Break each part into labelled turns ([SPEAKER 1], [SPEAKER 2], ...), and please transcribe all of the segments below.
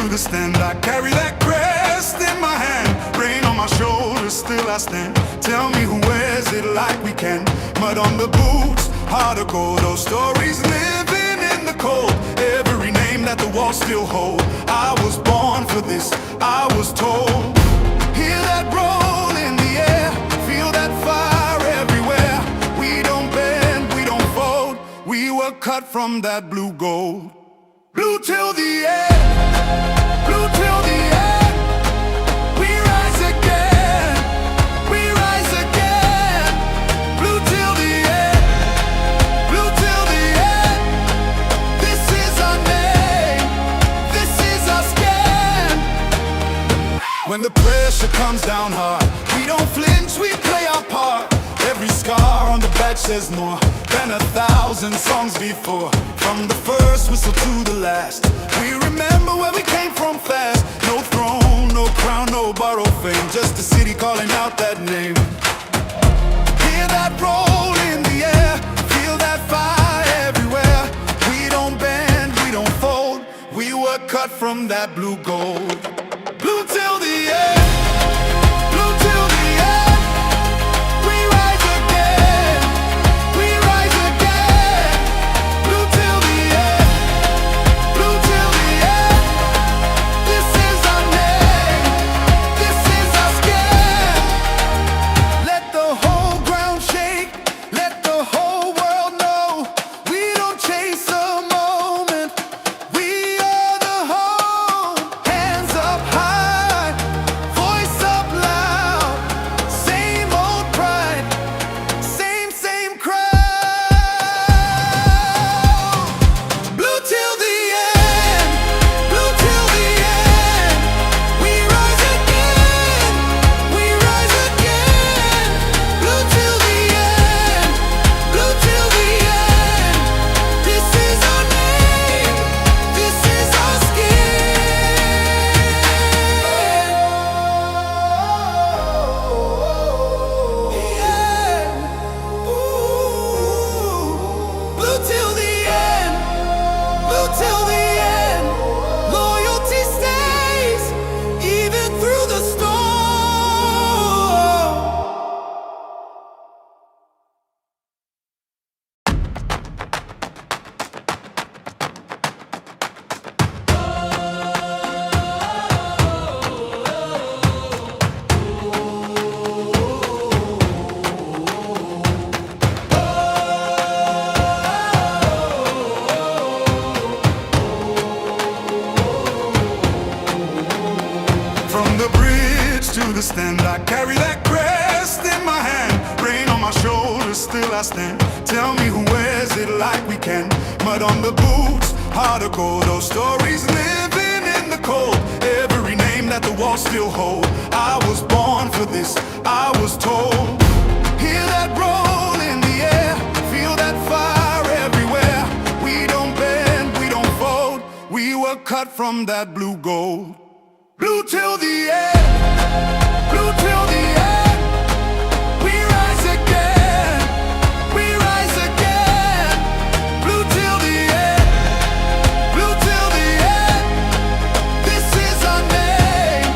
[SPEAKER 1] the stand. I carry that crest in my hand, rain on my shoulders, still I stand. Tell me who wears it like we can. Mud on the boots, heart of gold. Those stories living in the cold, every name that the walls still hold. I was born for this, I was told. Hear that roll in the air, feel that fire everywhere. We don't bend, we don't fold, we were cut from that blue gold. Blue till the end, blue till the end. We rise again, we rise again. Blue till the end, blue till the end. This is our name, this is our skin. When the pressure comes down hard, we don't flinch, we play our part. Every scar on the badge says more than 1,000 songs before. From the first whistle to the last, we remember where we came from fast. No throne, no crown, no borrowed fame, just a city calling out that name. Hear that roll in the air, feel that fire everywhere. We don't bend, we don't fold, we were cut from that blue gold. Blue till the end, blue till the end. We rise again, we rise again. Blue till the end, blue till the end. This is our name, this is our skin. Let the whole ground shake, let the whole world know. We don't chase a moment, we are the home. Hands up high, voice up loud. Same old pride, same crowd. Blue till the end, blue till the end. We rise again, we rise again. Blue till the end, blue till the end. This is our name, this is our skin. Yeah. Ooh. Blue till the end, blue till the end. Loyalty stays even through the storm. From the bridge to the stand, I carry that crest in my hand, rain on my shoulders, still I stand. Tell me who wears it like we can. Mud on the boots, heart of gold. Those stories living in the cold, every name that the walls still hold. I was born for this, I was told. Hear that roll in the air, feel that fire everywhere. We don't bend, we don't fold, we were cut from that blue gold. Blue till the end, blue till the end. We rise again, we rise again. Blue till the end, blue till the end. This is our name,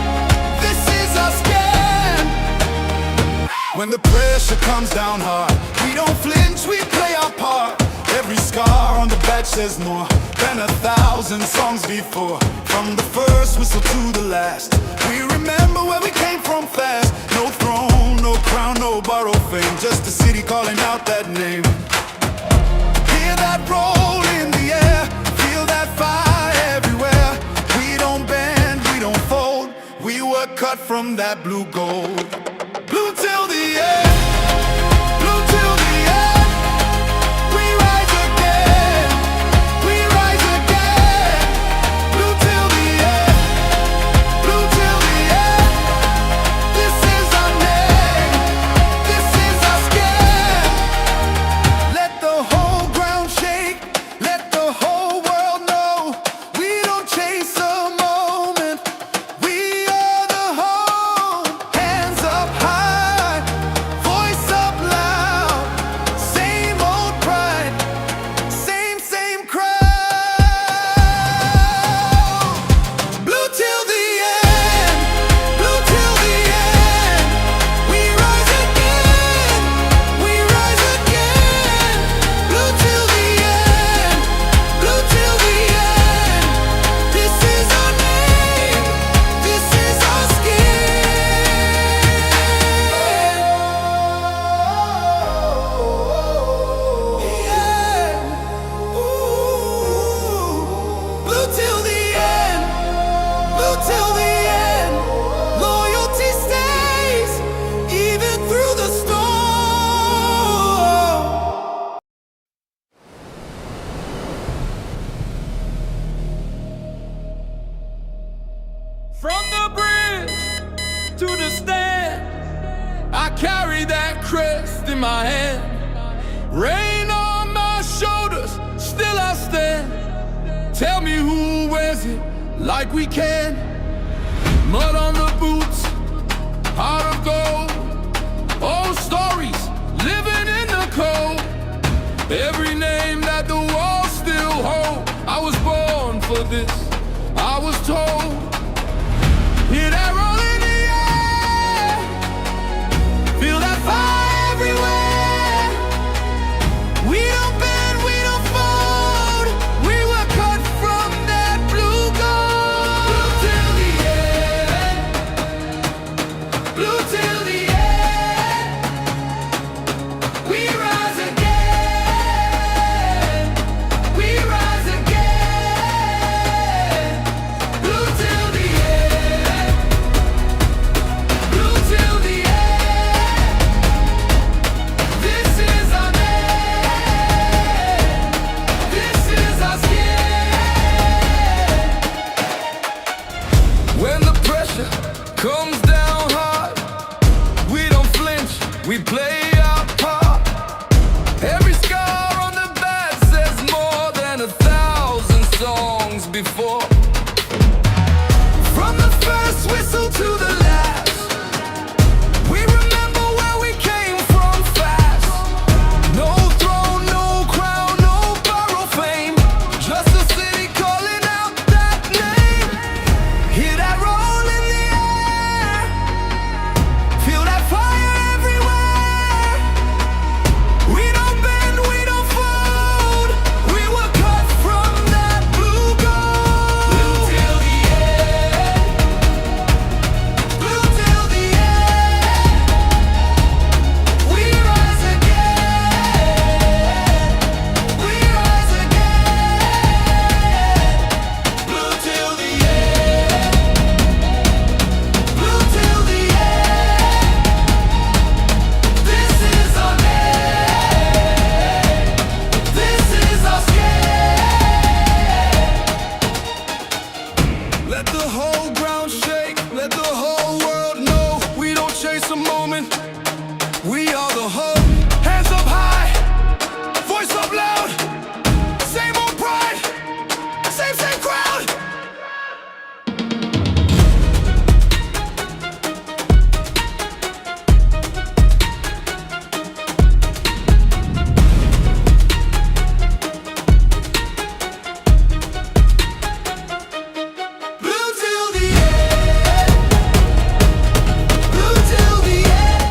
[SPEAKER 1] this is our skin. When the pressure comes down hard, we don't flinch, we play our part. Every scar on the badge says more than 1,000 songs before. From the first whistle to the last, we remember where we came from fast. No throne, no crown, no borrowed fame, just a city calling out that name. Hear that roll in the air, feel that fire everywhere. We don't bend, we don't fold, we were cut from that blue gold. Blue till the end, blue till the end. We rise again, we rise again. Blue till the end, blue till the end. This is our name, this is our skin. Let the whole ground shake, let the whole world know. We don't chase a moment, we are the home. Hands up From the bridge to the stand, I carry that crest in my hand. Rain on my shoulders, still I stand. Tell me who wears it like we can. Mud on the boots, heart of gold. Old stories, living in the cold. Every name that the walls still hold. I was born for this, I was told. Hear that roll in the air, feel that fire everywhere. We don't bend, we don't fold. We were cut from that blue gold. Blue till the end, blue till the end. We rise again, we rise again. Blue till the end, blue till the end. This is our name, this is our skin. When the pressure comes down hard, we don't flinch, we play our part. Every scar on the back says more than 1,000 songs before. From the first whistle to the last, we remember where we came from fast. No throne, no crown, no borrowed fame. Just a city calling out that name. Hear that roll in the air, feel that fire everywhere. We don't bend, we don't fold. We were cut from that blue gold. Blue till the end, blue till the end. We rise again, we rise again. Blue till the end, blue till the end. This is our name, this is our skin. Let the whole ground shake, let the whole world know. We don't chase a moment, we are the hope. Hands up high, voice up loud. Same old pride, same crowd. Blue till the end, blue till the end.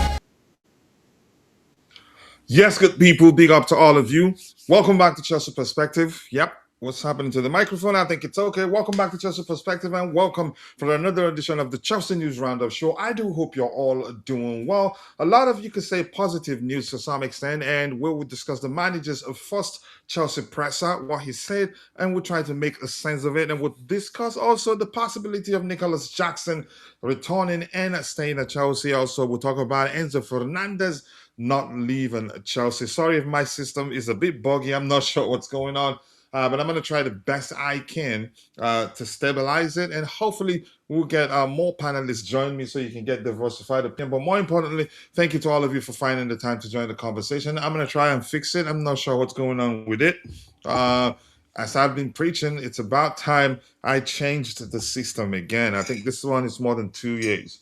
[SPEAKER 2] Yes, good people, big up to all of you. Welcome back to Chelsea Perspective. Yep, what's happening to the microphone? I think it's okay. Welcome back to Chelsea Perspective and welcome for another edition of the Chelsea News Roundup Show. I do hope you're all doing well. A lot of you could say positive news to some extent, and we will discuss the manager's first Chelsea presser, what he said, and we'll try to make a sense of it. And we'll discuss also the possibility of Nicolas Jackson returning and staying at Chelsea. Also, we'll talk about Enzo Fernandez not leaving Chelsea. Sorry if my system is a bit buggy. I'm not sure what's going on. But I'm going to try the best I can to stabilize it. And hopefully we'll get more panelists join me so you can get diversified opinion. But more importantly, thank you to all of you for finding the time to join the conversation. I'm going to try and fix it. I'm not sure what's going on with it. As I've been preaching, it's about time I changed the system again. I think this one is more than 2 years.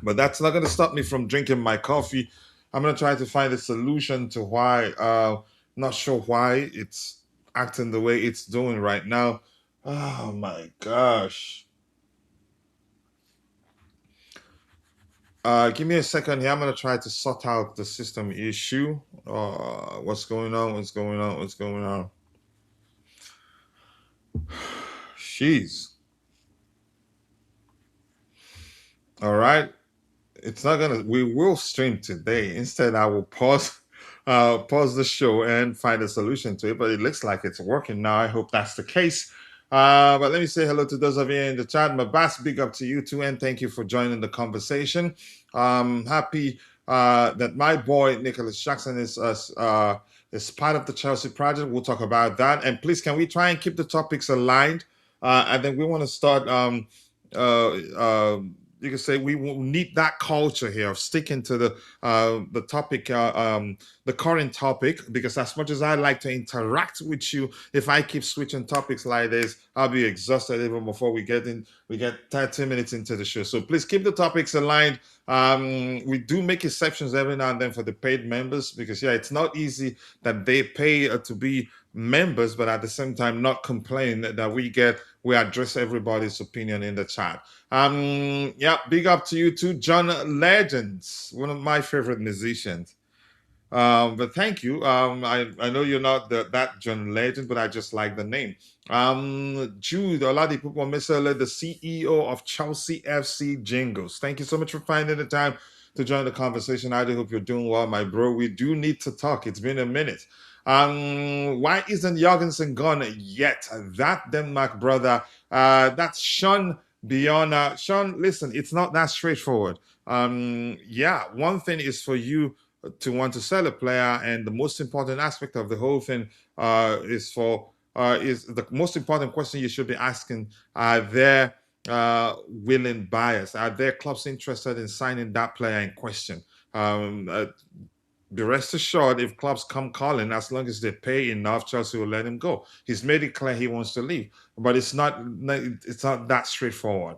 [SPEAKER 2] But that's not going to stop me from drinking my coffee. I'm going to try to find a solution to why, not sure why it's acting the way it's doing right now. Oh my gosh. Give me a second here. I'm going to try to sort out the system issue. What's going on? What's going on? What's going on? Jeez. All right. It's not gonna. We will stream today. Instead, I will pause the show and find a solution to it. But it looks like it's working now. I hope that's the case. But let me say hello to those of you in the chat. Mabas, big up to you too, and thank you for joining the conversation. Happy that my boy Nicolas Jackson is part of the Chelsea project. We'll talk about that. And please, can we try and keep the topics aligned? and then we want to start. Uh, uh, you can say we need that culture here of sticking to the topic, the current topic, because as much as I like to interact with you, if I keep switching topics like this, I'll be exhausted even before we get 30 minutes into the show. So please keep the topics aligned. We do make exceptions every now and then for the paid members, because yeah, it's not easy that they pay to be members, but at the same time not complain that we address everybody's opinion in the chat. Yeah, big up to you too, John Legends, one of my favorite musicians. But thank you. I know you're not that John Legend, but I just like the name. Jude Oladipo Mesele, the CEO of Chelsea FC Jingles. Thank you so much for finding the time to join the conversation. I do hope you're doing well, my bro. We do need to talk. It's been a minute. Why isn't Jorgensen gone yet? That Denmark brother. That's Sean Biona. Sean, listen, it's not that straightforward. Yeah, one thing is for you to want to sell a player, and the most important aspect of the whole thing is the most important question you should be asking: are there willing buyers? Are there clubs interested in signing that player in question? Be rest assured, if clubs come calling, as long as they pay enough, Chelsea will let him go. He's made it clear he wants to leave, but it's not that straightforward.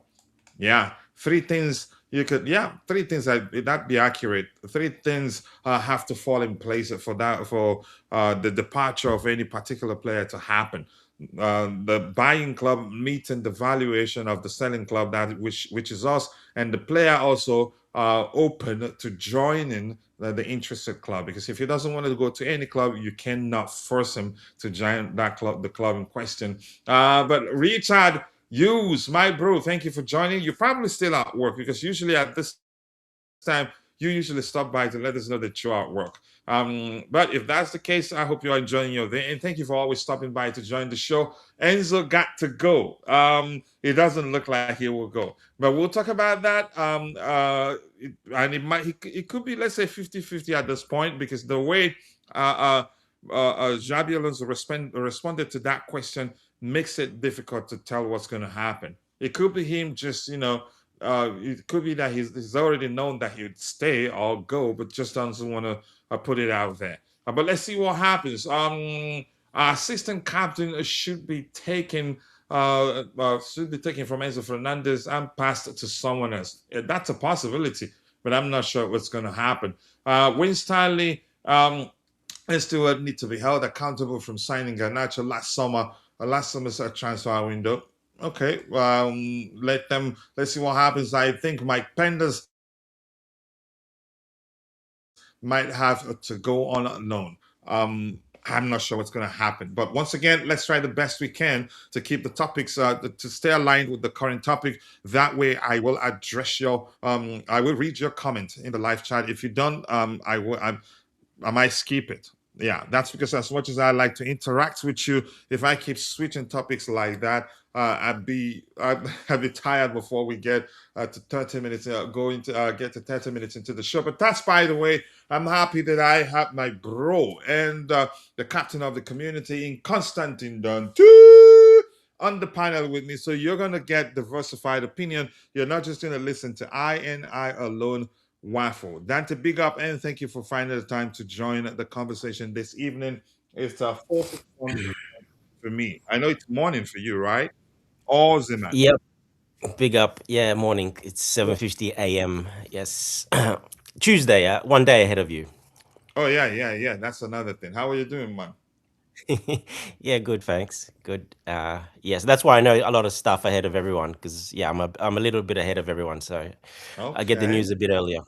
[SPEAKER 2] Yeah, three things you could. Yeah, three things that be accurate. Three things have to fall in place for the departure of any particular player to happen. The buying club meeting the valuation of the selling club, that which is us, and the player also open to joining the interested club. Because if he doesn't want to go to any club, you cannot force him to join that club, the club in question. But Richard Hughes, my bro, thank you for joining. You're probably still at work, because usually at this time you usually stop by to let us know that you're at work. But if that's the case, I hope you're enjoying your day, and thank you for always stopping by to join the show. Enzo got to go. It doesn't look like he will go, but we'll talk about that. And it could be, let's say, 50-50 at this point, because the way Xabi Alonso responded to that question makes it difficult to tell what's going to happen. It could be him just, it could be that he's already known that he would stay or go, but just doesn't want to put it out there. But let's see what happens. Our assistant captain should be taken from Enzo Fernandez and passed to someone else. That's a possibility, but I'm not sure what's going to happen. Wayne Stanley and Stewart need to be held accountable from signing Garnacho last summer's transfer window. Okay, let's see what happens. I think Mike Penders might have to go on loan. I'm not sure what's going to happen, but once again, let's try the best we can to keep the topics to stay aligned with the current topic. That way, I will address I will read your comment in the live chat. If you don't, I might skip it. Yeah, that's because as much as I like to interact with you, if I keep switching topics like that, I'd be tired before we get to 30 minutes. Get to 30 minutes into the show. But that's, by the way, I'm happy that I have my bro and the captain of the community in Constantine Dunn on the panel with me. So you're gonna get diversified opinion. You're not just gonna listen to I alone waffle. Dante, big up, and thank you for finding the time to join the conversation this evening. It's 4:51 for me. I know it's morning for you, right? Awesome, man.
[SPEAKER 3] Yep. Big up. Yeah, morning. It's 7:50 a.m. Yes. Tuesday, one day ahead of you.
[SPEAKER 2] Oh, yeah. That's another thing. How are you doing, man?
[SPEAKER 3] Yeah, good, thanks. Good. Yes, that's why I know a lot of stuff ahead of everyone, because yeah, I'm a little bit ahead of everyone, so I get the news a bit earlier.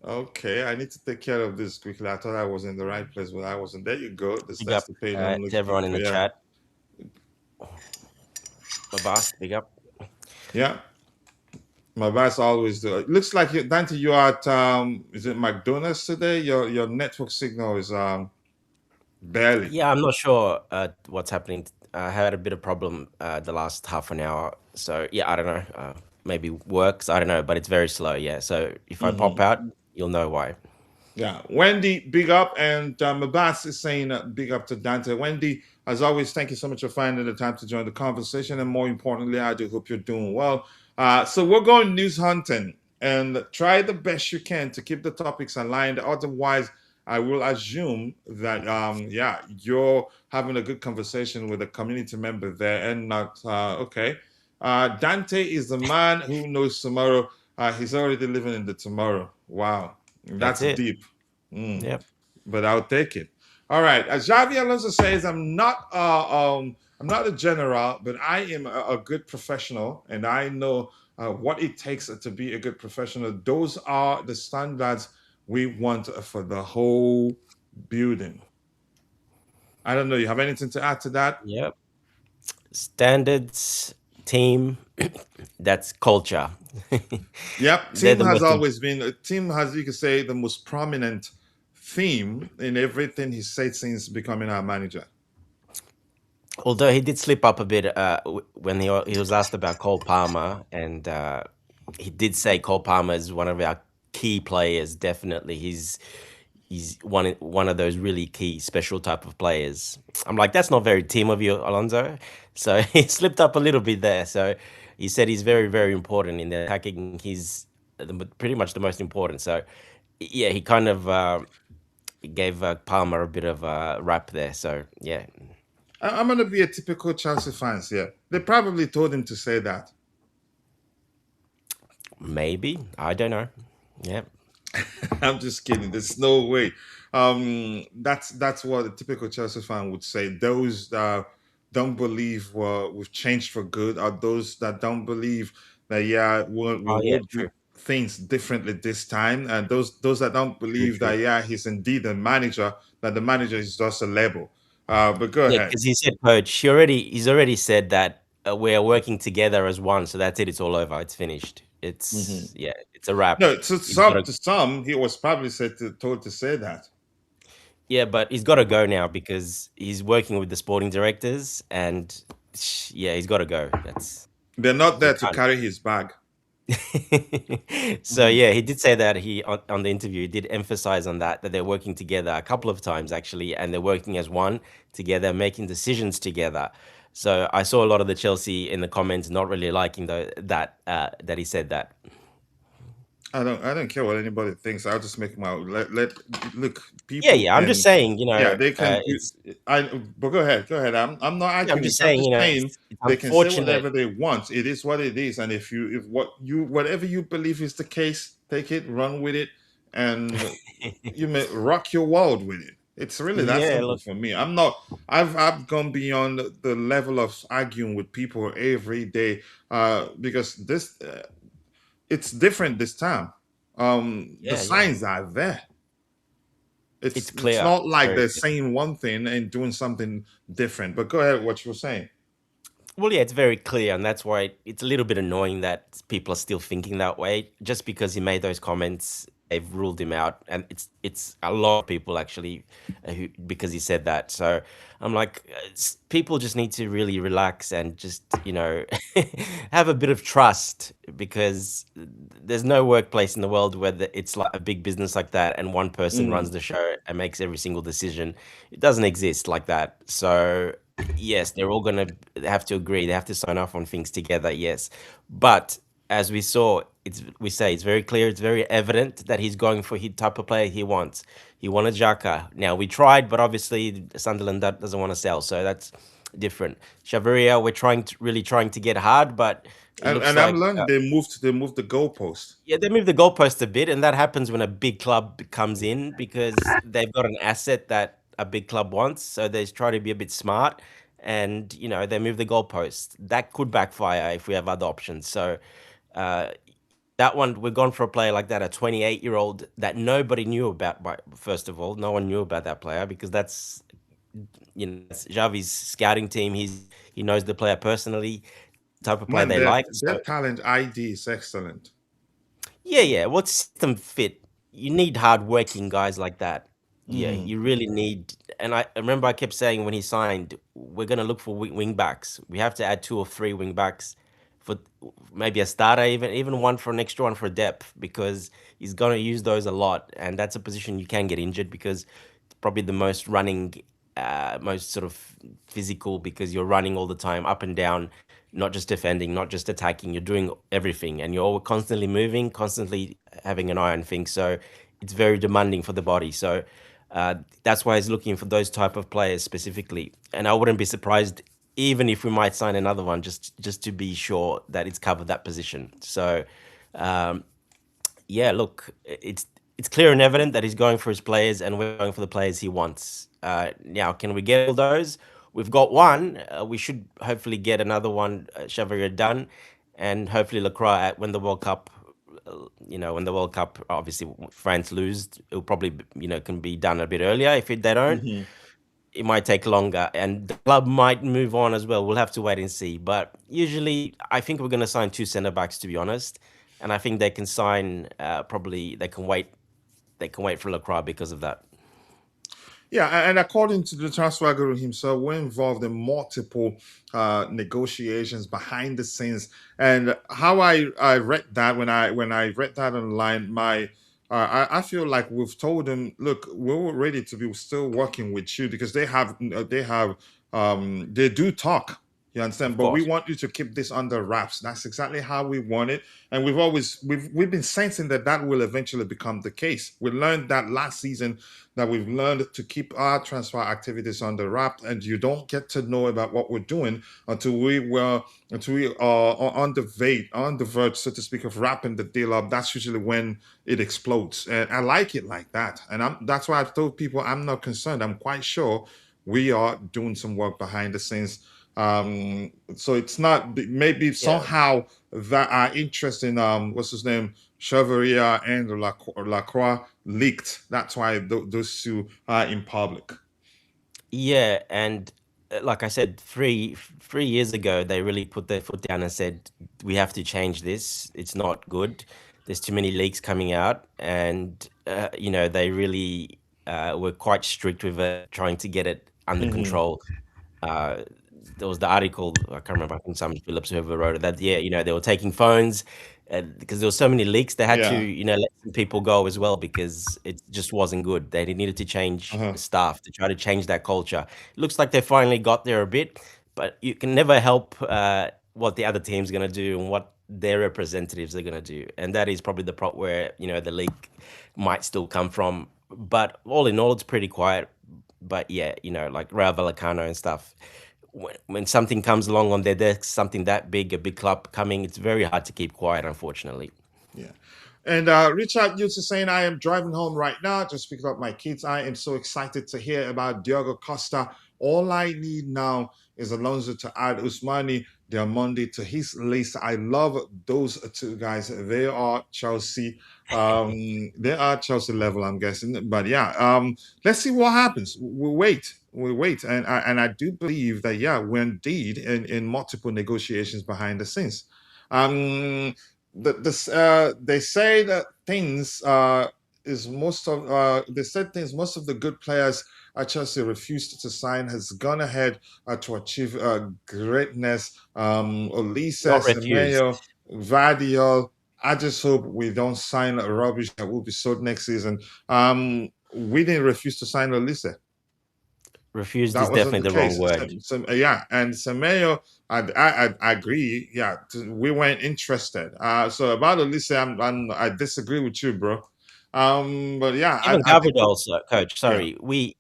[SPEAKER 2] Okay, I need to take care of this quickly. I thought I was in the right place, but I wasn't. There you go.
[SPEAKER 3] Big up to everyone in the chat. My boss, big up.
[SPEAKER 2] Yeah. My boss always do. It looks like Dante, you are at is it McDonald's today? Your network signal is barely.
[SPEAKER 3] Yeah, I'm not sure what's happening. I had a bit of problem the last half an hour. So yeah, I don't know. Maybe works. I don't know, but it's very slow. Yeah. So if I pop out, you'll know why.
[SPEAKER 2] Yeah, Wendy, big up, and Mabas is saying big up to Dante. Wendy, as always, thank you so much for finding the time to join the conversation, and more importantly, I do hope you're doing well. So we're going news hunting, and try the best you can to keep the topics aligned. Otherwise, I will assume that yeah, you're having a good conversation with a community member there, and not okay. Dante is the man who knows tomorrow. He's already living in the tomorrow. Wow.
[SPEAKER 3] That's
[SPEAKER 2] That's
[SPEAKER 3] it.
[SPEAKER 2] deep. Mm,
[SPEAKER 3] Yep.
[SPEAKER 2] but I'll take it. All right. As Xavi Alonso says, I'm not a general, but I am a good professional, and I know what it takes to be a good professional. Those are the standards we want for the whole building. I don't know. You have anything to add to that?
[SPEAKER 3] Yep. Standards, team, that's culture.
[SPEAKER 2] Yep.
[SPEAKER 3] They're
[SPEAKER 2] Team
[SPEAKER 3] the
[SPEAKER 2] has
[SPEAKER 3] most
[SPEAKER 2] always been a team has, you could say, the most prominent theme in everything he said since becoming our manager.
[SPEAKER 3] Although he did slip up a bit when he was asked about Cole Palmer, and he did say Cole Palmer is one of our key players. Definitely, he's one of those really key special type of players. I'm like, that's not very team of you, Alonso. So he slipped up a little bit there. So he said he's very, very important in the attacking. He's pretty much the most important. So yeah, he kind of gave Palmer a bit of a rap there. So yeah,
[SPEAKER 2] I'm going to be a typical Chelsea fans here. They probably told him to say that.
[SPEAKER 3] maybe, I don't know. Yeah.
[SPEAKER 2] I'm just kidding. There's no way. That's what a typical Chelsea fan would say. Those that don't believe we've changed for good are those that don't believe that yeah
[SPEAKER 3] Oh
[SPEAKER 2] we'll
[SPEAKER 3] yeah,
[SPEAKER 2] do
[SPEAKER 3] true,
[SPEAKER 2] things differently this time, and those that don't
[SPEAKER 3] true,
[SPEAKER 2] believe that
[SPEAKER 3] true.
[SPEAKER 2] yeah he's indeed a manager, that the manager is just a label. But go
[SPEAKER 3] Yeah,
[SPEAKER 2] ahead.
[SPEAKER 3] because he said, coach, he's already said that we're working together as one. So that's it. It's all over. It's finished.
[SPEAKER 2] Mhm.
[SPEAKER 3] It's yeah, it's a wrap.
[SPEAKER 2] No,
[SPEAKER 3] He's got to
[SPEAKER 2] to some he was probably told to say that.
[SPEAKER 3] yeah, but he's got to go now because he's working with the sporting directors, and yeah, he's got to go. That's
[SPEAKER 2] They're not
[SPEAKER 3] he
[SPEAKER 2] there to
[SPEAKER 3] can't.
[SPEAKER 2] carry his bag.
[SPEAKER 3] So
[SPEAKER 2] Mhm.
[SPEAKER 3] yeah, he did say that he on the interview he did emphasize on that they're working together a couple of times actually, and they're working as one together, making decisions together. So I saw a lot of the Chelsea in the comments not really liking that he said that.
[SPEAKER 2] I don't care what anybody thinks. I'll just make my let look.
[SPEAKER 3] Yeah,
[SPEAKER 2] People
[SPEAKER 3] yeah. I'm just
[SPEAKER 2] can
[SPEAKER 3] saying,
[SPEAKER 2] yeah they can.
[SPEAKER 3] it's
[SPEAKER 2] I but go ahead. I'm not
[SPEAKER 3] yeah, I'm
[SPEAKER 2] arguing
[SPEAKER 3] just
[SPEAKER 2] it. I'm
[SPEAKER 3] saying,
[SPEAKER 2] just saying
[SPEAKER 3] it's
[SPEAKER 2] they can say
[SPEAKER 3] unfortunate.
[SPEAKER 2] whatever they want. It is what it is, and if whatever you believe is the case, take it, run with it, and you may rock your world with it. It's really that
[SPEAKER 3] Yeah,
[SPEAKER 2] simple
[SPEAKER 3] look,
[SPEAKER 2] for me. I'm not. I've gone beyond the level of arguing with people every day because this it's different this time. The
[SPEAKER 3] yeah, yeah.
[SPEAKER 2] signs are there.
[SPEAKER 3] It's
[SPEAKER 2] It's
[SPEAKER 3] clear.
[SPEAKER 2] not
[SPEAKER 3] It's
[SPEAKER 2] like
[SPEAKER 3] very
[SPEAKER 2] they're
[SPEAKER 3] clear.
[SPEAKER 2] saying one thing and doing something different. But go ahead, what you were saying.
[SPEAKER 3] Well, yeah, it's very clear, and that's why it's a little bit annoying that people are still thinking that way. Just because he made those comments, they've ruled him out, and it's a lot of people actually who because he said that. So I'm like, people just need to really relax and just have a bit of trust because there's no workplace in the world where it's like a big business like that, and one person runs
[SPEAKER 2] Mm.
[SPEAKER 3] the show and makes every single decision. It doesn't exist like that. So yes, they're all gonna have to agree. They have to sign off on things together. Yes, but as we saw, it's very clear. It's very evident that he's going for the type of player he wants. He wanted Xhaka. Now we tried, but obviously Sunderland doesn't want to sell, so that's different. Chavarria, we're really trying to get hard, but it looks
[SPEAKER 2] And I'm
[SPEAKER 3] like
[SPEAKER 2] learning they moved the goalpost.
[SPEAKER 3] yeah, they move the goalpost a bit, and that happens when a big club comes in because they've got an asset that a big club wants. So they try to be a bit smart, and they move the goalpost. That could backfire if we have other options. So uh, that one, we're gone for a player like that, a 28-year-old that nobody knew about. First of all, no one knew about that player because that's Xavi's scouting team. He knows the player personally, type of player
[SPEAKER 2] Man,
[SPEAKER 3] they like.
[SPEAKER 2] their
[SPEAKER 3] So
[SPEAKER 2] talent ID is excellent.
[SPEAKER 3] yeah, yeah. What's system fit? You need hardworking guys like that. Yeah,
[SPEAKER 2] Mm.
[SPEAKER 3] you really need. And I remember I kept saying when he signed, we're going to look for wing backs. We have to add two or three wing backs for maybe a starter, even one for an extra one for depth, because he's going to use those a lot, and that's a position you can get injured because it's probably the most running, most sort of physical, because you're running all the time up and down, not just defending, not just attacking. You're doing everything, and you're constantly moving, constantly having an eye on things. So it's very demanding for the body. So that's why he's looking for those type of players specifically. And I wouldn't be surprised even if we might sign another one just to be sure that it's covered that position. So um, yeah, look, it's clear and evident that he's going for his players, and we're going for the players he wants. Now, can we get all those? We've got one. We should hopefully get another one, Chavarria done, and hopefully Lacroix when the World Cup. When the World Cup, obviously France lose, it'll probably can be done a bit earlier. If they don't, it might take longer, and the club might move on as well. We'll have to wait and see. But usually, I think we're going to sign 2 centre backs, to be honest, and I think they can sign. Probably they can wait. They can wait for Lacroix because of that.
[SPEAKER 2] Yeah, and according to the transfer guru himself, we're involved in multiple negotiations behind the scenes. And how I read that when I read that online, I feel like we've told them, look, we're ready to be still working with you because they do talk. You understand?
[SPEAKER 3] Of
[SPEAKER 2] But we
[SPEAKER 3] course.
[SPEAKER 2] want you to keep this under wraps. That's exactly how we want it, and we've been sensing that will eventually become the case. We learned that last season that we've learned to keep our transfer activities under wraps, and you don't get to know about what we're doing until we are on the verge, so to speak, of wrapping the deal up. That's usually when it explodes, and I like it like that. And that's why I've told people I'm not concerned. I'm quite sure we are doing some work behind the scenes. So it's not maybe
[SPEAKER 3] Yeah.
[SPEAKER 2] somehow that our interest in what's his name, Chavarria and Lacroix leaked. That's why those two are in public.
[SPEAKER 3] Yeah, and like I said, 3 years ago, they really put their foot down and said, "We have to change this. It's not good. There's too many leaks coming out," and they really were quite strict with it, trying to get it under
[SPEAKER 2] Hmm.
[SPEAKER 3] control. Uh, there was the article, I can't remember, I think Simon Phillips, whoever wrote it, that yeah, they were taking phones, because there were so many leaks. They had to
[SPEAKER 2] Yeah.
[SPEAKER 3] let some people go as well because it just wasn't good. They needed to change
[SPEAKER 2] Uh-huh.
[SPEAKER 3] staff to try to change that culture. It looks like they finally got there a bit, but you can never help what the other team's going to do and what their representatives are going to do, and that is probably the part where the leak might still come from. But all in all, it's pretty quiet. But yeah, like Raul Vallecano and stuff, when something comes along on their desk, something that big, a big club coming, it's very hard to keep quiet, unfortunately.
[SPEAKER 2] Yeah. And Richard Hughes is saying, I am driving home right now, just picking up my kids. I am so excited to hear about Diogo Costa. All I need now is Alonso to add Usmani Diamondi to his list. I love those two guys. They are Chelsea. They are Chelsea level, I'm guessing. But yeah, let's see what happens. We'll wait. We'll wait. And I do believe that, yeah, we're indeed in multiple negotiations behind the scenes. Um, they say that things they said things most of the good players Chelsea refused to sign has gone ahead to achieve greatness. Olise,
[SPEAKER 3] Not refused.
[SPEAKER 2] Semenyo, Vardiol. I just hope we don't sign rubbish that will be sold next season. We didn't refuse to sign Olise.
[SPEAKER 3] Refused
[SPEAKER 2] That
[SPEAKER 3] is
[SPEAKER 2] wasn't
[SPEAKER 3] definitely
[SPEAKER 2] the
[SPEAKER 3] the wrong
[SPEAKER 2] case.
[SPEAKER 3] word.
[SPEAKER 2] Yeah, and Semenyo, I agree. Yeah, we weren't interested. So about Olise, I disagree with you, bro. But yeah,
[SPEAKER 3] Even
[SPEAKER 2] I think
[SPEAKER 3] Gabriel also, coach.
[SPEAKER 2] yeah.
[SPEAKER 3] Sorry, we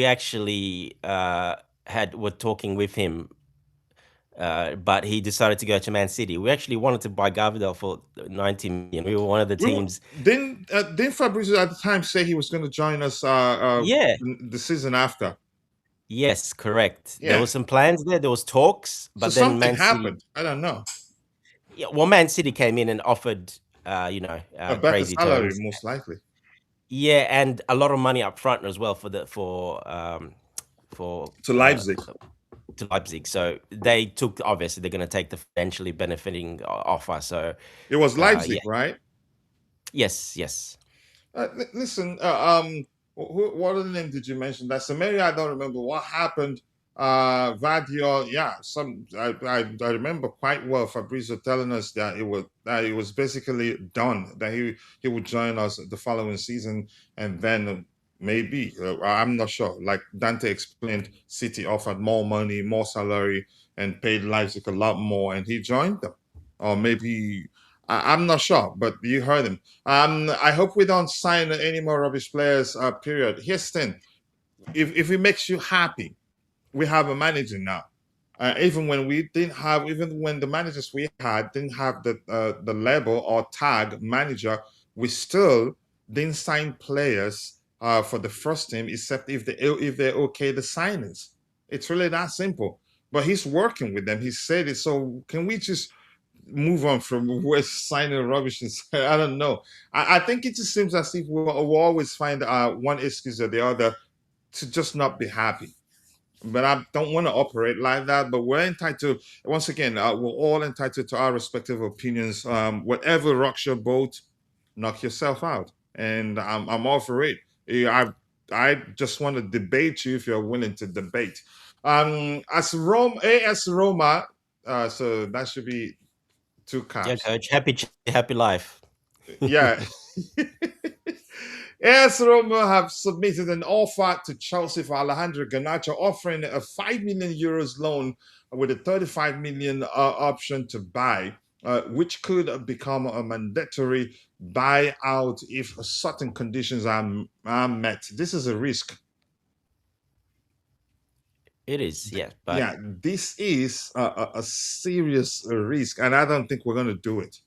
[SPEAKER 3] actually were talking with him, but he decided to go to Man City. We actually wanted to buy Gabriel for 90 million. We were one of the teams.
[SPEAKER 2] Didn't Fabrizio at the time say he was going to join us
[SPEAKER 3] Yeah.
[SPEAKER 2] the season after?
[SPEAKER 3] Yes, correct. There
[SPEAKER 2] Yeah.
[SPEAKER 3] was some plans there. There was talks,
[SPEAKER 2] So
[SPEAKER 3] but then
[SPEAKER 2] something
[SPEAKER 3] Man City.
[SPEAKER 2] happened. I don't know.
[SPEAKER 3] Yeah, well, Man City came in and offered,
[SPEAKER 2] A better
[SPEAKER 3] crazy
[SPEAKER 2] salary,
[SPEAKER 3] terms.
[SPEAKER 2] most likely.
[SPEAKER 3] Yeah, and a lot of money up front as well for
[SPEAKER 2] To Leipzig.
[SPEAKER 3] to Leipzig. So they took, obviously they're going to take the financially benefiting offer. So
[SPEAKER 2] It was
[SPEAKER 3] yeah,
[SPEAKER 2] Leipzig, right?
[SPEAKER 3] yes.
[SPEAKER 2] Listen, what other name did you mention? That's Samaria. I don't remember what happened. Vadio, yeah, I remember quite well Fabrizio telling us that it was basically done, that he would join us the following season, and then maybe I'm not sure. Like Dante explained, City offered more money, more salary, and paid Leipzig a lot more, and he joined them. Or maybe I'm not sure, but you heard him. I hope we don't sign any more rubbish players. Period. Here's the thing: if it makes you happy, we have a manager now. Even when we didn't have, even when the managers we had didn't have the label or tag manager, we still didn't sign players for the first team, except if they're okay the signings. It's really that simple. But he's working with them. He said it. So can we just move on from West signing rubbish? I don't know. I think it just seems as if we'll always find one excuse or the other to just not be happy. But I don't want to operate like that. But we're entitled, once again, we're all entitled to our respective opinions. Whatever rocks your boat, knock yourself out. And I'm all for it. I just want to debate you if you're willing to debate. AS Roma, so that should be two
[SPEAKER 3] Yeah,
[SPEAKER 2] caps.
[SPEAKER 3] coach. Happy life.
[SPEAKER 2] Yeah. AS Roma have submitted an offer to Chelsea for Alejandro Garnacho, offering a 5 million euros loan with a 35 million option to buy, which could become a mandatory buyout if certain conditions are met. This is a risk.
[SPEAKER 3] It is, yeah. But
[SPEAKER 2] Yeah, this is a serious risk, and I don't think we're going to do it.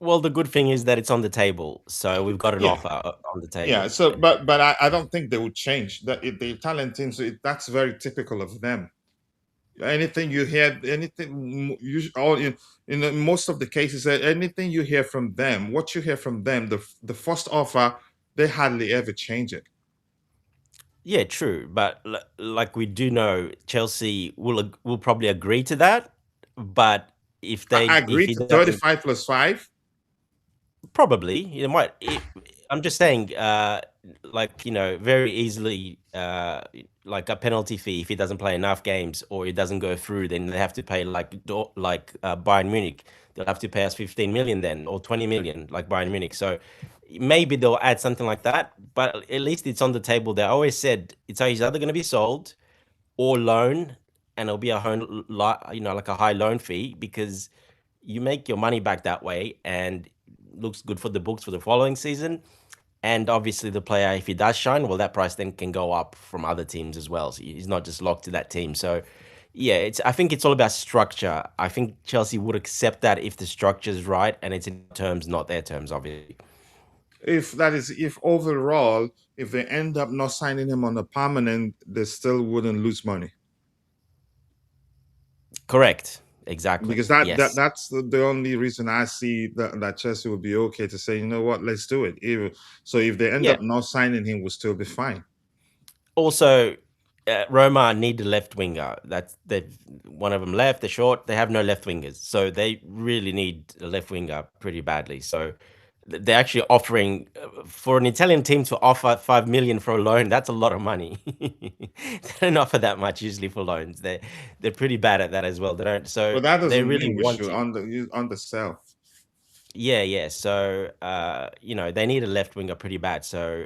[SPEAKER 3] well, the good thing is that it's on the table, so we've got an
[SPEAKER 2] Yeah.
[SPEAKER 3] offer on the
[SPEAKER 2] Yeah,
[SPEAKER 3] table.
[SPEAKER 2] so but I don't think they would change that. The Italian teams, that's very typical of them. Anything you hear, anything you all in most of the cases, anything you hear from them, what you hear from them, the first offer, they hardly ever change it.
[SPEAKER 3] Yeah, true. But like we do know, Chelsea will probably agree to that. But if
[SPEAKER 2] I
[SPEAKER 3] if
[SPEAKER 2] agree
[SPEAKER 3] he
[SPEAKER 2] to
[SPEAKER 3] doesn't,
[SPEAKER 2] 35 plus 5.
[SPEAKER 3] probably it might. I'm just saying, like very easily, like a penalty fee if he doesn't play enough games or it doesn't go through, then they have to pay like Bayern Munich. They'll have to pay us 15 million then, or 20 million, like Bayern Munich. So maybe they'll add something like that. But at least it's on the table. They always said he's either going to be sold or loan, and it'll be like a high loan fee, because you make your money back that way and looks good for the books for the following season. And obviously, the player, if he does shine, well, that price then can go up from other teams as well. So he's not just locked to that team. So, yeah, I think it's all about structure. I think Chelsea would accept that if the structure is right and it's in terms, not their terms, obviously.
[SPEAKER 2] If overall, if they end up not signing him on a permanent, they still wouldn't lose money.
[SPEAKER 3] Correct. Exactly.
[SPEAKER 2] Because
[SPEAKER 3] Yes.
[SPEAKER 2] that's the only reason I see that Chelsea would be okay to say, you know what, let's do it. So if they end
[SPEAKER 3] Yeah.
[SPEAKER 2] up not signing him, we'll still be fine.
[SPEAKER 3] Also, Roma need a left winger. One of them left. They're short. They have no left wingers, so they really need a left winger pretty badly. So they're actually offering, for an Italian team to offer 5 million for a loan. That's a lot of money. They don't offer that much usually for loans. They're pretty bad at that as well. They don't. So
[SPEAKER 2] But that
[SPEAKER 3] they
[SPEAKER 2] doesn't
[SPEAKER 3] really
[SPEAKER 2] mean we
[SPEAKER 3] want
[SPEAKER 2] should
[SPEAKER 3] him.
[SPEAKER 2] undersell.
[SPEAKER 3] Yeah. So they need a left winger pretty bad. So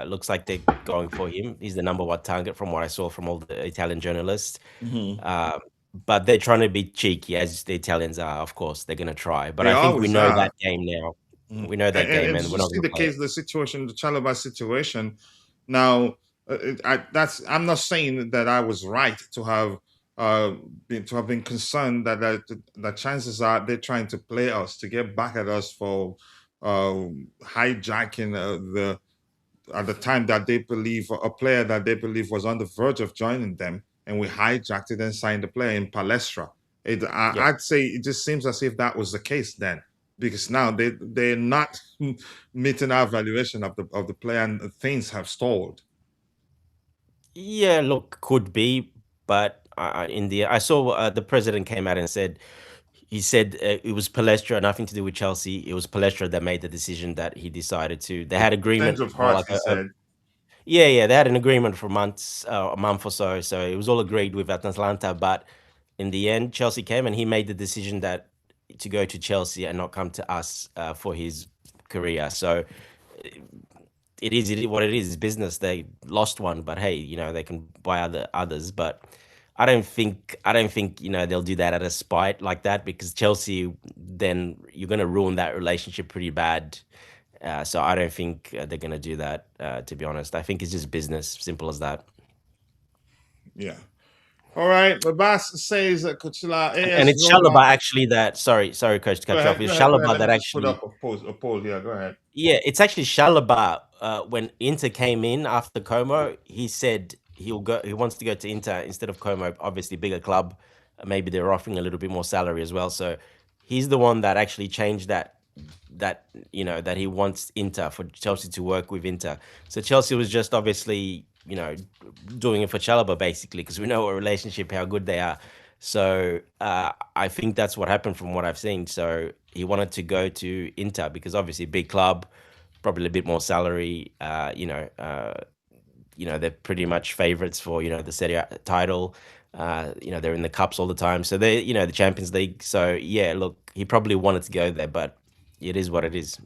[SPEAKER 3] looks like they're going for him. He's the number one target from what I saw from all the Italian journalists. But they're trying to be cheeky, as the Italians are. Of course, they're going to try. But
[SPEAKER 2] They
[SPEAKER 3] I think we
[SPEAKER 2] always
[SPEAKER 3] know
[SPEAKER 2] are.
[SPEAKER 3] that game now. We know that game,
[SPEAKER 2] And
[SPEAKER 3] and
[SPEAKER 2] did
[SPEAKER 3] we're
[SPEAKER 2] you
[SPEAKER 3] not
[SPEAKER 2] see
[SPEAKER 3] going to
[SPEAKER 2] the
[SPEAKER 3] play
[SPEAKER 2] case,
[SPEAKER 3] it.
[SPEAKER 2] the situation, the Chalobah situation? Now, I'm not saying that I was right to have been concerned that chances are they're trying to play us to get back at us for hijacking the at the time that they believe a player that they believe was on the verge of joining them, and we hijacked it and signed the player in Palestra.
[SPEAKER 3] Yep.
[SPEAKER 2] I'd say it just seems as if that was the case then, because now they're not meeting our valuation of the player, and things have stalled.
[SPEAKER 3] Yeah, look, could be, but I saw the president came out and said he said it was Palestra, nothing to do with Chelsea. It was Palestra that made the decision that he decided to. They had
[SPEAKER 2] Change
[SPEAKER 3] agreement
[SPEAKER 2] of
[SPEAKER 3] for
[SPEAKER 2] heart,
[SPEAKER 3] like
[SPEAKER 2] he said.
[SPEAKER 3] Yeah, they had an agreement for months, a month or so. So it was all agreed with Atalanta. But in the end, Chelsea came and he made the decision that to go to Chelsea and not come to us for his career. So it is what it is. It's business. They lost one, but hey, they can buy others. But I don't think they'll do that out of spite like that, because Chelsea, then you're gonna ruin that relationship pretty bad. So I don't think they're gonna do that. To be honest, I think it's just business, simple as that.
[SPEAKER 2] Yeah. All right. The boss says that Kuchela
[SPEAKER 3] And
[SPEAKER 2] AS
[SPEAKER 3] it's
[SPEAKER 2] Roma.
[SPEAKER 3] Chalobah actually that. Sorry, coach, to
[SPEAKER 2] Go
[SPEAKER 3] cut you off.
[SPEAKER 2] ahead. Go
[SPEAKER 3] It's
[SPEAKER 2] ahead. Go ahead.
[SPEAKER 3] Chalobah
[SPEAKER 2] Let
[SPEAKER 3] that
[SPEAKER 2] me just put
[SPEAKER 3] actually.
[SPEAKER 2] up a poll. Yeah. Go ahead.
[SPEAKER 3] Yeah, it's actually Chalobah. When Inter came in after Como, he said he'll go. He wants to go to Inter instead of Como. Obviously, bigger club. Maybe they're offering a little bit more salary as well. So he's the one that actually changed that. That he wants Inter, for Chelsea to work with Inter. So Chelsea was just obviously doing it for Chalobah basically, because we know what relationship, how good they are. So I think that's what happened from what I've seen. So he wanted to go to Inter because obviously big club, probably a bit more salary. They're pretty much favorites for the Serie A title. They're in the cups all the time, so they the Champions League. So yeah, look, he probably wanted to go there, but it is what it is.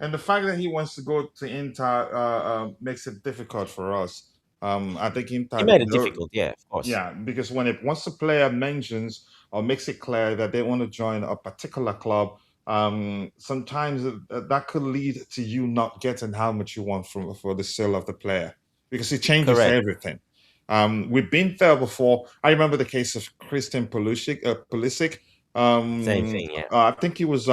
[SPEAKER 2] And the fact that he wants to go to Inter makes it difficult for us. I think
[SPEAKER 3] He
[SPEAKER 2] Inter,
[SPEAKER 3] made it difficult, yeah, of course.
[SPEAKER 2] yeah, because once a player mentions or makes it clear that they want to join a particular club, sometimes that could lead to you not getting how much you want from for the sale of the player, because it changes
[SPEAKER 3] Correct.
[SPEAKER 2] everything. We've been there before. I remember the case of Christian Pulisic.
[SPEAKER 3] Same thing, yeah.
[SPEAKER 2] I think he was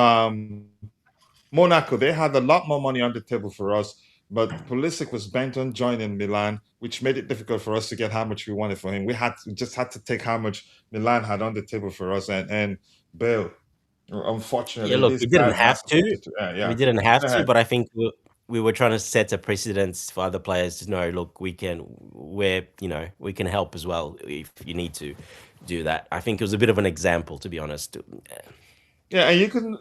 [SPEAKER 2] Monaco. They had a lot more money on the table for us, but Pulisic was bent on joining Milan, which made it difficult for us to get how much we wanted for him. We just had to take how much Milan had on the table for us, and Bale,
[SPEAKER 3] Yeah,
[SPEAKER 2] unfortunately,
[SPEAKER 3] look,
[SPEAKER 2] this
[SPEAKER 3] we
[SPEAKER 2] guy
[SPEAKER 3] didn't have
[SPEAKER 2] has to put
[SPEAKER 3] to.
[SPEAKER 2] it.
[SPEAKER 3] We
[SPEAKER 2] Yeah,
[SPEAKER 3] didn't have
[SPEAKER 2] go
[SPEAKER 3] to,
[SPEAKER 2] ahead.
[SPEAKER 3] but I think we were trying to set a precedence for other players to know, look, we can help as well if you need to do that. I think it was a bit of an example, to be honest.
[SPEAKER 2] Yeah, and you can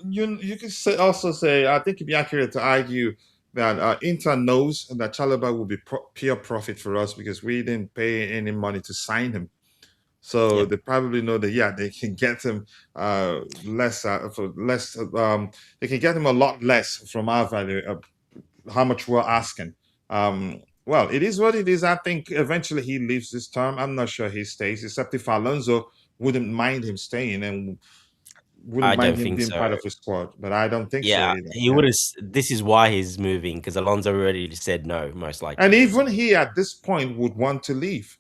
[SPEAKER 2] also say, I think it'd be accurate to argue that Inter knows that Chalobah will be pure profit for us because we didn't pay any money to sign him. So
[SPEAKER 3] Yep.
[SPEAKER 2] they probably know that, yeah, they can get him less for less. They can get him a lot less from our value, how much we're asking. Well, it is what it is. I think eventually he leaves this term. I'm not sure he stays, except if Alonso wouldn't mind him staying and wouldn't
[SPEAKER 3] I
[SPEAKER 2] mind
[SPEAKER 3] don't
[SPEAKER 2] him
[SPEAKER 3] think
[SPEAKER 2] being
[SPEAKER 3] so.
[SPEAKER 2] part of his squad. But I don't think so
[SPEAKER 3] Yeah,
[SPEAKER 2] either.
[SPEAKER 3] he
[SPEAKER 2] Yeah.
[SPEAKER 3] would have. This is why he's moving, because Alonso already said no, most
[SPEAKER 2] And
[SPEAKER 3] likely.
[SPEAKER 2] even he at this point would want to leave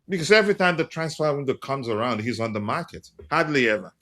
[SPEAKER 2] because every time the transfer window comes around, he's on the market. Hardly ever.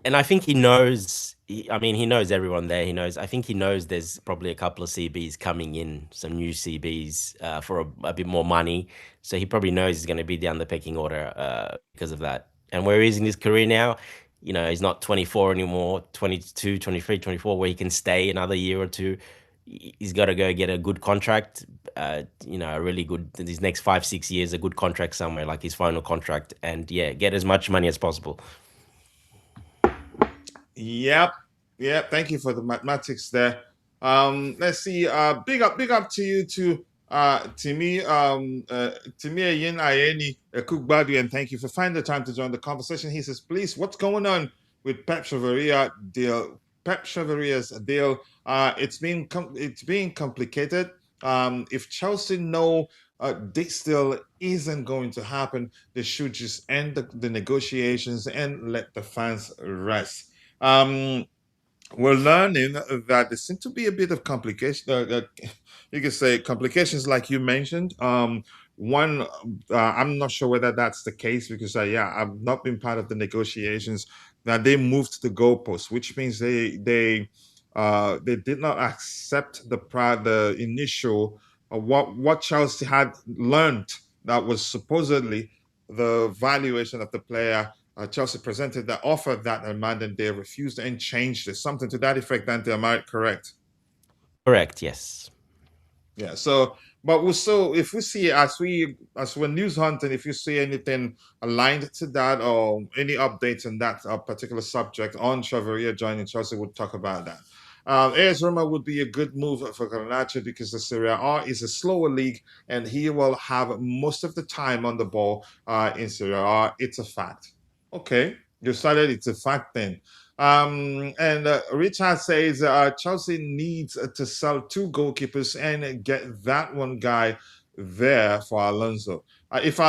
[SPEAKER 3] And I think he knows. I mean, he knows everyone there. He knows. I think he knows there's probably a couple of CBs coming in, some new CBs for a bit more money. So he probably knows he's going to be down the pecking order because of that. And where he's in his career now, he's not 24 anymore, 22, 23, 24, where he can stay another year or two. He's got to go get a good contract, a really good, these next 5, 6 years, a good contract somewhere, like his final contract, and yeah, get as much money as possible.
[SPEAKER 2] Yep. Yep. Thank you for the mathematics there. Let's see. Big up to you too. Timi Yin Ayeni Kugbadu, and thank you for finding the time to join the conversation. He says, please, what's going on with Pep Chavarria deal? Pep Chavarria's deal. It's being complicated. If Chelsea know this deal isn't going to happen, they should just end the negotiations and let the fans rest. Um, we're learning that there seems to be a bit of complication. You could say complications, like you mentioned. One, I'm not sure whether that's the case because, yeah, I've not been part of the negotiations. That they moved the goalposts, which means they did not accept the initial what Chelsea had learned that was supposedly the valuation of the player. Chelsea presented that offer that amount and they refused and changed it. Something to that effect, Dante. Am I correct?
[SPEAKER 3] Correct, yes.
[SPEAKER 2] Yeah. So, but we'll still, if we see as we're news hunting, if you see anything aligned to that or any updates on that particular subject on Chavarria joining Chelsea, we'll talk about that. AS Roma would be a good move for Garnacho because the Serie A is a slower league and he will have most of the time on the ball in Serie A. It's a fact. Okay, you started. It's a fact then. And Richard says Chelsea needs to sell 2 goalkeepers and get that one guy there for Alonso. If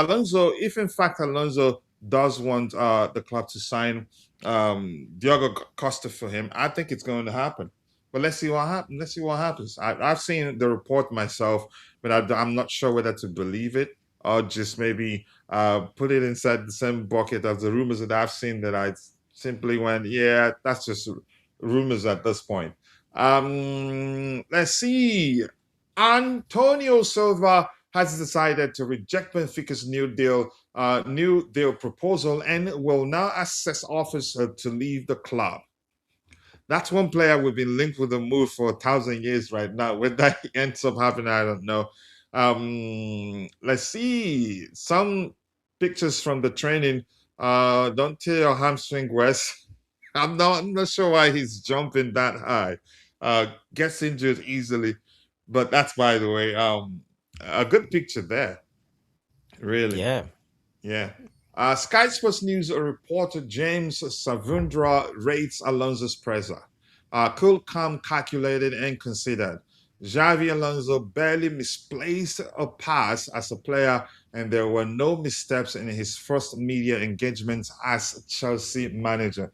[SPEAKER 2] in fact Alonso does want the club to sign Diogo Costa for him, I think it's going to happen. But let's see what happens. Let's see what happens. I've seen the report myself, but I'm not sure whether to believe it or just maybe put it inside the same bucket of the rumors that I've seen that I simply went, yeah, that's just rumors at this point. Let's see. Antonio Silva has decided to reject Benfica's new deal proposal and will now assess offers to leave the club. That's one player we've been linked with a move for 1,000 years right now. When that ends up happening, I don't know. Let's see some pictures from the training. Don't tear your hamstring, Wes. I'm not sure why he's jumping that high. Gets injured easily, but that's, by the way, a good picture there. Really.
[SPEAKER 3] Yeah.
[SPEAKER 2] Yeah. Sky Sports News reporter James Savundra rates Alonso's pressure. Cool, calm, calculated, and considered. Xabi Alonso barely misplaced a pass as a player, and there were no missteps in his first media engagement as Chelsea manager.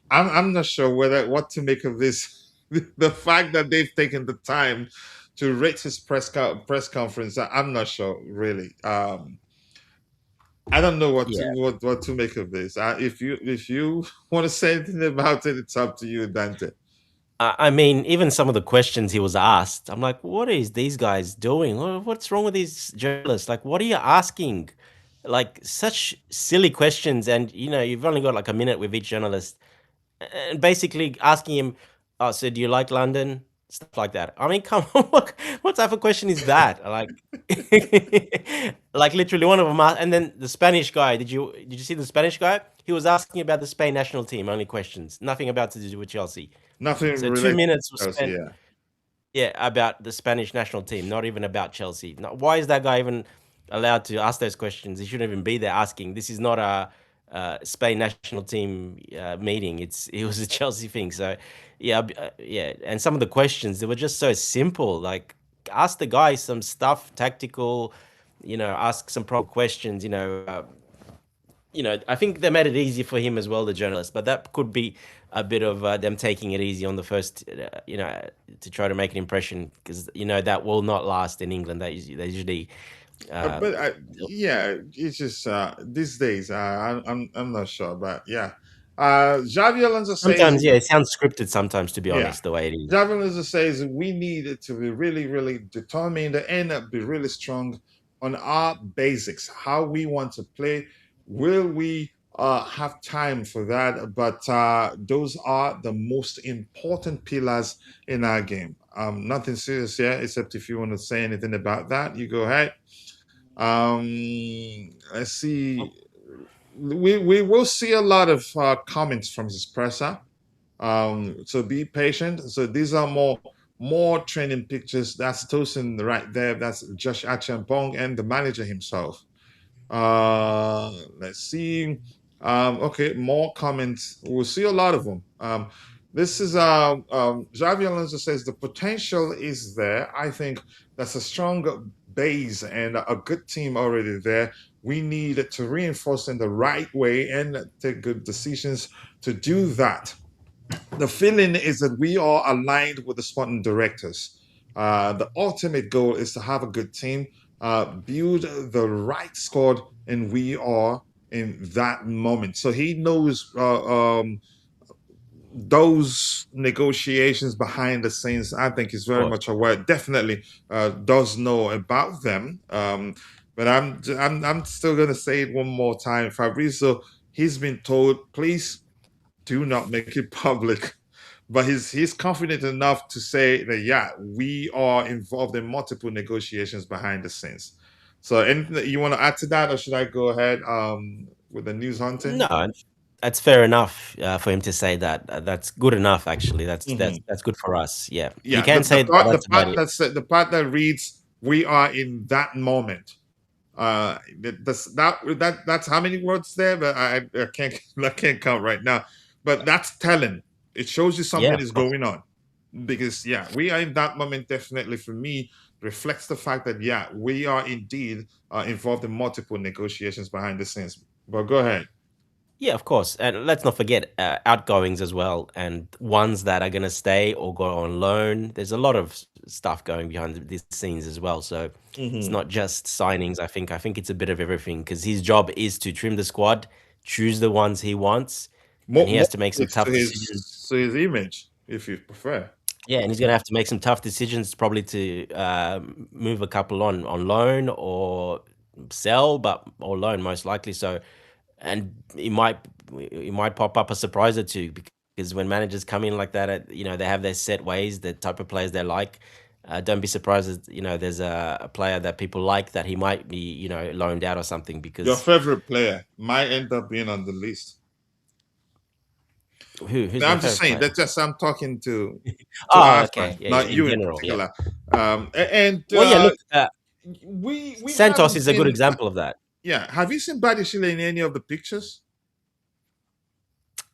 [SPEAKER 2] I'm not sure what to make of this. The fact that they've taken the time to rate his press conference, I'm not sure really. I don't know what
[SPEAKER 3] Yeah.
[SPEAKER 2] to make of this. If you want to say anything about it, it's up to you, Dante.
[SPEAKER 3] I mean, even some of the questions he was asked, I'm like, what is these guys doing? What's wrong with these journalists? Like, what are you asking? Like, such silly questions. And, you've only got like a minute with each journalist. And basically asking him, oh, so do you like London? Stuff like that. I mean, come on, what type of question is that? Like, like literally one of them asked, and then the Spanish guy, did you see the Spanish guy? He was asking about the Spain national team, only questions, nothing about to do with Chelsea.
[SPEAKER 2] Nothing
[SPEAKER 3] So
[SPEAKER 2] related
[SPEAKER 3] 2 minutes was
[SPEAKER 2] to Chelsea,
[SPEAKER 3] spent, yeah, about the Spanish national team, not even about Chelsea. Now, why is that guy even allowed to ask those questions? He shouldn't even be there asking. This is not a Spain national team meeting. It was a Chelsea thing. So, yeah, yeah. And some of the questions, they were just so simple. Like, ask the guy some stuff, tactical. Ask some proper questions. I think they made it easy for him as well, the journalists. But that could be a bit of them taking it easy on the first, to try to make an impression, because that will not last in England. They usually.
[SPEAKER 2] but yeah, it's just these days. I'm not sure, but yeah. Xavi Alonso
[SPEAKER 3] Sometimes,
[SPEAKER 2] says,
[SPEAKER 3] yeah, it sounds scripted. Sometimes, to be
[SPEAKER 2] yeah.
[SPEAKER 3] honest, the way it is.
[SPEAKER 2] Xavi Alonso says we need to be really, really determined and be really strong on our basics, how we want to play. Will we have time for that? But those are the most important pillars in our game. Nothing serious here, except if you want to say anything about that, you go ahead. Let's see. We will see a lot of comments from his presser. So be patient. So these are more training pictures. That's Tosin right there. That's Josh Achampong and the manager himself. Let's see. Okay, more comments. We'll see a lot of them. This is Xavi Alonso says the potential is there. I think that's a strong base and a good team already there. We need to reinforce in the right way and take good decisions to do that. The feeling is that we are aligned with the sporting directors. The ultimate goal is to have a good team, build the right squad, and we are in that moment. So he knows those negotiations behind the scenes. I think is very much aware. Definitely does know about them. But I'm still gonna say it one more time. Fabrizio, he's been told, please do not make it public. But he's confident enough to say that, yeah, we are involved in multiple negotiations behind the scenes. So anything that you want to add to that, or should I go ahead with the news hunting?
[SPEAKER 3] No, That's fair enough for him to say that. That's good enough, actually. That's good for us. Yeah, he
[SPEAKER 2] Yeah,
[SPEAKER 3] can say that.
[SPEAKER 2] the
[SPEAKER 3] That's about
[SPEAKER 2] part
[SPEAKER 3] it.
[SPEAKER 2] that's the part that reads, "We are in that moment." That's how many words there, but I can't I can't count right now. But that's telling. It shows you
[SPEAKER 3] Yeah,
[SPEAKER 2] something
[SPEAKER 3] of
[SPEAKER 2] is
[SPEAKER 3] course.
[SPEAKER 2] going on, because yeah, we are in that moment. Definitely for me, reflects the fact that yeah, we are indeed involved in multiple negotiations behind the scenes. But go ahead.
[SPEAKER 3] Yeah, of course. And let's not forget outgoings as well, and ones that are going to stay or go on loan. There's a lot of stuff going behind the scenes as well. So it's
[SPEAKER 2] Mm-hmm.
[SPEAKER 3] not just signings. I think it's a bit of everything because his job is to trim the squad, choose the ones he wants, and he
[SPEAKER 2] More
[SPEAKER 3] has to make some
[SPEAKER 2] it's
[SPEAKER 3] tough decisions.
[SPEAKER 2] to his image, if you prefer.
[SPEAKER 3] Yeah, and he's gonna have to make some tough decisions probably to move a couple on loan or sell, but or loan most likely. So, and he might pop up a surprise or two because when managers come in like that, they have their set ways, the type of players they like. Don't be surprised that there's a player that people like that he might be loaned out or something
[SPEAKER 2] Your
[SPEAKER 3] because
[SPEAKER 2] favorite player might end up being on the list.
[SPEAKER 3] who's my
[SPEAKER 2] I'm just
[SPEAKER 3] favorite
[SPEAKER 2] saying
[SPEAKER 3] player?
[SPEAKER 2] that's just I'm talking to
[SPEAKER 3] Oh,
[SPEAKER 2] our
[SPEAKER 3] okay,
[SPEAKER 2] fans,
[SPEAKER 3] yeah, yeah,
[SPEAKER 2] not
[SPEAKER 3] in
[SPEAKER 2] you in
[SPEAKER 3] general, yeah.
[SPEAKER 2] particular. And
[SPEAKER 3] Well, yeah, look,
[SPEAKER 2] we
[SPEAKER 3] Santos
[SPEAKER 2] haven't
[SPEAKER 3] is a good
[SPEAKER 2] seen.
[SPEAKER 3] example of that.
[SPEAKER 2] Yeah, have you seen Badishile in any of the pictures?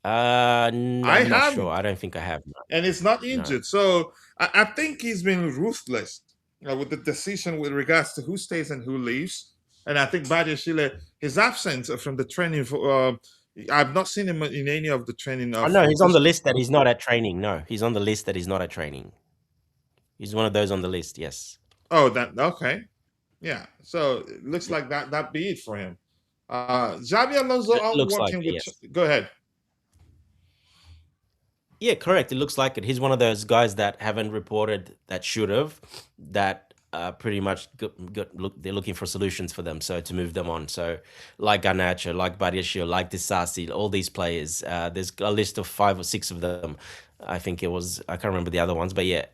[SPEAKER 2] I
[SPEAKER 3] I'm not sure.
[SPEAKER 2] haven't,
[SPEAKER 3] I don't think I have. No.
[SPEAKER 2] and it's not
[SPEAKER 3] No.
[SPEAKER 2] injured. So I think he's been ruthless with the decision with regards to who stays and who leaves. And I think Badishile, his absence from the training I've not seen him in any of the training
[SPEAKER 3] Oh, no, he's on
[SPEAKER 2] photos.
[SPEAKER 3] the list that he's not at training. No, he's on the list that he's not at training. He's one of those on the list. Yes.
[SPEAKER 2] Oh, that okay. Yeah, so it looks like that be it for him. Xabi Alonso
[SPEAKER 3] It
[SPEAKER 2] out
[SPEAKER 3] looks like
[SPEAKER 2] working
[SPEAKER 3] it,
[SPEAKER 2] with.
[SPEAKER 3] yes.
[SPEAKER 2] Go ahead.
[SPEAKER 3] Yeah, correct. It looks like it. He's one of those guys that haven't reported that should have, that pretty much they're looking for solutions for them, so to move them on. So, like Garnacho, like Badiashile, like Disasi, all these players. There's a list of 5 or 6 of them. I think it was, I can't remember the other ones, but yeah,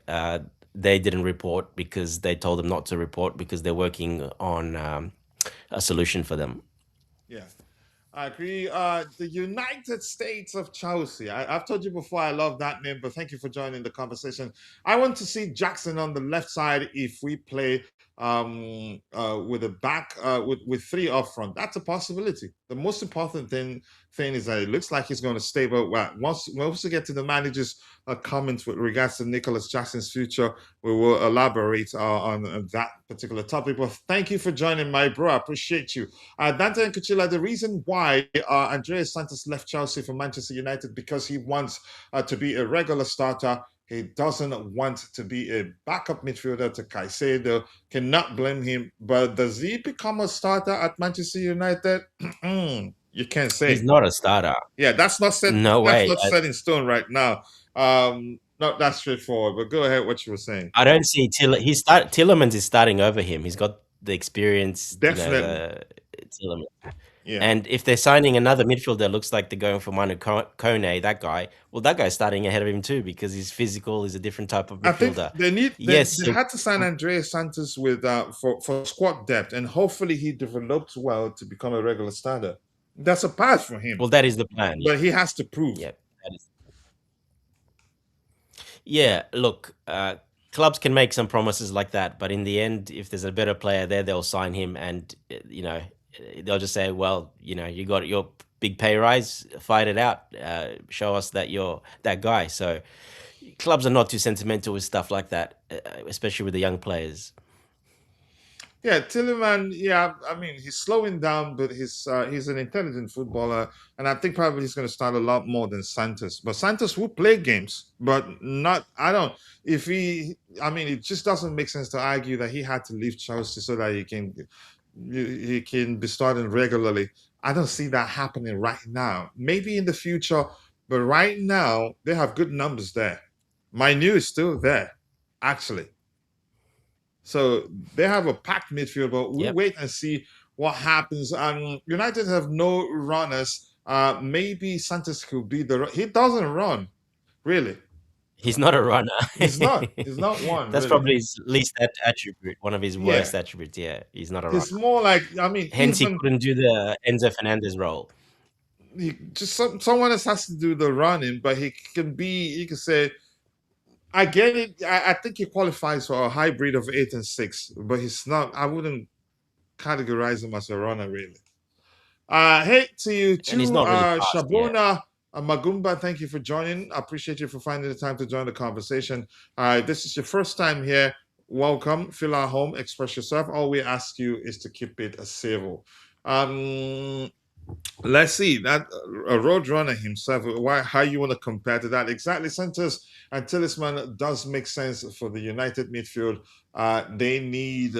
[SPEAKER 3] they didn't report because they told them not to report because they're working on a solution for them.
[SPEAKER 2] Yeah, I agree. The United States of Chelsea. I've told you before I love that name, but thank you for joining the conversation. I want to see Jackson on the left side if we play with a back with 3 up front. That's a possibility. The most important thing is that it looks like he's going to stay. But once we get to the managers' comments with regards to Nicolas Jackson's future, we will elaborate on that particular topic. But thank you for joining, my bro. I appreciate you. Dante and Kuchila, the reason why Andreas Santos left Chelsea for Manchester United because he wants to be a regular starter. He doesn't want to be a backup midfielder to Caicedo. Cannot blame him. But does he become a starter at Manchester United? You can't
[SPEAKER 3] He's
[SPEAKER 2] say.
[SPEAKER 3] not a starter.
[SPEAKER 2] Yeah, that's not set.
[SPEAKER 3] No
[SPEAKER 2] That's
[SPEAKER 3] way.
[SPEAKER 2] not set in stone right now. Not that straightforward. But go ahead. What you were saying?
[SPEAKER 3] I don't see Tillemans is starting over him. He's got the experience,
[SPEAKER 2] Definitely.
[SPEAKER 3] Tillemans.
[SPEAKER 2] Yeah.
[SPEAKER 3] And if they're signing another midfielder, looks like they're going for Manu Kone, that guy. Well, that guy's starting ahead of him too because he's physical. He's a different type of
[SPEAKER 2] I think
[SPEAKER 3] midfielder.
[SPEAKER 2] they
[SPEAKER 3] Yes,
[SPEAKER 2] had to sign Andreas Santos with for squad depth, and hopefully he develops well to become a regular starter. That's a path for him,
[SPEAKER 3] well, that is the plan.
[SPEAKER 2] but he has to prove.
[SPEAKER 3] Yeah, that is. Yeah, look, clubs can make some promises like that, but in the end, if there's a better player there, they'll sign him, and they'll just say, "Well, you got your big pay rise, fight it out, show us that you're that guy." So clubs are not too sentimental with stuff like that, especially with the young players.
[SPEAKER 2] Yeah, Tilleman. Yeah, I mean he's slowing down, but he's an intelligent footballer, and I think probably he's going to start a lot more than Santos. But Santos will play games, but not. I don't. If he, I mean, it just doesn't make sense to argue that he had to leave Chelsea so that he can be starting regularly. I don't see that happening right now. Maybe in the future, but right now they have good numbers there. Manu is still there, actually. So they have a packed midfield, but we
[SPEAKER 3] Yep,
[SPEAKER 2] wait and see what happens. United have no runners. Maybe Santos could be he doesn't run, really.
[SPEAKER 3] he's not a runner.
[SPEAKER 2] He's not. He's not one,
[SPEAKER 3] That's
[SPEAKER 2] really.
[SPEAKER 3] probably his least attribute, one of his
[SPEAKER 2] Yeah.
[SPEAKER 3] worst attributes. Yeah, he's not a runner.
[SPEAKER 2] He's more like, I mean,
[SPEAKER 3] Hence, he
[SPEAKER 2] even
[SPEAKER 3] couldn't do the Enzo Fernandez role.
[SPEAKER 2] someone else has to do the running, but he can say, I get it. I think he qualifies for a hybrid of 8 and 6, but he's not. I wouldn't categorize him as a runner, really. Hey to you
[SPEAKER 3] And he's
[SPEAKER 2] too,
[SPEAKER 3] not really fast. Yeah.
[SPEAKER 2] Shabona Magumba. Thank you for joining. I appreciate you for finding the time to join the conversation. This is your first time here. Welcome. Feel at home. Express yourself. All we ask you is to keep it civil. Let's see that a road runner himself. How you want to compare to that? Exactly, centers and talisman does make sense for the United midfield. They need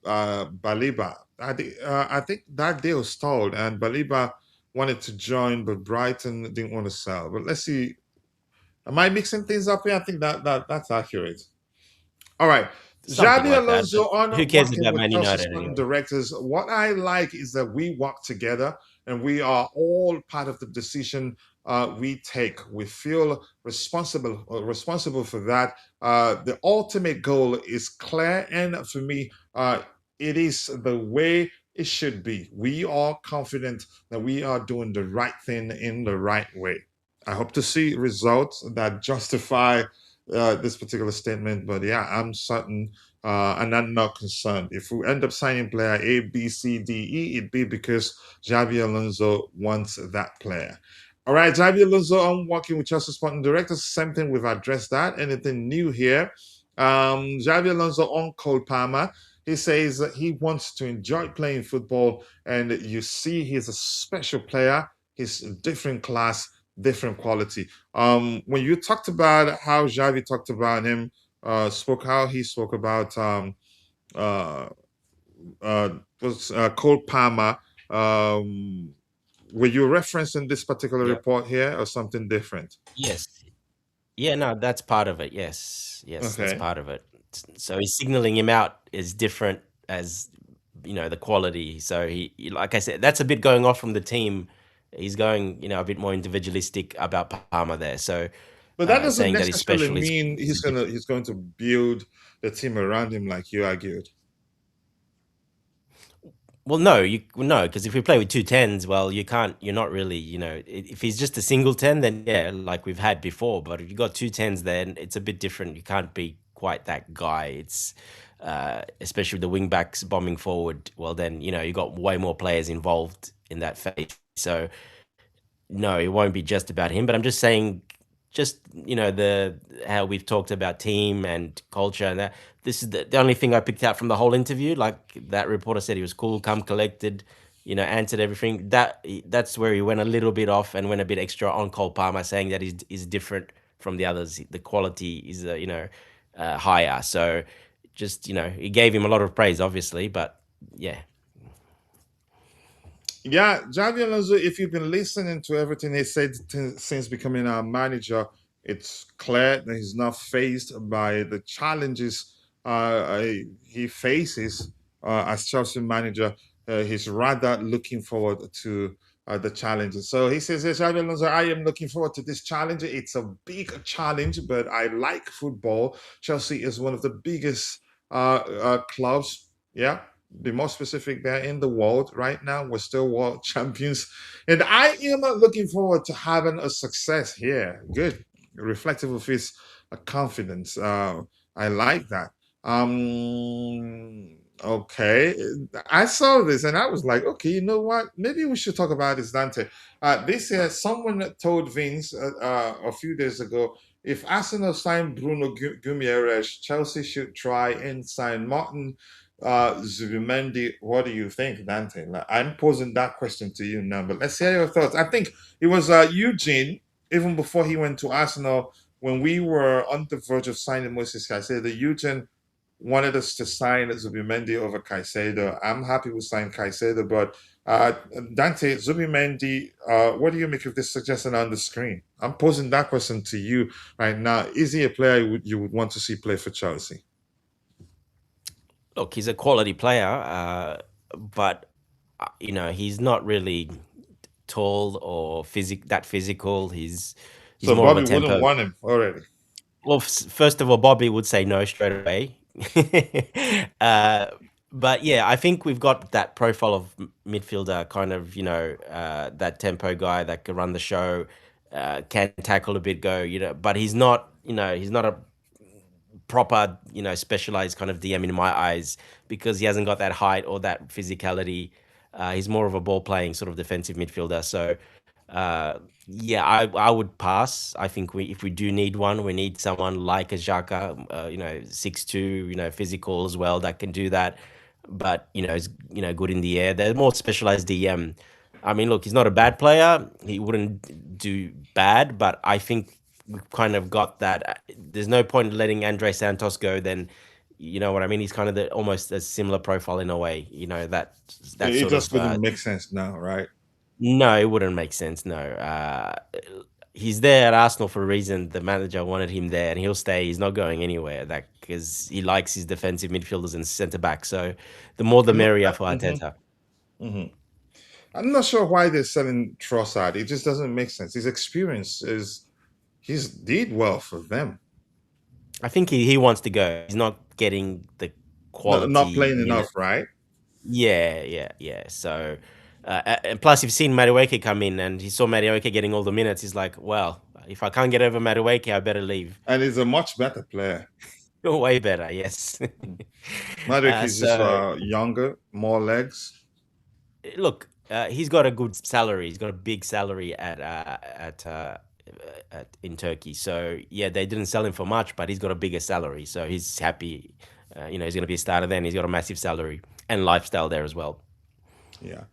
[SPEAKER 2] Baliba. I think that deal stalled, and Baliba wanted to join, but Brighton didn't want to sell. But let's see. Am I mixing things up here? I think that's accurate. All right.
[SPEAKER 3] Something
[SPEAKER 2] Xabi
[SPEAKER 3] like that. But
[SPEAKER 2] Alonso on
[SPEAKER 3] who cares
[SPEAKER 2] working
[SPEAKER 3] about
[SPEAKER 2] with
[SPEAKER 3] Man
[SPEAKER 2] Chelsea
[SPEAKER 3] United
[SPEAKER 2] Sporting
[SPEAKER 3] anyway?
[SPEAKER 2] directors. What I like is that we work together and we are all part of the decision we take. We feel responsible for that. The ultimate goal is clear, and for me, it is the way it should be. We are confident that we are doing the right thing in the right way. I hope to see results that justify this particular statement, but yeah, I'm certain and I'm not concerned. If we end up signing player A, B, C, D, E, it'd be because Xabi Alonso wants that player. All right, Xabi Alonso, I'm working with Chelsea Sporting Directors. Same thing, we've addressed that. Anything new here? Xabi Alonso on Cole Palmer. He says that he wants to enjoy playing football, and you see he's a special player. He's a different class, different quality. When you talked about how Xavi talked about him, spoke how he spoke about uh, was Cole Palmer. Were you referencing this particular
[SPEAKER 3] Yeah.
[SPEAKER 2] report here or something different?
[SPEAKER 3] Yes. Yeah, no, that's part of it. Yes. Yes, that's
[SPEAKER 2] Okay.
[SPEAKER 3] part of it. So he's signaling him out is different as the quality. So like I said, that's a bit going off from the team. He's going, a bit more individualistic about Palmer there. So
[SPEAKER 2] But that doesn't
[SPEAKER 3] saying that he's
[SPEAKER 2] necessarily
[SPEAKER 3] special is
[SPEAKER 2] mean
[SPEAKER 3] a different.
[SPEAKER 2] he's going to build the team around him like you argued.
[SPEAKER 3] Well, no, because if we play with two tens, well, you can't. You're not really, if he's just a single 10, then yeah, like we've had before. But if you got two tens, then it's a bit different. You can't be quite that guy. It's especially with the wing backs bombing forward. Well, then you got way more players involved in that phase. So no, it won't be just about him. But I'm just saying, just the how we've talked about team and culture and that. This is the only thing I picked out from the whole interview. Like that reporter said, he was cool, calm, collected. Answered everything. That's where he went a little bit off and went a bit extra on Cole Palmer, saying that he's different from the others. The quality is higher. So just he gave him a lot of praise, obviously, but yeah.
[SPEAKER 2] Yeah, Xavi Alonso, if you've been listening to everything he said since becoming our manager, it's clear that he's not faced by the challenges he faces as Chelsea manager. He's rather looking forward to the challenges. So he says, yes, Xavi Alonso, I am looking forward to this challenge. It's a big challenge, but I like football. Chelsea is one of the biggest clubs. Yeah, be more specific, they're in the world right now. We're still world champions. And I am looking forward to having a success here. Good. Reflective of his confidence. I like that. Okay. I saw this and I was like, okay, you know what? Maybe we should talk about this, Dante. This year, someone told Vince a few days ago, if Arsenal sign Bruno Guimaraes, Chelsea should try and sign Martin Zubimendi. What do you think, Dante? Like, I'm posing that question to you now, but let's hear your thoughts. I think it was Eugene, even before he went to Arsenal, when we were on the verge of signing Moses Caicedo, Eugene wanted us to sign Zubimendi over Caicedo. I'm happy we signed Caicedo, but Dante, Zubimendi, what do you make of this suggestion on the screen? I'm posing that question to you right now. Is he a player you would want to see play for Chelsea?
[SPEAKER 3] Look, he's a quality player, but he's not really tall or physical. He's
[SPEAKER 2] So
[SPEAKER 3] more of a
[SPEAKER 2] Bobby wouldn't
[SPEAKER 3] tempo.
[SPEAKER 2] want him already.
[SPEAKER 3] Well, first of all, Bobby would say no straight away. But yeah, I think we've got that profile of midfielder, kind of, that tempo guy that can run the show, can tackle a bit, but he's not, he's not a proper, specialized kind of DM in my eyes, because he hasn't got that height or that physicality. He's more of a ball playing sort of defensive midfielder. So, yeah, I would pass. I think if we do need one, we need someone like a Xhaka, 6'2", physical as well, that can do that. But is good in the air. They're more specialized DM. I mean, look, he's not a bad player. He wouldn't do bad, but I think we've kind of got that. There's no point letting Andre Santos go. Then, you know what I mean. He's kind of almost a similar profile in a way. That
[SPEAKER 2] It
[SPEAKER 3] sort
[SPEAKER 2] just
[SPEAKER 3] of.
[SPEAKER 2] wouldn't make sense now, right?
[SPEAKER 3] No, it wouldn't make sense. No, he's there at Arsenal for a reason. The manager wanted him there, and he'll stay. He's not going anywhere. That because he likes his defensive midfielders and centre back. So, the more the merrier for Arteta.
[SPEAKER 2] I'm not sure why they're selling Trossard. It just doesn't make sense. His experience he's did well for them.
[SPEAKER 3] I think he wants to go. He's not getting the quality.
[SPEAKER 2] Not playing enough, right?
[SPEAKER 3] Yeah. So, and plus, you've seen Madueke come in, and he saw Madueke getting all the minutes. He's like, well, if I can't get over Madueke, I better leave.
[SPEAKER 2] And he's a much better player.
[SPEAKER 3] Way better, yes.
[SPEAKER 2] Madueke is just younger, more legs.
[SPEAKER 3] Look, he's got a good salary. He's got a big salary in Turkey. So yeah, they didn't sell him for much, but he's got a bigger salary. So he's happy. He's going to be a starter then. He's got a massive salary and lifestyle there as well.
[SPEAKER 2] Yeah.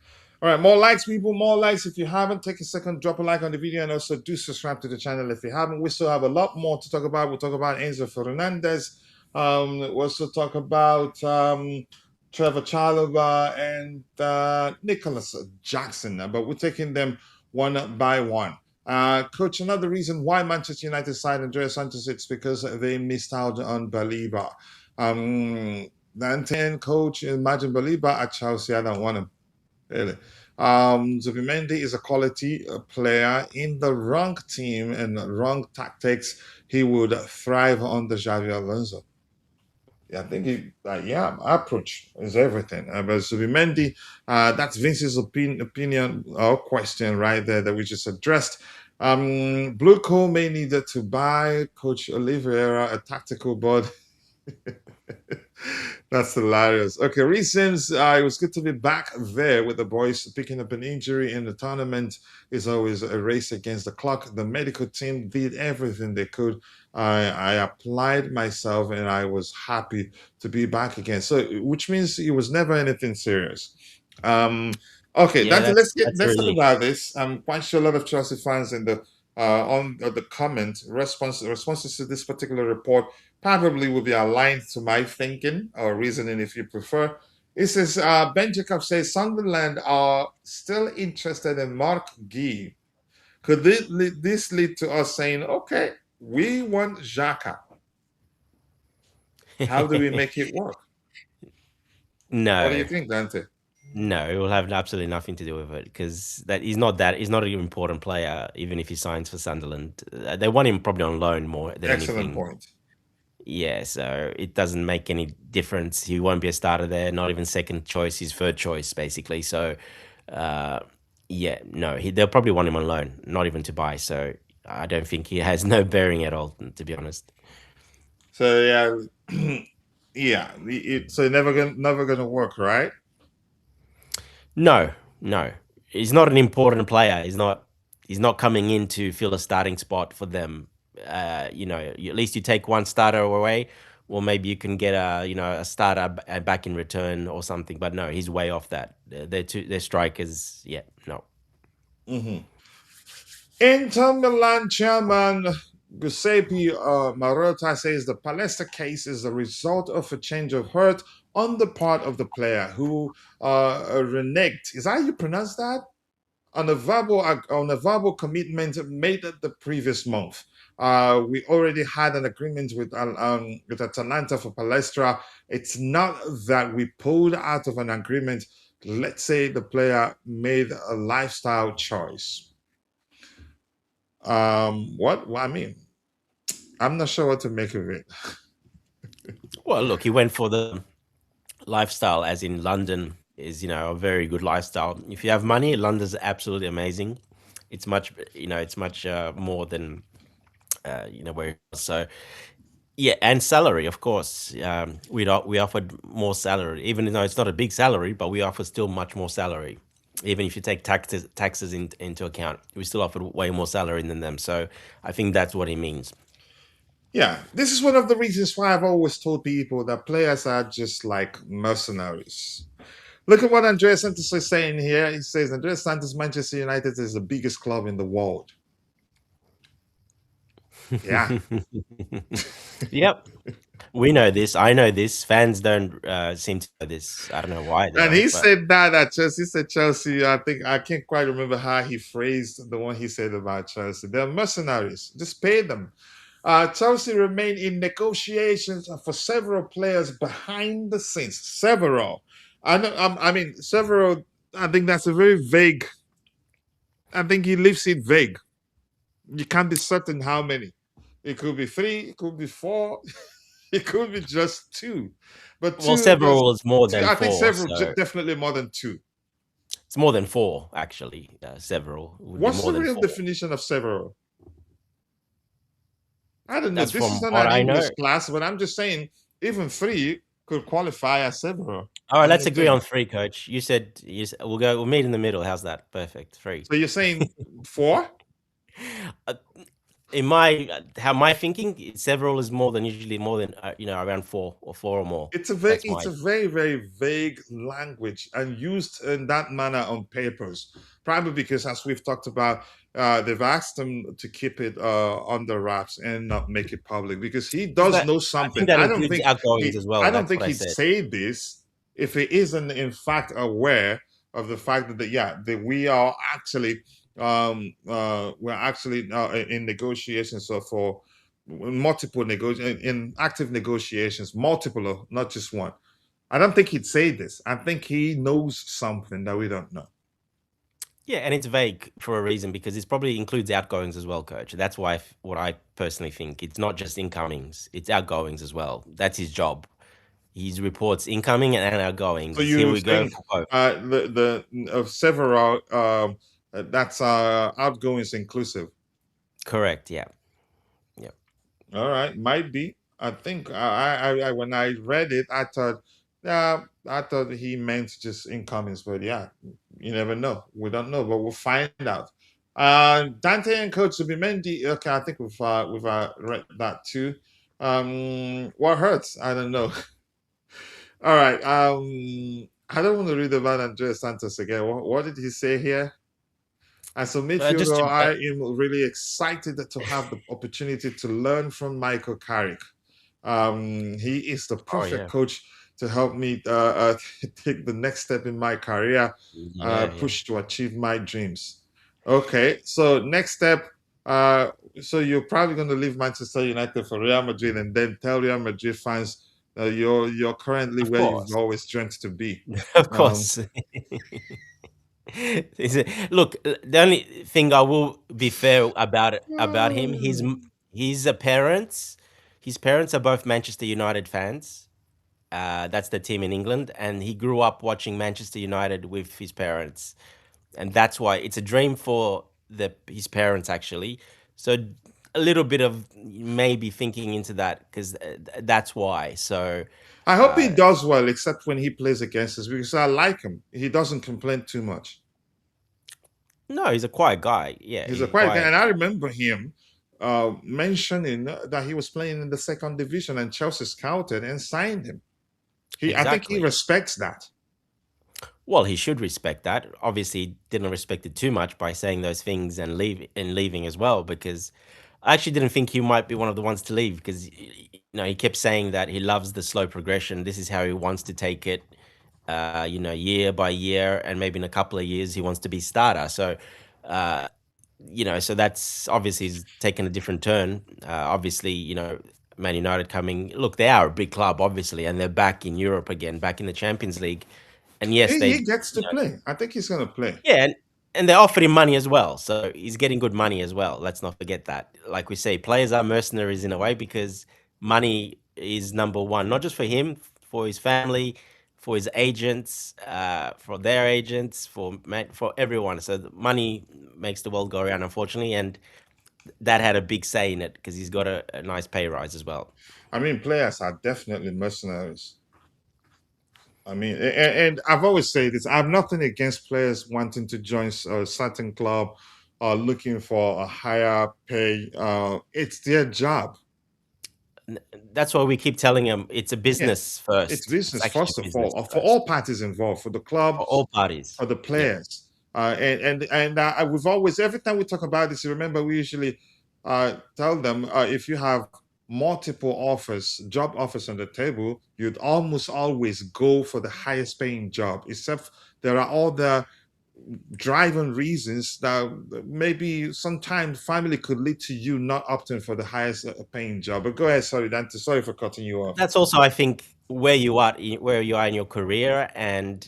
[SPEAKER 2] All right, more likes, people, more likes. If you haven't, take a second, drop a like on the video, and also do subscribe to the channel if you haven't. We still have a lot more to talk about. We'll talk about Enzo Fernandez. We'll also talk about Trevoh Chalobah and Nicolas Jackson. But we're taking them one by one. Coach, another reason why Manchester United signed Andrea Santos, it's because they missed out on Baliba. The Argentine coach, imagine Baliba at Chelsea. I don't want him, really. Zubimendi is a quality player. In the wrong team and wrong tactics, he would thrive under Xabi Alonso. Yeah, I think my approach is everything. But Zubimendi, that's Vince's opinion or question right there that we just addressed. Blue Co may need to buy Coach Oliveira a tactical board. That's hilarious. Okay, reasons. It was good to be back there with the boys. Picking up an injury in the tournament is always a race against the clock. The medical team did everything they could. I applied myself, and I was happy to be back again. So, which means it was never anything serious. Okay,
[SPEAKER 3] Yeah,
[SPEAKER 2] let's
[SPEAKER 3] that's
[SPEAKER 2] talk about this. I'm quite sure a lot of Chelsea fans in the on the comment responses to this particular report probably will be aligned to my thinking or reasoning, if you prefer. It says Ben Jacob says Sunderland are still interested in Mark Guy. Could this lead to us saying, okay, we want Xhaka? How do we make it work?
[SPEAKER 3] No.
[SPEAKER 2] What do you think, Dante?
[SPEAKER 3] No, it will have absolutely nothing to do with it, because he's not an important player, even if he signs for Sunderland. They want him probably on loan more than
[SPEAKER 2] Excellent
[SPEAKER 3] anything.
[SPEAKER 2] point.
[SPEAKER 3] Yeah, so it doesn't make any difference. He won't be a starter there, not even second choice, his third choice, basically. So, yeah, no, they'll probably want him on loan, not even to buy. So I don't think he has no bearing at all, to be honest.
[SPEAKER 2] So yeah, yeah, so never gonna work, right?
[SPEAKER 3] No. He's not an important player. He's not coming in to fill a starting spot for them. At least you take one starter away, or maybe you can get a starter back in return or something. But no, he's way off that. They're strikers. Yeah, no.
[SPEAKER 2] Inter Milan chairman Giuseppe Marotta says the Palestra case is the result of a change of heart on the part of the player who reneged. Is that how you pronounce that? On a verbal commitment made the previous month. We already had an agreement with Atalanta for Palestra. It's not that we pulled out of an agreement. Let's say the player made a lifestyle choice. What? Well, I mean, I'm not sure what to make of it.
[SPEAKER 3] Well, look, he went for the lifestyle, as in London, is a very good lifestyle. If you have money, London's absolutely amazing. It's much it's much more than where it was. So yeah, and salary, of course. We offered more salary, even though it's not a big salary, but we offer still much more salary. Even if you take taxes into account, we still offered way more salary than them. So I think that's what he means.
[SPEAKER 2] Yeah, this is one of the reasons why I've always told people that players are just like mercenaries. Look at what Andreas Santos is saying here. He says Andreas Santos, Manchester United is the biggest club in the world. Yeah.
[SPEAKER 3] Yep. We know this. I know this. Fans don't seem to know this. I don't know why
[SPEAKER 2] And
[SPEAKER 3] though,
[SPEAKER 2] he
[SPEAKER 3] but
[SPEAKER 2] said that at Chelsea. He said Chelsea. I think I can't quite remember how he phrased the one he said about Chelsea. They're mercenaries. Just pay them. Chelsea remain in negotiations for several players behind the scenes. Several. I mean, several. I think that's a very vague. I think he leaves it vague. You can't be certain how many. It could be 3. It could be 4. It could be just 2. But
[SPEAKER 3] well,
[SPEAKER 2] 2, just
[SPEAKER 3] several is more
[SPEAKER 2] 2.
[SPEAKER 3] than
[SPEAKER 2] I think
[SPEAKER 3] four,
[SPEAKER 2] several,
[SPEAKER 3] so
[SPEAKER 2] definitely more than 2.
[SPEAKER 3] it's more than four actually. Several would be
[SPEAKER 2] What's
[SPEAKER 3] more
[SPEAKER 2] the
[SPEAKER 3] than
[SPEAKER 2] real
[SPEAKER 3] four.
[SPEAKER 2] definition of several? I don't know.
[SPEAKER 3] That's
[SPEAKER 2] This
[SPEAKER 3] from
[SPEAKER 2] isn't
[SPEAKER 3] what
[SPEAKER 2] an
[SPEAKER 3] I know.
[SPEAKER 2] English class, but I'm just saying even 3 could qualify as several.
[SPEAKER 3] All right,
[SPEAKER 2] I'm
[SPEAKER 3] let's
[SPEAKER 2] just
[SPEAKER 3] agree on
[SPEAKER 2] saying.
[SPEAKER 3] 3, Coach. We'll meet in the middle. How's that? Perfect. 3.
[SPEAKER 2] So you're saying 4?
[SPEAKER 3] Uh, in my thinking, several is usually more than around 4 or 4 or more. That's
[SPEAKER 2] It's
[SPEAKER 3] my
[SPEAKER 2] a very, very vague language and used in that manner on papers. Probably because, as we've talked about, they've asked him to keep it under wraps and not make it public because he
[SPEAKER 3] Is
[SPEAKER 2] does
[SPEAKER 3] that
[SPEAKER 2] know
[SPEAKER 3] I think
[SPEAKER 2] something.
[SPEAKER 3] that includes outgoings as
[SPEAKER 2] I
[SPEAKER 3] well.
[SPEAKER 2] don't
[SPEAKER 3] That's
[SPEAKER 2] think
[SPEAKER 3] what I
[SPEAKER 2] he'd
[SPEAKER 3] said.
[SPEAKER 2] say this if he isn't in fact aware of the fact that that we are actually we're actually in negotiations for in active negotiations, multiple, not just one. I don't think he'd say this. I think he knows something that we don't know.
[SPEAKER 3] Yeah, and it's vague for a reason because it probably includes outgoings as well, Coach. That's why what I personally think. It's not just incomings; it's outgoings as well. That's his job. He reports incoming and
[SPEAKER 2] So
[SPEAKER 3] outgoings. Here
[SPEAKER 2] you
[SPEAKER 3] we go
[SPEAKER 2] think
[SPEAKER 3] for both.
[SPEAKER 2] the of several that's outgoings inclusive?
[SPEAKER 3] Correct. Yeah. Yeah.
[SPEAKER 2] All right, might be. I think when I read it, I thought he meant just incomings, but yeah, you never know. We don't know, but we'll find out. Dante and Coach Subimendi. Okay, I think we've read that too. What hurts? I don't know. All right. I don't want to read about Andres Santos again. What did he say here? As a
[SPEAKER 3] Just
[SPEAKER 2] midfielder,
[SPEAKER 3] to,
[SPEAKER 2] I am really excited to have the opportunity to learn from Michael Carrick. He is the
[SPEAKER 3] oh
[SPEAKER 2] perfect
[SPEAKER 3] yeah,
[SPEAKER 2] coach to help me take the next step in my career,
[SPEAKER 3] yeah, yeah.
[SPEAKER 2] push to achieve my dreams. Okay, so next step. So you're probably going to leave Manchester United for Real Madrid, and then tell Real Madrid fans you're currently
[SPEAKER 3] Of
[SPEAKER 2] where you've
[SPEAKER 3] course,
[SPEAKER 2] always dreamt to be.
[SPEAKER 3] of
[SPEAKER 2] Um,
[SPEAKER 3] course. Look, the only thing I will be fair about him, his parents, his parents are both Manchester United fans. That's the team in England, and he grew up watching Manchester United with his parents, and that's why it's a dream for his parents actually. So a little bit of maybe thinking into that because that's why. So
[SPEAKER 2] I hope he
[SPEAKER 3] uh,
[SPEAKER 2] does well, except when he plays against us, because I like him. He doesn't complain too much.
[SPEAKER 3] no, he's a quiet guy. Yeah,
[SPEAKER 2] He's a
[SPEAKER 3] he's
[SPEAKER 2] quiet guy,
[SPEAKER 3] quiet.
[SPEAKER 2] and I remember him mentioning that he was playing in the second division, and Chelsea scouted and signed him. I think he
[SPEAKER 3] Exactly.
[SPEAKER 2] respects that.
[SPEAKER 3] Well, he should respect that. Obviously, he didn't respect it too much by saying those things and leaving as well. Because I actually didn't think he might be one of the ones to leave because he kept saying that he loves the slow progression. This is how he wants to take it. Year by year, and maybe in a couple of years he wants to be starter. So, uh, so that's obviously he's taken a different turn. Obviously, Man United coming. Look, they are a big club, obviously, and they're back in Europe again, back in the Champions League. And yes,
[SPEAKER 2] He gets to play. I think he's going to play.
[SPEAKER 3] yeah, and they offered him money as well, so he's getting good money as well. Let's not forget that. Like we say, players are mercenaries in a way because money is number one, not just for him, for his family, for his agents, for their agents, for everyone. So the money makes the world go around, unfortunately, and that had a big say in it because he's got a nice pay rise as well.
[SPEAKER 2] I mean, players are definitely mercenaries. I mean, and I've always said this. I have nothing against players wanting to join a certain club or looking for a higher pay. It's their job.
[SPEAKER 3] That's why we keep telling him it's a
[SPEAKER 2] Yeah,
[SPEAKER 3] business
[SPEAKER 2] it's
[SPEAKER 3] first. It's
[SPEAKER 2] business
[SPEAKER 3] actually
[SPEAKER 2] first
[SPEAKER 3] a
[SPEAKER 2] of
[SPEAKER 3] business
[SPEAKER 2] all, for
[SPEAKER 3] first
[SPEAKER 2] all parties involved, for the
[SPEAKER 3] for
[SPEAKER 2] clubs,
[SPEAKER 3] all parties.
[SPEAKER 2] for the
[SPEAKER 3] Yeah.
[SPEAKER 2] players. And we've always, every time we talk about this, you remember we usually tell them if you have multiple offers, job offers on the table, you'd almost always go for the highest paying job, except there are other driving reasons that maybe sometimes family could lead to you not opting for the highest paying job. But go ahead, sorry, Dante, sorry for cutting you off.
[SPEAKER 3] That's also, I think, where you are in your career, and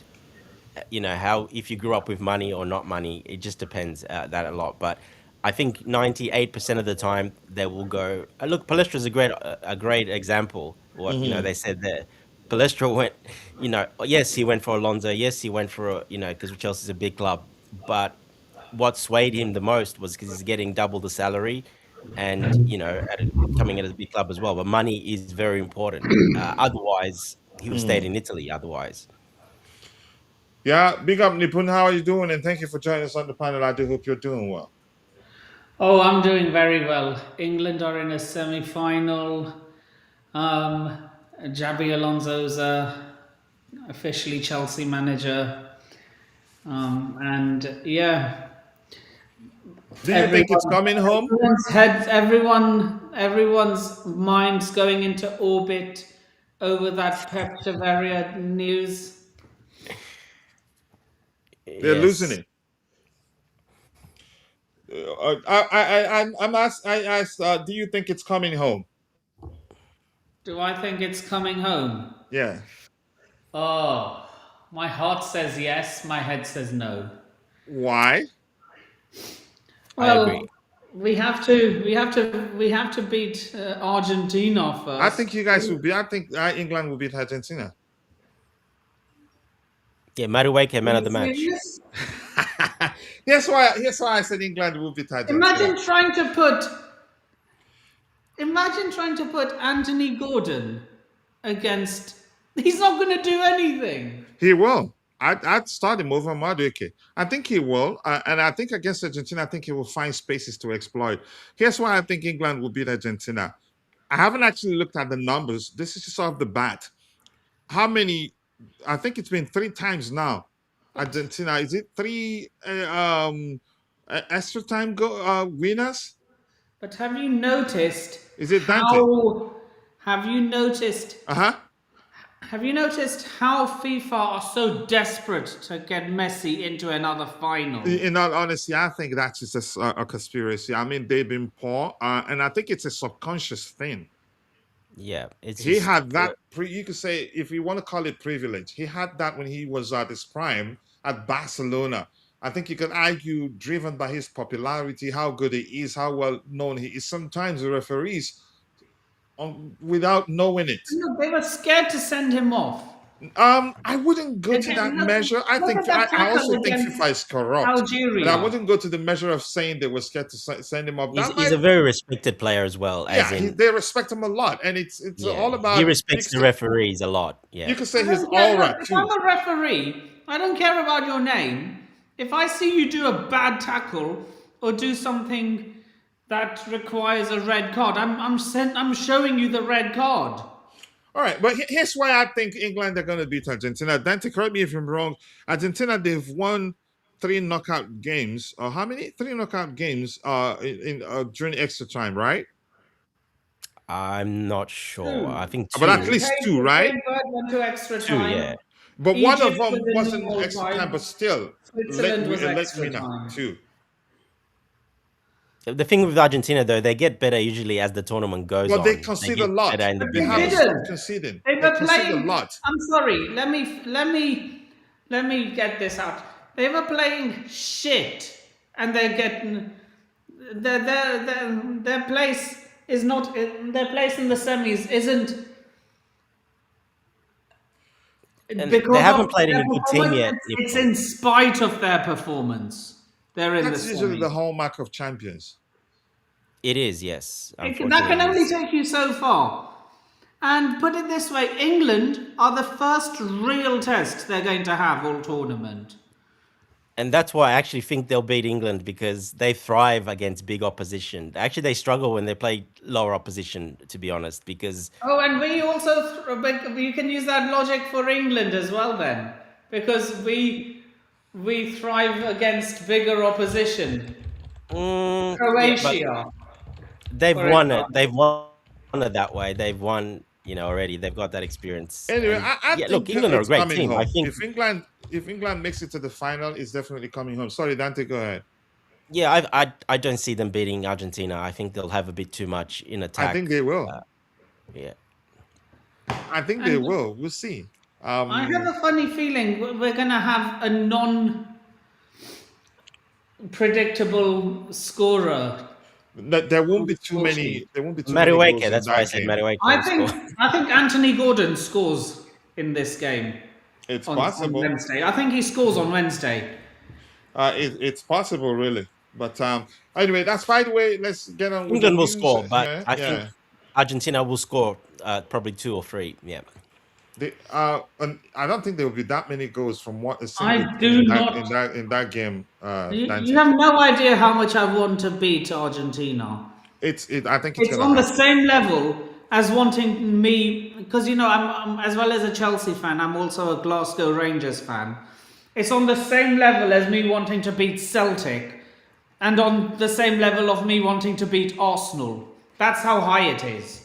[SPEAKER 3] how, if you grew up with money or not money, it just depends that a lot. But I think 98% of the time they will go. Look, Palestra is a great example. What
[SPEAKER 2] Hmm.
[SPEAKER 3] they said there. Palestra went. Yes, he went for Alonso. Yes, he went for because Chelsea's a big club. But what swayed him the most was because he's getting double the salary, and coming in at a big club as well. But money is very important. Otherwise, he would have stayed in Italy. Otherwise.
[SPEAKER 2] Yeah, big up Nipun. How are you doing? And thank you for joining us on the panel. I do hope you're doing well.
[SPEAKER 4] Oh, I'm doing very well. England are in a semi-final. Um, Xabi Alonso's officially Chelsea manager, and yeah,
[SPEAKER 2] Do you think it's coming home?
[SPEAKER 4] everyone's minds going into orbit over that Pep Chavarria news.
[SPEAKER 2] They're losing
[SPEAKER 3] Yes.
[SPEAKER 2] it. I'm asked. I asked. Do you think it's coming home?
[SPEAKER 4] Do I think it's coming home?
[SPEAKER 2] Yeah.
[SPEAKER 4] Oh, my heart says yes, my head says no.
[SPEAKER 2] Why?
[SPEAKER 3] I agree.
[SPEAKER 4] Well, we have to beat Argentina
[SPEAKER 2] I think
[SPEAKER 4] first.
[SPEAKER 2] you guys will be. I think England will beat Argentina.
[SPEAKER 3] Yeah, Madueke,
[SPEAKER 4] Are
[SPEAKER 3] man of
[SPEAKER 4] you
[SPEAKER 3] the match.
[SPEAKER 4] serious?
[SPEAKER 2] Here's why I said England will beat Argentina.
[SPEAKER 4] Imagine trying to put imagine trying to put Anthony Gordon against. He's not going to do anything.
[SPEAKER 2] He will. I'd start him over Madueke. I think he will. And I think against Argentina, I think he will find spaces to exploit. Here's why I think England will beat Argentina. I haven't actually looked at the numbers. This is just off the bat. How many? I think it's been 3 times now. Argentina, is it three extra time winners?
[SPEAKER 4] But have you noticed
[SPEAKER 2] Is it Dante?
[SPEAKER 4] how? Have you noticed?
[SPEAKER 2] Uh-huh.
[SPEAKER 4] Have you noticed how FIFA are so desperate to get Messi into another final?
[SPEAKER 2] In all honesty, I think that's just a conspiracy. I mean, they've been poor, and I think it's a subconscious thing.
[SPEAKER 3] Yeah, it's
[SPEAKER 2] He
[SPEAKER 3] just
[SPEAKER 2] had that. You could say, if you want to call it privilege, he had that when he was at his prime at Barcelona. I think you could argue, driven by his popularity, how good he is, how well known he is. Sometimes the referees, without knowing it,
[SPEAKER 4] Look, they were scared to send him off.
[SPEAKER 2] I wouldn't go to that
[SPEAKER 4] Again, look,
[SPEAKER 2] measure. I
[SPEAKER 4] look
[SPEAKER 2] think
[SPEAKER 4] at that
[SPEAKER 2] I
[SPEAKER 4] tackle
[SPEAKER 2] also think
[SPEAKER 4] against
[SPEAKER 2] FIFA is corrupt, but I
[SPEAKER 4] Algeria.
[SPEAKER 2] wouldn't go to the measure of saying they were scared to send him off.
[SPEAKER 3] he's
[SPEAKER 2] That
[SPEAKER 3] he's
[SPEAKER 2] might,
[SPEAKER 3] a very respected player as well, as
[SPEAKER 2] yeah,
[SPEAKER 3] in
[SPEAKER 2] they respect him a lot, and it's
[SPEAKER 3] yeah,
[SPEAKER 2] all
[SPEAKER 3] he
[SPEAKER 2] about.
[SPEAKER 3] respects the referees a lot.
[SPEAKER 2] You
[SPEAKER 3] Yeah.
[SPEAKER 2] could say
[SPEAKER 4] I
[SPEAKER 2] his
[SPEAKER 4] don't care.
[SPEAKER 2] aura
[SPEAKER 4] Look, if
[SPEAKER 2] too.
[SPEAKER 4] I'm a referee, I don't care about your name. If I see you do a bad tackle or do something that requires a red card, I'm showing you the red card.
[SPEAKER 2] All right, but here's why I think England are going to beat Argentina. Dante, correct me if I'm wrong. Argentina, they've won 3 knockout games. How many? 3 knockout games during extra time, right?
[SPEAKER 3] I'm not sure. I
[SPEAKER 4] Two.
[SPEAKER 3] think
[SPEAKER 2] But at
[SPEAKER 3] two.
[SPEAKER 2] least two, right?
[SPEAKER 4] Cape Verde went to extra
[SPEAKER 3] Two,
[SPEAKER 4] time.
[SPEAKER 3] yeah.
[SPEAKER 2] But one of
[SPEAKER 4] Egypt was
[SPEAKER 2] them
[SPEAKER 4] in
[SPEAKER 2] wasn't
[SPEAKER 4] normal
[SPEAKER 2] extra time, but
[SPEAKER 4] time.
[SPEAKER 2] still,
[SPEAKER 4] Switzerland was
[SPEAKER 2] let
[SPEAKER 4] extra
[SPEAKER 2] winner
[SPEAKER 4] time.
[SPEAKER 2] too.
[SPEAKER 3] The thing with Argentina, though, they get better usually as the tournament goes
[SPEAKER 2] Well, they
[SPEAKER 3] on. They
[SPEAKER 2] concede a
[SPEAKER 3] get
[SPEAKER 2] lot.
[SPEAKER 3] better in the
[SPEAKER 4] But
[SPEAKER 2] They
[SPEAKER 4] they
[SPEAKER 2] haven't
[SPEAKER 3] beginning.
[SPEAKER 2] stopped
[SPEAKER 4] didn't.
[SPEAKER 2] conceding.
[SPEAKER 4] They
[SPEAKER 2] They
[SPEAKER 4] were
[SPEAKER 2] concede a
[SPEAKER 4] playing.
[SPEAKER 2] lot.
[SPEAKER 4] I'm sorry. Let me get this out. They were playing shit, and they're getting their place is not their place in the semis isn't.
[SPEAKER 3] And
[SPEAKER 4] Because
[SPEAKER 3] they
[SPEAKER 4] of
[SPEAKER 3] haven't played in
[SPEAKER 4] their
[SPEAKER 3] a good team
[SPEAKER 4] performance,
[SPEAKER 3] yet.
[SPEAKER 4] it's in spite of their performance. They're in the
[SPEAKER 2] That's usually
[SPEAKER 4] semi.
[SPEAKER 2] the hallmark of champions.
[SPEAKER 3] It is, yes.
[SPEAKER 4] That
[SPEAKER 3] Unfortunately,
[SPEAKER 4] can
[SPEAKER 3] it
[SPEAKER 4] only
[SPEAKER 3] is.
[SPEAKER 4] take you so far. And put it this way, England are the first real test they're going to have all tournament.
[SPEAKER 3] And that's why I actually think they'll beat England because they thrive against big opposition. Actually, they struggle when they play lower opposition, to be honest, because
[SPEAKER 4] Oh, and we also you can use that logic for England as well then, because we thrive against bigger opposition.
[SPEAKER 3] yeah, but
[SPEAKER 4] Croatia,
[SPEAKER 3] they've
[SPEAKER 4] for
[SPEAKER 3] won it.
[SPEAKER 4] example.
[SPEAKER 3] They've won it that way. They've won, already. They've got that experience.
[SPEAKER 2] Anyway,
[SPEAKER 3] And
[SPEAKER 2] I
[SPEAKER 3] yeah, look,
[SPEAKER 2] think
[SPEAKER 3] England are a
[SPEAKER 2] it's
[SPEAKER 3] great
[SPEAKER 2] coming
[SPEAKER 3] team. I
[SPEAKER 2] home.
[SPEAKER 3] think,
[SPEAKER 2] If England makes it to the final, it's definitely coming home. Sorry, Dante, go ahead.
[SPEAKER 3] yeah, I don't see them beating Argentina. I think they'll have a bit too much in
[SPEAKER 2] I think
[SPEAKER 3] attack.
[SPEAKER 2] they will.
[SPEAKER 3] Yeah.
[SPEAKER 2] I think they
[SPEAKER 4] And
[SPEAKER 2] will. We'll see.
[SPEAKER 4] I have a funny feeling we're going to have a non-predictable scorer.
[SPEAKER 2] There won't be too many.
[SPEAKER 4] Unfortunately.
[SPEAKER 2] There won't be too many
[SPEAKER 3] Madueke,
[SPEAKER 2] goals in
[SPEAKER 3] that's why I
[SPEAKER 2] that
[SPEAKER 3] said
[SPEAKER 2] game.
[SPEAKER 3] Madueke
[SPEAKER 4] I
[SPEAKER 3] will score.
[SPEAKER 4] think Anthony Gordon scores in this game
[SPEAKER 2] It's
[SPEAKER 4] on
[SPEAKER 2] possible.
[SPEAKER 4] Wednesday. I think he scores on Wednesday.
[SPEAKER 2] It's possible, really. But anyway, that's by the way. Let's get on with the
[SPEAKER 3] England will
[SPEAKER 2] news.
[SPEAKER 3] score, but
[SPEAKER 2] Yeah,
[SPEAKER 3] I
[SPEAKER 2] yeah.
[SPEAKER 3] think Argentina will score probably 2 or 3. Yeah.
[SPEAKER 2] And I don't think there will be that many goals from what a
[SPEAKER 4] I
[SPEAKER 2] single
[SPEAKER 4] do
[SPEAKER 2] team
[SPEAKER 4] not.
[SPEAKER 2] in that game. Dante.
[SPEAKER 4] You have no idea how much I want to beat Argentina.
[SPEAKER 2] I think it's
[SPEAKER 4] It's
[SPEAKER 2] gonna
[SPEAKER 4] on the
[SPEAKER 2] happen.
[SPEAKER 4] same level as wanting me, because I'm as well as a Chelsea fan, I'm also a Glasgow Rangers fan. It's on the same level as me wanting to beat Celtic, and on the same level of me wanting to beat Arsenal. That's how high it is.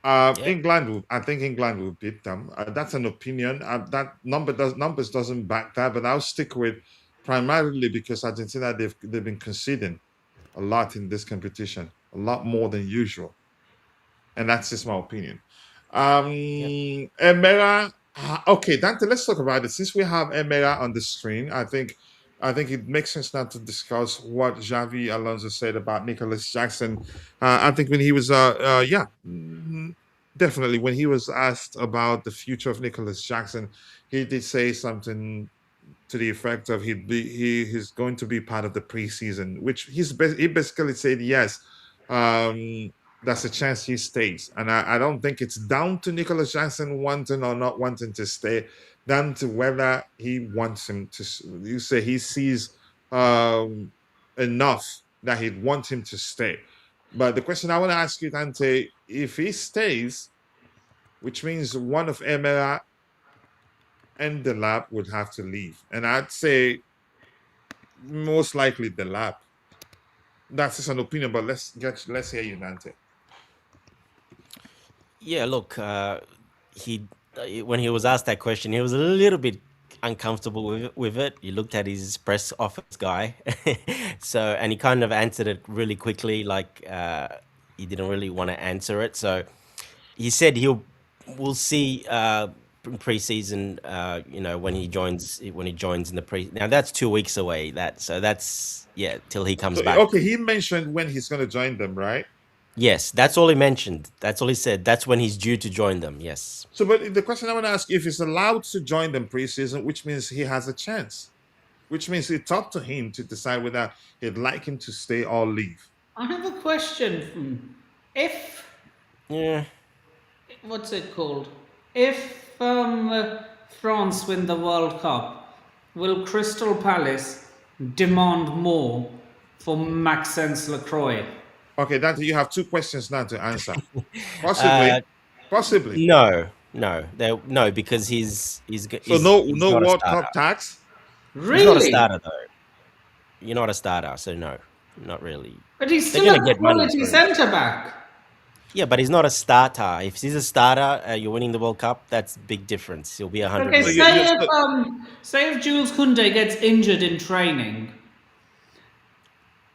[SPEAKER 3] Yeah.
[SPEAKER 2] I think England will beat them. That's an opinion. That numbers doesn't back that, but I'll stick with primarily because Argentina they've been conceding a lot in this competition, a lot more than usual, and that's just my opinion.
[SPEAKER 3] Yep.
[SPEAKER 2] Emera, okay, Dante. Let's talk about it. Since we have Emera on the screen, I think it makes sense now to discuss what Xavi Alonso said about Nicolas Jackson. I think when he was, definitely when he was asked about the future of Nicolas Jackson, he did say something to the effect of he's going to be part of the preseason, which he basically said yes. That's a chance he stays, and I don't think it's down to Nicolas Jackson wanting or not wanting to stay, down to whether he wants him to. You say he sees enough that he'd want him to stay. But the question I want to ask you, Dante, if he stays, which means one of Emera and the lab would have to leave. And I'd say most likely the lab. That's just an opinion, but let's hear you, Dante.
[SPEAKER 3] Yeah, look, he when he was asked that question, he was a little bit uncomfortable with it. He looked at his press office guy, and he kind of answered it really quickly, like he didn't really want to answer it. So he said we'll see preseason. When he joins in the pre. Now that's 2 weeks away. That's till he comes back.
[SPEAKER 2] Okay, he mentioned when he's going to join them, right?
[SPEAKER 3] Yes, that's all he mentioned. That's all he said. That's when he's due to join them. Yes.
[SPEAKER 2] So, but the question I want to ask, if he's allowed to join them preseason, which means he has a chance, which means it's up to him to decide whether he'd like him to stay or leave.
[SPEAKER 4] I have a question. If
[SPEAKER 3] Yeah.
[SPEAKER 4] what's it called? If France win the World Cup, will Crystal Palace demand more for Maxence Lacroix?
[SPEAKER 2] Okay, Dante, you have 2 questions now to answer. Possibly.
[SPEAKER 3] No, because he's
[SPEAKER 2] So no
[SPEAKER 3] not a
[SPEAKER 2] World
[SPEAKER 3] starter.
[SPEAKER 2] Cup tax.
[SPEAKER 4] Really?
[SPEAKER 3] He's not a starter though. You're not a starter, so no, not really.
[SPEAKER 4] But he's
[SPEAKER 3] They're
[SPEAKER 4] still
[SPEAKER 3] gonna
[SPEAKER 4] a
[SPEAKER 3] get money
[SPEAKER 4] quality
[SPEAKER 3] for him.
[SPEAKER 4] centre back.
[SPEAKER 3] Yeah, but he's not a starter. If he's a starter, you're winning the World Cup. That's a big difference. He'll be 100
[SPEAKER 4] Okay,
[SPEAKER 3] million.
[SPEAKER 4] say if Jules Koundé gets injured in training.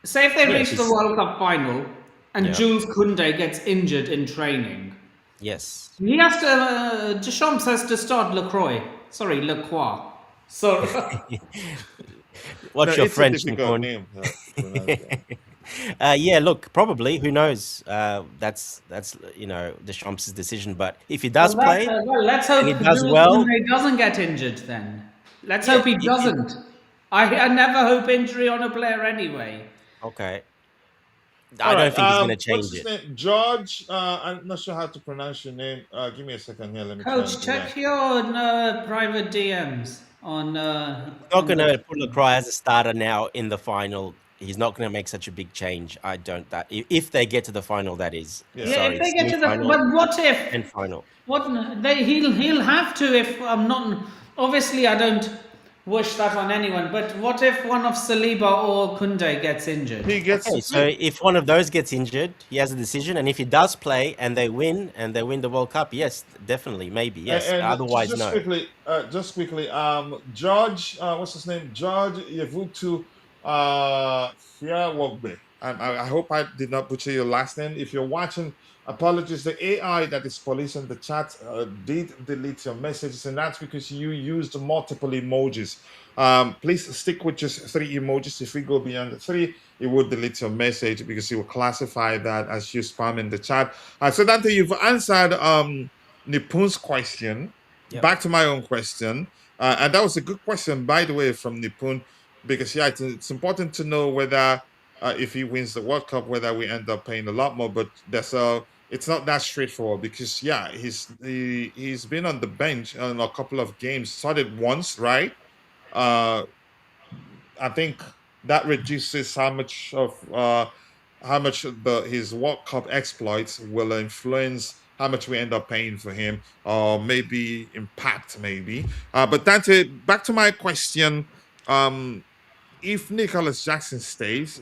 [SPEAKER 4] Say if they reach the World Cup final and
[SPEAKER 3] Yeah.
[SPEAKER 4] Jules Koundé gets injured in training.
[SPEAKER 3] Yes.
[SPEAKER 4] He has to. Deschamps has to start Lacroix. Sorry, Lacroix. Sorry.
[SPEAKER 3] What's your
[SPEAKER 2] It's a
[SPEAKER 3] French,
[SPEAKER 2] difficult
[SPEAKER 3] Nicole?
[SPEAKER 2] name.
[SPEAKER 3] Yeah, look, probably. Who knows? That's Deschamps' decision. But if he does play
[SPEAKER 4] Well, let's
[SPEAKER 3] and
[SPEAKER 4] hope
[SPEAKER 3] he does well,
[SPEAKER 4] Koundé doesn't get injured then. Let's
[SPEAKER 3] yeah,
[SPEAKER 4] hope he doesn't. I never hope injury on a player anyway.
[SPEAKER 3] okay.
[SPEAKER 2] All
[SPEAKER 3] I
[SPEAKER 2] right.
[SPEAKER 3] don't think he's going to
[SPEAKER 2] What's
[SPEAKER 3] change
[SPEAKER 2] his
[SPEAKER 3] it.
[SPEAKER 2] name? George. I'm not sure how to pronounce your name. Give me a second here. Let me try and
[SPEAKER 4] Coach,
[SPEAKER 2] do that.
[SPEAKER 4] check your private DMs on
[SPEAKER 3] He's not
[SPEAKER 4] on
[SPEAKER 3] going
[SPEAKER 4] the.
[SPEAKER 3] to put Lacroix as a starter now in the final. He's not going to make such a big change. I don't. That if they get to the final, that is.
[SPEAKER 2] Yeah.
[SPEAKER 4] Yeah,
[SPEAKER 3] Sorry,
[SPEAKER 4] if they get to the,
[SPEAKER 3] semi-final
[SPEAKER 4] but what if
[SPEAKER 3] and final.
[SPEAKER 4] he'll have to if I'm not. Obviously, I don't wish that on anyone. But what if one of Saliba or Kunde gets injured?
[SPEAKER 2] He gets to
[SPEAKER 3] Okay, so
[SPEAKER 2] play.
[SPEAKER 3] if one of those gets injured, he has a decision, and if he does play and they win the World Cup, yes, definitely, maybe, yes.
[SPEAKER 2] And
[SPEAKER 3] Otherwise,
[SPEAKER 2] just
[SPEAKER 3] no.
[SPEAKER 2] quickly, George, what's his name? George Yevutu Fiawogbe. I hope I did not butcher your last name. If you're watching, apologies. The AI that is policing the chat did delete your messages, and that's because you used multiple emojis. Please stick with just 3 emojis. If we go beyond the 3, it would delete your message because it will classify that as you spam in the chat. So Dante, you've answered Nipun's question.
[SPEAKER 3] Yep.
[SPEAKER 2] Back to my own question, and that was a good question, by the way, from Nipun, because yeah, it's important to know whether if he wins the World Cup, whether we end up paying a lot more. But it's not that straightforward because yeah, he's been on the bench on a couple of games, started once, right? Uh, I think that reduces how much his World Cup exploits will influence how much we end up paying for him, or maybe impact, maybe. But Dante, back to my question: if Nicolas Jackson stays,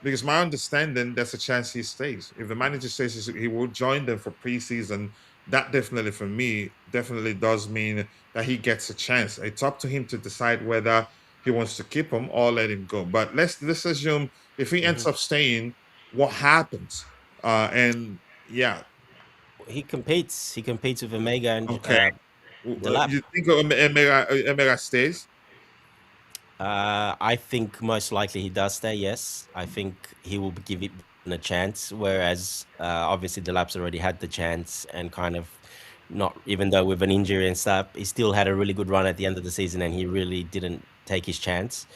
[SPEAKER 2] because my understanding, there's a chance he stays. If the manager says he will join them for preseason, that definitely, for me, definitely does mean that he gets a chance. It's up to him to decide whether he wants to keep him or let him go. But let's assume if he ends up staying, what happens? And yeah,
[SPEAKER 3] He competes. He competes with Omega and
[SPEAKER 2] okay.
[SPEAKER 3] Delap.
[SPEAKER 2] You think Emera stays?
[SPEAKER 3] I think most likely he does stay. Yes, I think he will give it a chance. Whereas obviously Delap's already had the chance and kind of not, even though with an injury and stuff, he still had a really good run at the end of the season and he really didn't take his chance.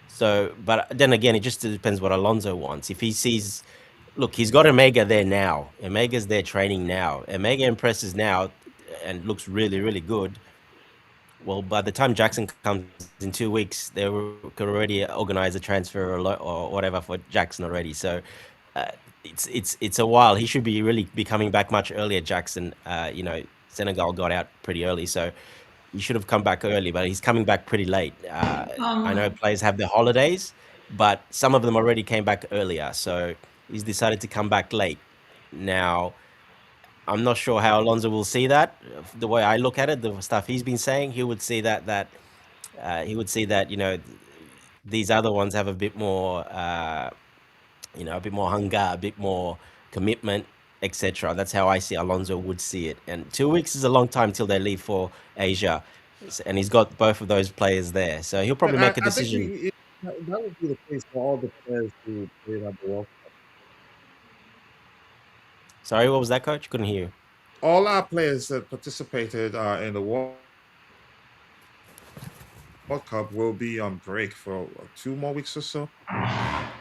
[SPEAKER 3] So, but then again, it just depends what Alonso wants. If he sees, look, he's got Omega there now. Omega's there training now. Omega impresses now and looks really, really good. Well, by the time Jackson comes in 2 weeks, could already organize a transfer or whatever for Jackson already. So uh, it's a while. He should be really be coming back much earlier. Jackson, Senegal got out pretty early, so he should have come back early, but he's coming back pretty late. I know players have their holidays, but some of them already came back earlier, so he's decided to come back late. Now, I'm not sure how Alonso will see that. The way I look at it, the stuff he's been saying, he would see that these other ones have a bit more, a bit more hunger, a bit more commitment, etc. That's how I see Alonso would see it. And 2 weeks is a long time till they leave for Asia, and he's got both of those players there, so he'll
[SPEAKER 2] And
[SPEAKER 3] probably make a
[SPEAKER 2] I think
[SPEAKER 3] decision.
[SPEAKER 2] that would be the case for all the players who played at the World Cup.
[SPEAKER 3] Sorry, what was that, coach? Couldn't hear you.
[SPEAKER 2] All our players that participated in the World Cup will be on break for 2 more weeks or so.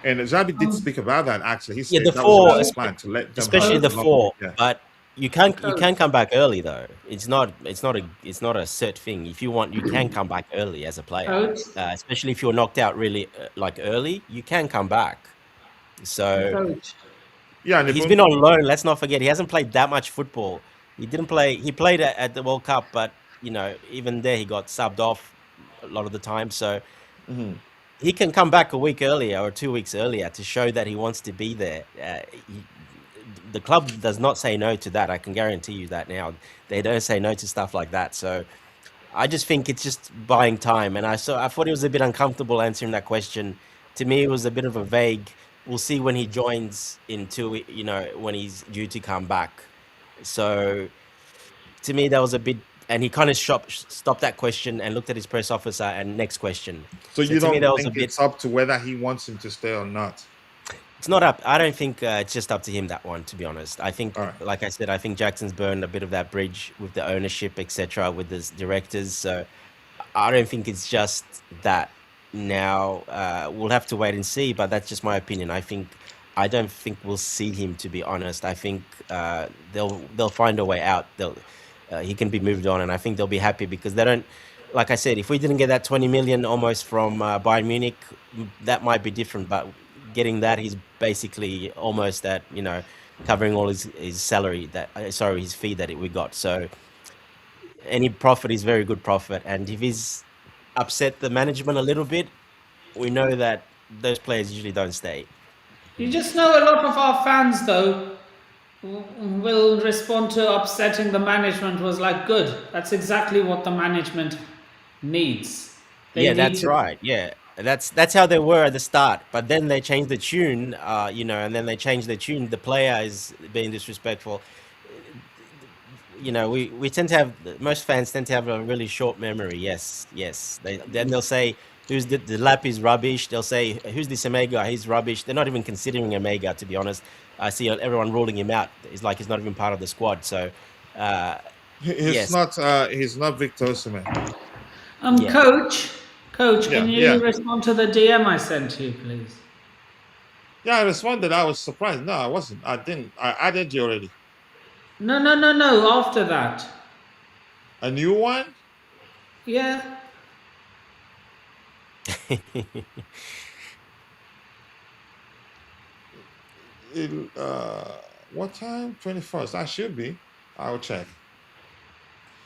[SPEAKER 2] And Xabi did speak about that actually. He
[SPEAKER 3] Yeah,
[SPEAKER 2] said
[SPEAKER 3] the
[SPEAKER 2] that was
[SPEAKER 3] four,
[SPEAKER 2] his plan to let them have
[SPEAKER 3] especially the
[SPEAKER 2] a long
[SPEAKER 3] four,
[SPEAKER 2] weekend.
[SPEAKER 3] but you can come back early though. It's not a cert thing. If you want, you can come back early as a player,
[SPEAKER 4] Coach,
[SPEAKER 3] especially if you're knocked out really like early. You can come back. So
[SPEAKER 4] coach.
[SPEAKER 2] Yeah,
[SPEAKER 3] he's
[SPEAKER 2] Nipun.
[SPEAKER 3] been on loan. Let's not forget he hasn't played that much football. He didn't play. He played at the World Cup, but even there he got subbed off a lot of the time. So
[SPEAKER 2] Mhm.
[SPEAKER 3] he can come back a week earlier or 2 weeks earlier to show that he wants to be there. The club does not say no to that. I can guarantee you that now. They don't say no to stuff like that. So I just think it's just buying time. And I thought he was a bit uncomfortable answering that question. To me, it was a bit of a vague. We'll see when he joins in when he's due to come back. So to me, that was a bit. And he kind of stopped that question and looked at his press officer and next question.
[SPEAKER 2] So you
[SPEAKER 3] to me,
[SPEAKER 2] don't
[SPEAKER 3] that was a
[SPEAKER 2] think
[SPEAKER 3] bit.
[SPEAKER 2] it's up to whether he wants him to stay or not?
[SPEAKER 3] It's not up. I don't think it's just up to him, that one, to be honest. I think,
[SPEAKER 2] All right.
[SPEAKER 3] like I said, I think Jackson's burned a bit of that bridge with the ownership, etc., with his directors. So I don't think it's just that now. We'll have to wait and see, but that's just my opinion. I don't think we'll see him, to be honest. I think they'll find a way out. He can be moved on, and I think they'll be happy because they don't. Like I said, if we didn't get that 20 million almost from Bayern Munich, that might be different. But getting that, he's basically almost at covering all his salary his fee that we got. So any profit is very good profit, and if he's upset the management a little bit, we know that those players usually don't stay.
[SPEAKER 4] You just know a lot of our fans, though, will respond to upsetting the management was like, good. That's exactly what the management needs. They
[SPEAKER 3] Yeah,
[SPEAKER 4] need
[SPEAKER 3] that's
[SPEAKER 4] to.
[SPEAKER 3] right. Yeah, that's how they were at the start. But then they changed the tune, and then they changed the tune. The player is being disrespectful. We tend to have, most fans tend to have a really short memory. Yes, yes. Then they'll say, "Who's the lap is rubbish." They'll say, "Who's this Omega? He's rubbish." They're not even considering Omega, to be honest. I see everyone ruling him out. It's like he's not even part of the squad. So,
[SPEAKER 2] He's
[SPEAKER 3] yes,
[SPEAKER 2] not. He's not Victor Osimhen.
[SPEAKER 3] yeah.
[SPEAKER 4] Coach,
[SPEAKER 2] Yeah,
[SPEAKER 4] can you
[SPEAKER 2] yeah,
[SPEAKER 4] respond to the DM I sent you, please?
[SPEAKER 2] yeah. I responded. I was surprised. No, I wasn't. I didn't. I added you already.
[SPEAKER 4] No. After that,
[SPEAKER 2] A new one.
[SPEAKER 4] yeah.
[SPEAKER 2] It, what time? 21st. I should be. I'll check.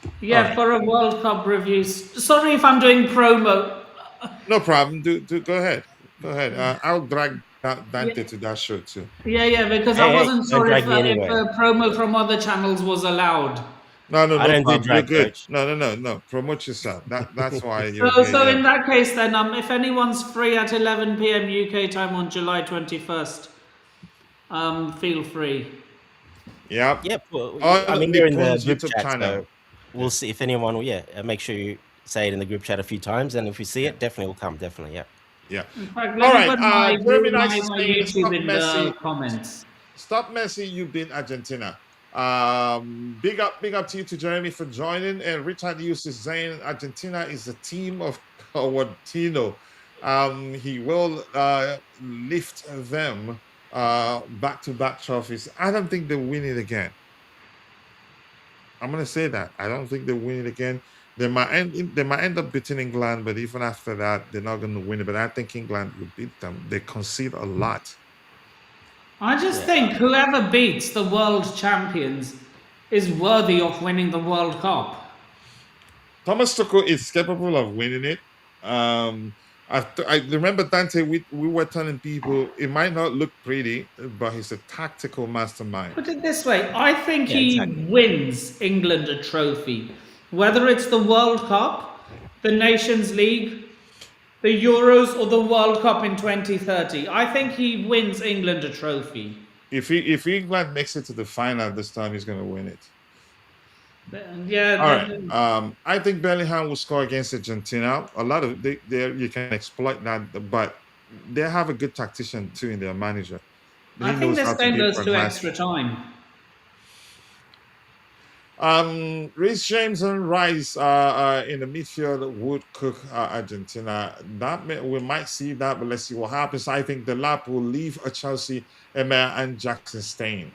[SPEAKER 2] All
[SPEAKER 4] Yeah,
[SPEAKER 2] right.
[SPEAKER 4] for a World Cup review. Sorry if I'm doing promo.
[SPEAKER 2] No problem. Do go ahead. Go ahead. I'll drag
[SPEAKER 4] Yeah,
[SPEAKER 2] Dante to that show too.
[SPEAKER 4] because I
[SPEAKER 3] Hey,
[SPEAKER 4] wasn't
[SPEAKER 3] don't
[SPEAKER 4] sure
[SPEAKER 3] drag me
[SPEAKER 4] if
[SPEAKER 3] anywhere.
[SPEAKER 4] promo from other channels was allowed.
[SPEAKER 2] No, no,
[SPEAKER 3] I
[SPEAKER 2] no
[SPEAKER 3] don't do
[SPEAKER 2] problem. You're
[SPEAKER 3] drag,
[SPEAKER 2] good.
[SPEAKER 3] coach.
[SPEAKER 2] No. Promote yourself. That's why you're
[SPEAKER 4] So,
[SPEAKER 2] here.
[SPEAKER 4] so
[SPEAKER 2] Yeah.
[SPEAKER 4] in that case, then, if anyone's free at 11 p.m. UK time on July 21st, feel free.
[SPEAKER 2] Yep.
[SPEAKER 3] Yep. Well, I
[SPEAKER 2] On
[SPEAKER 3] mean, we're in the
[SPEAKER 2] Nippon's
[SPEAKER 3] group
[SPEAKER 2] YouTube
[SPEAKER 3] chat,
[SPEAKER 2] channel.
[SPEAKER 3] so we'll see if anyone. Yeah, make sure you say it in the group chat a few times, and if we see
[SPEAKER 2] Yeah.
[SPEAKER 3] it, definitely will come. Definitely, yeah.
[SPEAKER 2] Yeah.
[SPEAKER 4] In fact, let
[SPEAKER 2] All
[SPEAKER 4] me
[SPEAKER 2] right.
[SPEAKER 4] put my
[SPEAKER 2] Jeremy Nice is
[SPEAKER 4] my
[SPEAKER 2] saying
[SPEAKER 4] YouTube
[SPEAKER 2] stop
[SPEAKER 4] in the
[SPEAKER 2] Messi.
[SPEAKER 4] comments.
[SPEAKER 2] Stop Messi. You beat Argentina. Big up to you, to Jeremy, for joining. And Richard Hughes is saying Argentina is a team of Coutinho. He will lift them back-to-back trophies. I don't think they'll win it again. I'm gonna say that. I don't think they'll win it again. They might end up beating England, but even after that, they're not gonna win it. But I think England will beat them. They concede a lot.
[SPEAKER 4] I just
[SPEAKER 3] Yeah.
[SPEAKER 4] think whoever beats the world champions is worthy of winning the World Cup.
[SPEAKER 2] Thomas Tuchel is capable of winning it. I remember, Dante, we were telling people it might not look pretty, but he's a tactical mastermind.
[SPEAKER 4] Put it this way, I think
[SPEAKER 3] Yeah,
[SPEAKER 4] he
[SPEAKER 3] exactly.
[SPEAKER 4] wins England a trophy. Whether it's the World Cup, the Nations League, the Euros, or the World Cup in 2030. I think he wins England a trophy.
[SPEAKER 2] If England makes it to the final this time, he's gonna win it.
[SPEAKER 4] Yeah.
[SPEAKER 2] All right. I think Bellingham will score against Argentina. A lot of you can exploit that, but they have a good tactician too in their manager. He
[SPEAKER 4] I think
[SPEAKER 2] knows
[SPEAKER 4] this
[SPEAKER 2] how to
[SPEAKER 4] game
[SPEAKER 2] be
[SPEAKER 4] goes to
[SPEAKER 2] pragmatic.
[SPEAKER 4] extra time.
[SPEAKER 2] Reece James and Rice in the midfield would cook Argentina. We might see that, but let's see what happens. I think the lap will leave a Chelsea, Emma, and Jackson stain.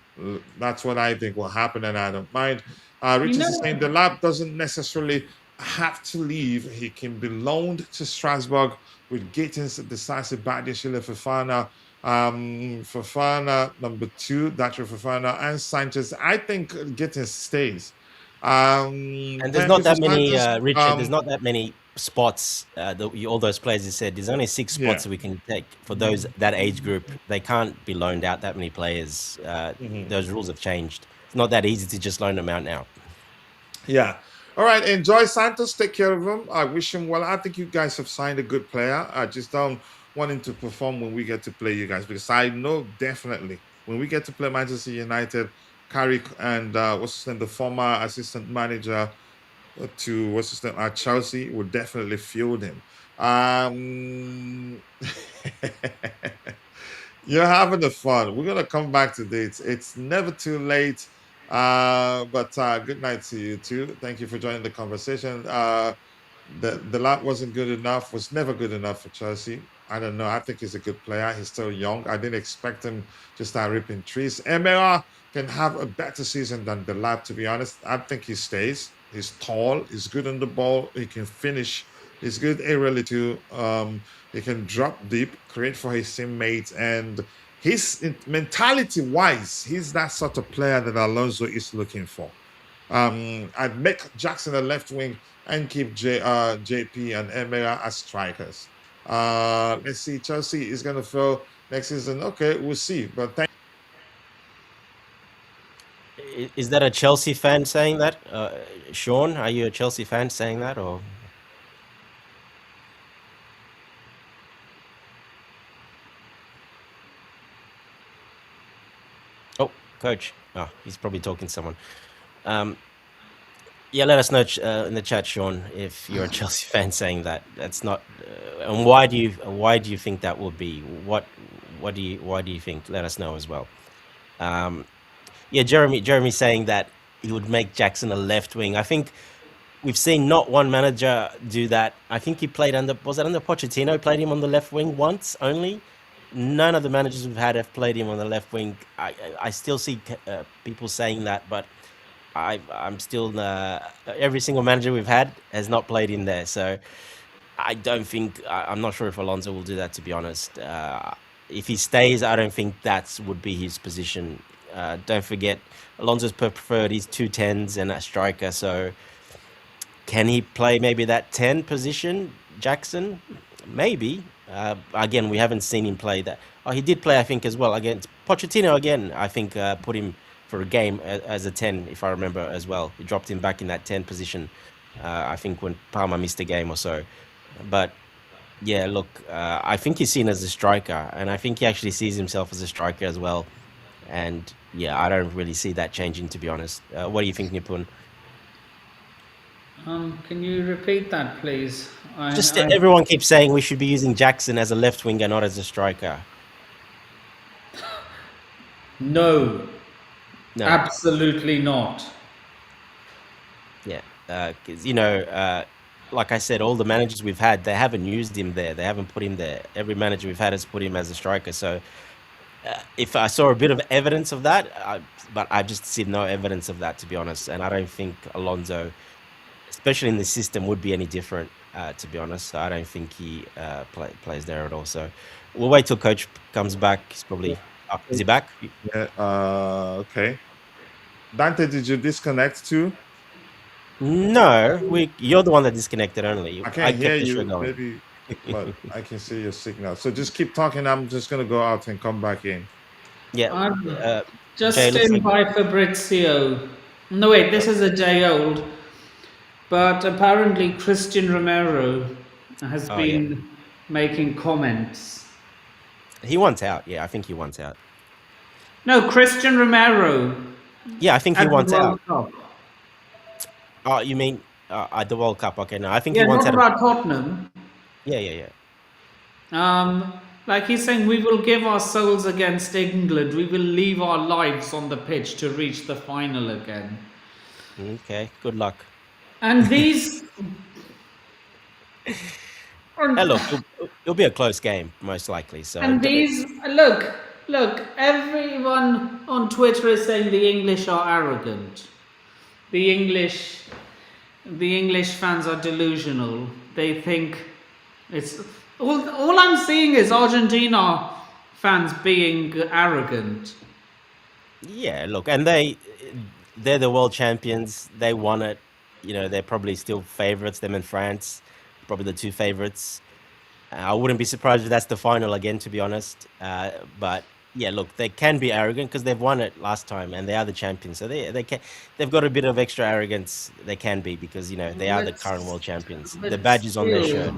[SPEAKER 2] That's what I think will happen, and I don't mind. Richard is saying the lap doesn't necessarily have to leave. He can be loaned to Strasbourg with Gittins, decisive Badiashile Fofana. Fofana number 2, Dacho Fofana, and Sanchez. I think Gittins stays.
[SPEAKER 3] And there's not that many,
[SPEAKER 2] Santos,
[SPEAKER 3] Richard. There's not that many spots. All those players you said. There's only 6 spots
[SPEAKER 2] yeah.
[SPEAKER 3] that we can take for that age group. They can't be loaned out that many players. Those rules have changed. It's not that easy to just loan them out now.
[SPEAKER 2] Yeah. All right. Enjoy Santos. Take care of him. I wish him well. I think you guys have signed a good player. I just don't want him to perform when we get to play you guys, because I know definitely when we get to play Manchester United, Carrick and the former assistant manager to at Chelsea will definitely field him. You're having the fun. We're gonna come back to dates. It's never too late. But good night to you too. Thank you for joining the conversation. The lap wasn't good enough. Was never good enough for Chelsea. I don't know. I think he's a good player. He's still young. I didn't expect him to start ripping trees. MLR can have a better season than the lap. To be honest, I think he stays. He's tall. He's good on the ball. He can finish. He's good aerially too. He can drop deep, create for his teammates, and his mentality wise, he's that sort of player that Alonso is looking for. I'd make Jackson a left wing and keep JP and Emera as strikers. Let's see. Chelsea is going to fail next season. Okay, we'll see. But thank.
[SPEAKER 3] Is that a Chelsea fan saying that? Sean, are you a Chelsea fan saying that, or? Oh, coach. Oh, he's probably talking to someone. Yeah, let us know in the chat, Sean, if you're a Chelsea fan saying that. That's not. And why do you think that will be? Why do you think? Let us know as well. Yeah, Jeremy saying that he would make Jackson a left wing. I think we've seen not one manager do that. I think he played under Pochettino, played him on the left wing once only. None of the managers we've had have played him on the left wing. I still see people saying that, but I'm still every single manager we've had has not played him there. So I don't think I'm not sure if Alonso will do that, to be honest. If he stays, I don't think that would be his position. Don't forget, Alonso's preferred his 2 10s and a striker. So can he play maybe that 10 position, Jackson? Maybe. Again, we haven't seen him play that. Oh, he did play, I think, as well against Pochettino. Again, I think put him for a game as a 10, if I remember as well. He dropped him back in that 10 position. I think when Palmer missed a game or so. But yeah, look, I think he's seen as a striker, and I think he actually sees himself as a striker as well. And yeah, I don't really see that changing, to be honest. What do you think, Nipun?
[SPEAKER 4] Can you repeat that, please?
[SPEAKER 3] Everyone keeps saying we should be using Jackson as a left winger, not as a striker.
[SPEAKER 4] No, absolutely not.
[SPEAKER 3] Yeah, because like I said, all the managers we've had, they haven't used him there. They haven't put him there. Every manager we've had has put him as a striker. So if I saw a bit of evidence of that, but I just see no evidence of that, to be honest. And I don't think Alonso, especially in the system, would be any different, to be honest. So I don't think he plays there at all. So we'll wait till coach comes back. He's probably... is he back?
[SPEAKER 2] Yeah, okay. Dante, did you disconnect too?
[SPEAKER 3] No, you're the one that disconnected only.
[SPEAKER 2] I can't hear you, maybe, but I can see your signal. So just keep talking. I'm just going to go out and come back in.
[SPEAKER 3] Yeah.
[SPEAKER 4] Just stand by Fabrizio. No, wait, this is a day old. But apparently Christian Romero has been making comments.
[SPEAKER 3] He wants out. Yeah, I think he wants out.
[SPEAKER 4] No, Christian Romero.
[SPEAKER 3] Yeah, I think he wants out. Oh, you mean at the World Cup? Okay, no, I think he wants out.
[SPEAKER 4] Yeah, not about Tottenham.
[SPEAKER 3] Yeah.
[SPEAKER 4] Like he's saying, we will give our souls against England. We will leave our lives on the pitch to reach the final again.
[SPEAKER 3] Okay, good luck.
[SPEAKER 4] And these...
[SPEAKER 3] Hey, look, it'll be a close game, most likely. So.
[SPEAKER 4] And these... Look, everyone on Twitter is saying the English are arrogant. The English fans are delusional. They think it's... All I'm seeing is Argentina fans being arrogant.
[SPEAKER 3] Yeah, look, and they're the world champions. They won it. They're probably still favourites, them and France. Probably the two favourites. I wouldn't be surprised if that's the final again, to be honest. But yeah, look, they can be arrogant because they've won it last time and they are the champions. So they've got a bit of extra arrogance. They can be because they are the current world champions. The badge is on their shirt.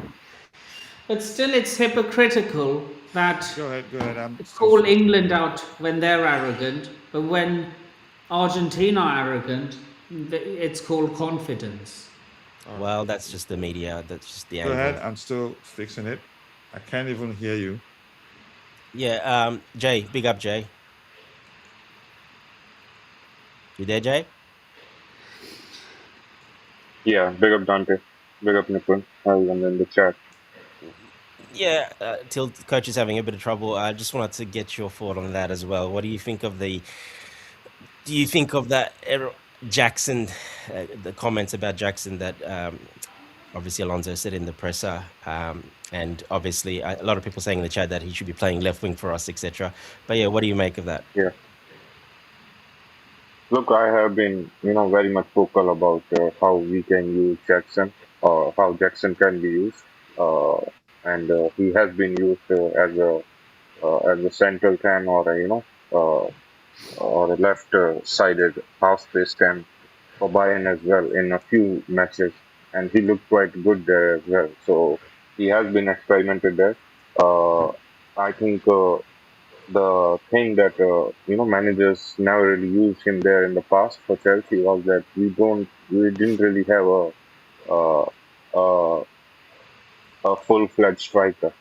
[SPEAKER 4] But still, it's hypocritical that
[SPEAKER 2] Go ahead.
[SPEAKER 4] call England out when they're arrogant, but when Argentina are arrogant, it's called confidence.
[SPEAKER 3] Well, that's just the media. That's just the angle.
[SPEAKER 2] Go ahead. I'm still fixing it. I can't even hear you.
[SPEAKER 3] Yeah, Jay, big up, Jay. You there, Jay?
[SPEAKER 5] Yeah, big up Dante, big up Nipun, everyone in the chat.
[SPEAKER 3] Yeah, till coach is having a bit of trouble. I just wanted to get your thought on that as well. What do you think of the? Do you think of that Jackson, the comments about Jackson that obviously Alonso said in the presser, and obviously a lot of people saying in the chat that he should be playing left wing for us, etc. But yeah, what do you make of that?
[SPEAKER 5] Yeah, look, I have been, very much vocal about how we can use Jackson, or how Jackson can be used, uh, and he has been used as a central 10 or or a left-sided half-space 10 for Bayern as well in a few matches, and he looked quite good there as well. So he has been experimented there. Uh, I think the thing that managers never really used him there in the past for Chelsea was that we didn't really have uh, a a full-fledged striker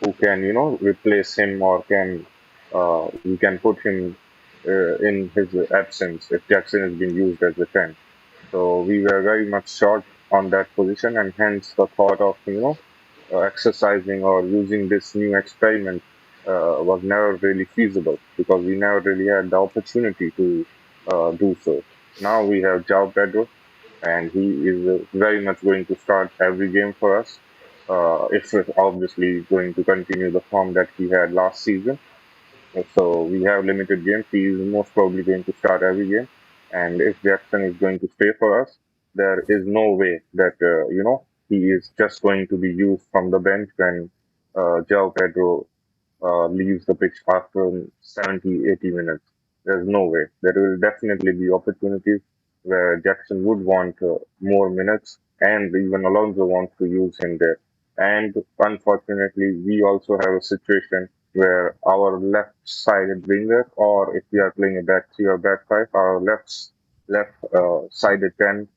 [SPEAKER 5] who can replace him, or can we can put him in his absence if Jackson has been used as a 10. So we were very much short on that position, and hence the thought of exercising or using this new experiment was never really feasible, because we never really had the opportunity to do so. Now we have João Pedro, and he is very much going to start every game for us. If it's obviously going to continue the form that he had last season. So we have limited games. He is most probably going to start every game. And if Jackson is going to stay for us, there is no way that he is just going to be used from the bench when João Pedro leaves the pitch after 70, 80 minutes. There's no way. There will definitely be opportunities where Jackson would want more minutes, and even Alonso wants to use him there. And unfortunately, we also have a situation where our left-sided winger, or if we are playing a back three or back five, our left sided 10,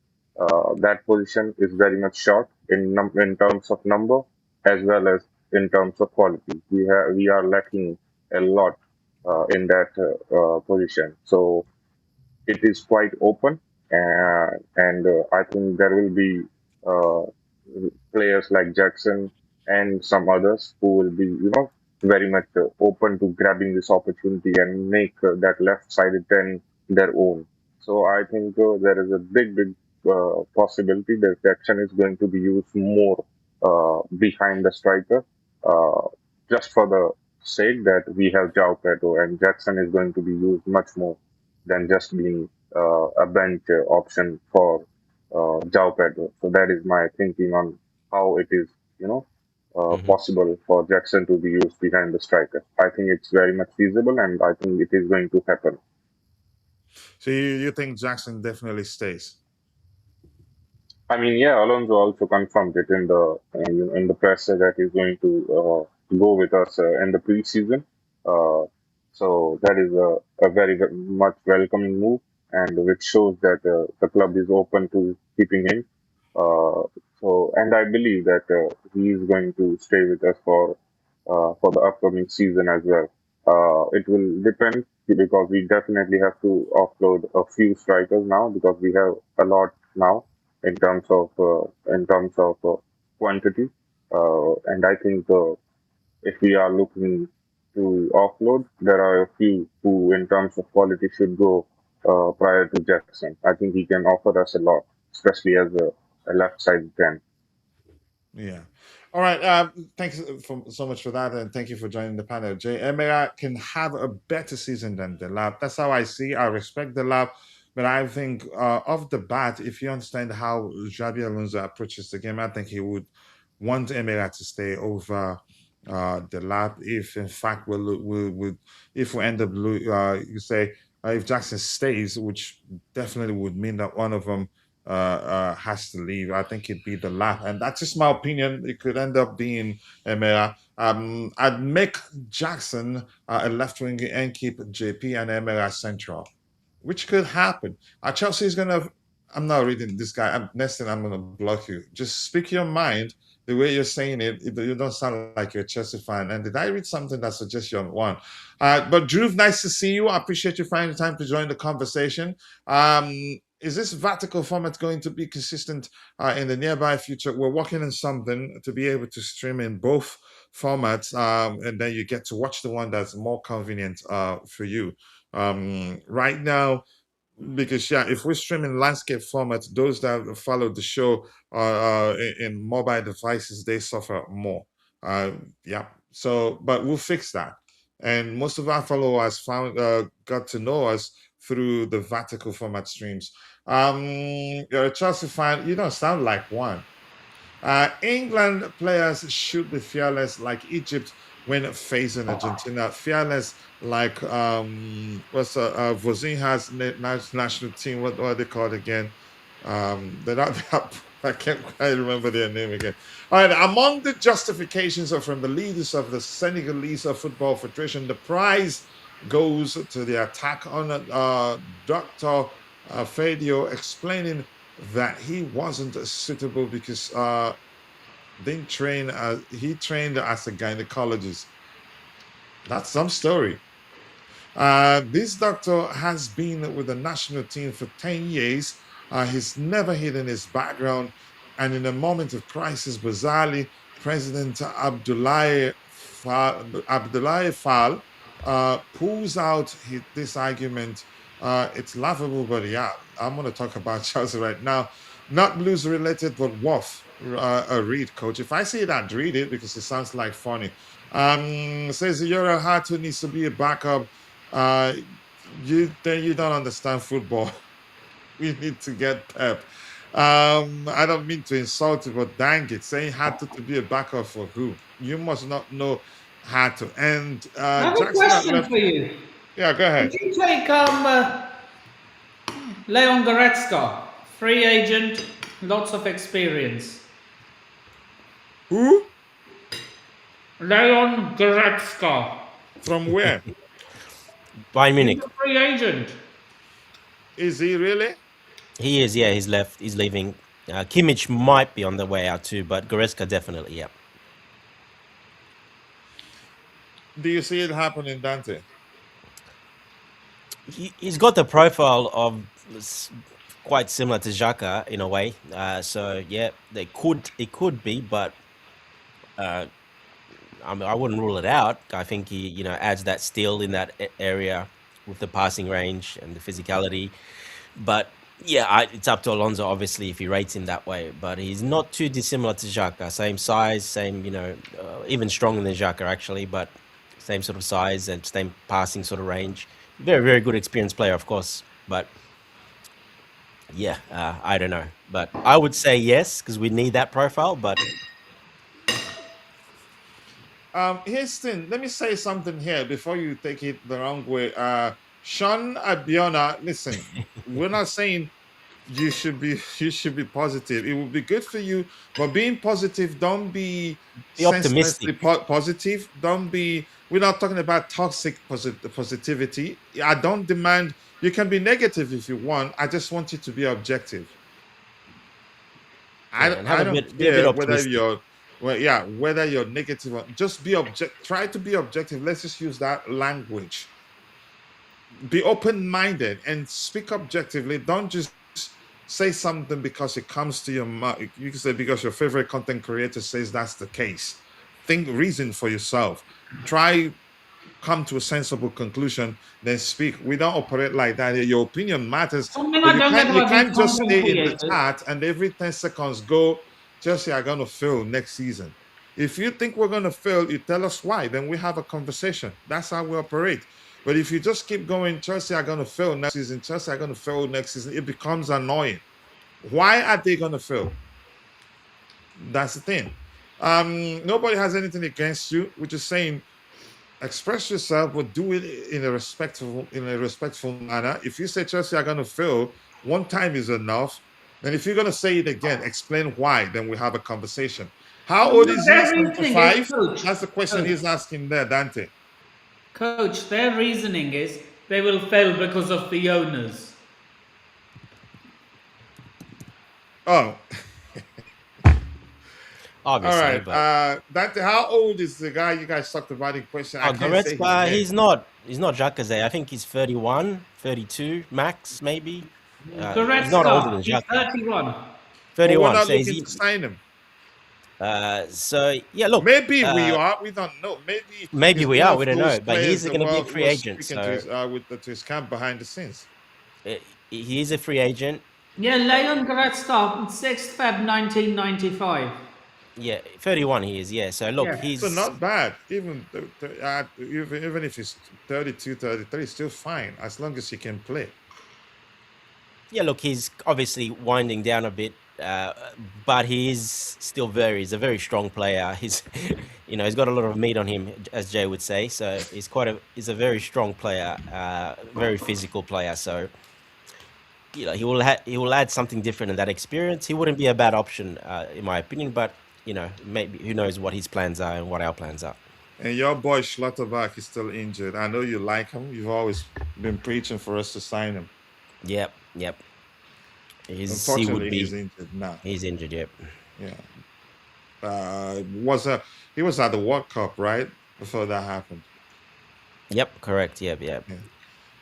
[SPEAKER 5] that position is very much short in terms of number as well as in terms of quality. We are lacking a lot in that position. So it is quite open, and I think there will be uh, players like Jackson and some others who will be, very much open to grabbing this opportunity and make that left-sided 10 their own. So I think there is a big possibility that Jackson is going to be used more behind the striker, uh, just for the sake that we have João Pedro, and Jackson is going to be used much more than just being a bench option for João Pedro. So that is my thinking on how it is,
[SPEAKER 3] Hmm.
[SPEAKER 5] possible for Jackson to be used behind the striker. I think it's very much feasible, and I think it is going to happen.
[SPEAKER 2] So you think Jackson definitely stays?
[SPEAKER 5] I mean, yeah, Alonso also confirmed it in the presser that he's going to go with us in the preseason. Uh, so that is a very much welcoming move, and which shows that the club is open to keeping him. Uh, and I believe that he is going to stay with us for the upcoming season as well. It will depend, because we definitely have to offload a few strikers now, because we have a lot now in terms of quantity. And I think if we are looking to offload, there are a few who, in terms of quality, should go prior to Jackson. I think he can offer us a lot, especially as a left side 10.
[SPEAKER 2] Yeah. All right. Thanks so much for that, and thank you for joining the panel. Jay Emera can have a better season than the lab. That's how I see. I respect the lab, but I think off the bat, if you understand how Xabi Alonso approaches the game, I think he would want Emera to stay over the lab. If in fact if we end up you say if Jackson stays, which definitely would mean that one of them has to leave. I think it'd be the lap, and that's just my opinion. It could end up being Emera. I'd make Jackson a left wing and keep JP and Emera central, which could happen. Chelsea is gonna I'm not reading this guy. Next thing I'm gonna block you. Just speak your mind. The way you're saying it, you don't sound like you're a Chelsea fan. And did I read something that suggests you're one? But Drew, nice to see you. I appreciate you finding the time to join the conversation. Is this vertical format going to be consistent in the nearby future? We're working on something to be able to stream in both formats, and then you get to watch the one that's more convenient for you. Right now, because if we're streaming landscape format, those that follow the show in mobile devices, they suffer more. Yeah. So, but we'll fix that. And most of our followers got to know us through the vertical format streams. You're a Chelsea fan. You don't sound like one. England players should be fearless like Egypt when facing Argentina. Fearless like Vozinha's national team. What are they called again? They're not. I can't quite remember their name again. All right. Among the justifications from the leaders of the Senegalese Football Federation, the prize goes to the attack on Dr. Fadio, explaining that he wasn't suitable because he trained as a gynecologist. That's some story. This doctor has been with the national team for 10 years. He's never hidden his background. And in a moment of crisis, bizarrely, President Abdoulaye Fall pulls out this argument. It's laughable, but yeah, I'm going to talk about Chelsea right now. Not blues related, but worth a read, coach. If I say that, read it because it sounds like funny. Says Yoro Hato needs to be a backup. You don't understand football. We need to get Pep. I don't mean to insult you, but dang it, saying Hato to be a backup for who? You must not know Hato. And
[SPEAKER 4] I have a
[SPEAKER 2] Jackson
[SPEAKER 4] question for you.
[SPEAKER 2] Yeah, go ahead.
[SPEAKER 4] Would you take Leon Goretzka, free agent, lots of experience?
[SPEAKER 2] Who?
[SPEAKER 4] Leon Goretzka.
[SPEAKER 2] From where?
[SPEAKER 3] Bayern Munich.
[SPEAKER 4] He's a free agent.
[SPEAKER 2] Is he really?
[SPEAKER 3] He is, yeah, he's left. He's leaving. Kimmich might be on the way out too, but Goretzka definitely, yeah.
[SPEAKER 2] Do you see it happening, Dante?
[SPEAKER 3] He's got the profile of quite similar to Xhaka in a way. So yeah, it could be, but I wouldn't rule it out. I think he adds that steal in that area with the passing range and the physicality. But yeah, it's up to Alonso obviously if he rates him that way. But he's not too dissimilar to Xhaka. Same size, same even stronger than Xhaka actually, but same sort of size and same passing sort of range. Very, very good experienced player, of course. But yeah, I don't know. But I would say yes, because we need that profile. But
[SPEAKER 2] here's the thing. Let me say something here before you take it the wrong way. Sean Abiona, listen, we're not saying you should be positive. It would be good for you, but being positive, don't be
[SPEAKER 3] optimistic.
[SPEAKER 2] Positive. Don't be. We're not talking about toxic positivity. I don't demand. You can be negative if you want. I just want you to be objective. I don't care whether you're whether you're negative or just be try to be objective. Let's just use that language. Be open-minded and speak objectively. Don't just say something because it comes to your mouth. You can say because your favorite content creator says that's the case. Think, reason for yourself. Try come to a sensible conclusion, then speak. We don't operate like that. Your opinion matters. You can't just stay in the chat and every 10 seconds go, Chelsea are going to fail next season. If you think we're going to fail, you tell us why. Then we have a conversation. That's how we operate. But if you just keep going, Chelsea are going to fail next season, Chelsea are going to fail next season, it becomes annoying. Why are they going to fail? That's the thing. Nobody has anything against you. We're just saying, express yourself, but do it in a respectful manner. If you say Chelsea are going to fail, one time is enough. And if you're going to say it again, explain why. Then we have a conversation. How old is he? 25? That's the question he's asking there, Dante.
[SPEAKER 4] Coach, their reasoning is they will fail because of the owners.
[SPEAKER 2] Oh, all
[SPEAKER 3] obviously.
[SPEAKER 2] right.
[SPEAKER 3] But
[SPEAKER 2] That how old is the guy you guys talked about in question? I can't say his
[SPEAKER 3] Goretzka,
[SPEAKER 2] name.
[SPEAKER 3] he's not Jacques. I think he's 31, 32 max, maybe. He's not older
[SPEAKER 4] Goretzka,
[SPEAKER 3] than
[SPEAKER 4] he's
[SPEAKER 3] Jacques.
[SPEAKER 4] 31.
[SPEAKER 2] But we're
[SPEAKER 3] 31.
[SPEAKER 2] not
[SPEAKER 3] So
[SPEAKER 2] looking to sign him.
[SPEAKER 3] yeah, look,
[SPEAKER 2] Maybe we are. We don't know. Maybe
[SPEAKER 3] maybe
[SPEAKER 2] he's
[SPEAKER 3] we
[SPEAKER 2] one
[SPEAKER 3] are.
[SPEAKER 2] of
[SPEAKER 3] We don't
[SPEAKER 2] those
[SPEAKER 3] know, but
[SPEAKER 2] players
[SPEAKER 3] he's
[SPEAKER 2] the
[SPEAKER 3] going to be a
[SPEAKER 2] world
[SPEAKER 3] free
[SPEAKER 2] was
[SPEAKER 3] agent.
[SPEAKER 2] speaking to
[SPEAKER 3] So
[SPEAKER 2] his camp behind the scenes.
[SPEAKER 3] he is a free agent.
[SPEAKER 4] Yeah, Leon Goretzka, 6th Feb 1995.
[SPEAKER 3] Yeah, 31 he is. Yeah. So look,
[SPEAKER 4] Yeah.
[SPEAKER 2] So
[SPEAKER 3] he's
[SPEAKER 2] not bad. Even if he's 32, 33, still fine as long as he can play.
[SPEAKER 3] yeah, look, he's obviously winding down a bit, but he's a very strong player. He's, he's got a lot of meat on him, as Jay would say. So he's a very strong player, very physical player. So, he will add something different in that experience. He wouldn't be a bad option, in my opinion, but, maybe who knows what his plans are and what our plans are.
[SPEAKER 2] And your boy Schlotterbeck is still injured. I know you like him. You've always been preaching for us to sign him.
[SPEAKER 3] Yep, yep. He would
[SPEAKER 2] Unfortunately, he's
[SPEAKER 3] be,
[SPEAKER 2] injured now.
[SPEAKER 3] he's injured, yep.
[SPEAKER 2] Yeah. He was at the World Cup, right? Before that happened.
[SPEAKER 3] Yep, correct, yep, yep.
[SPEAKER 2] Yeah.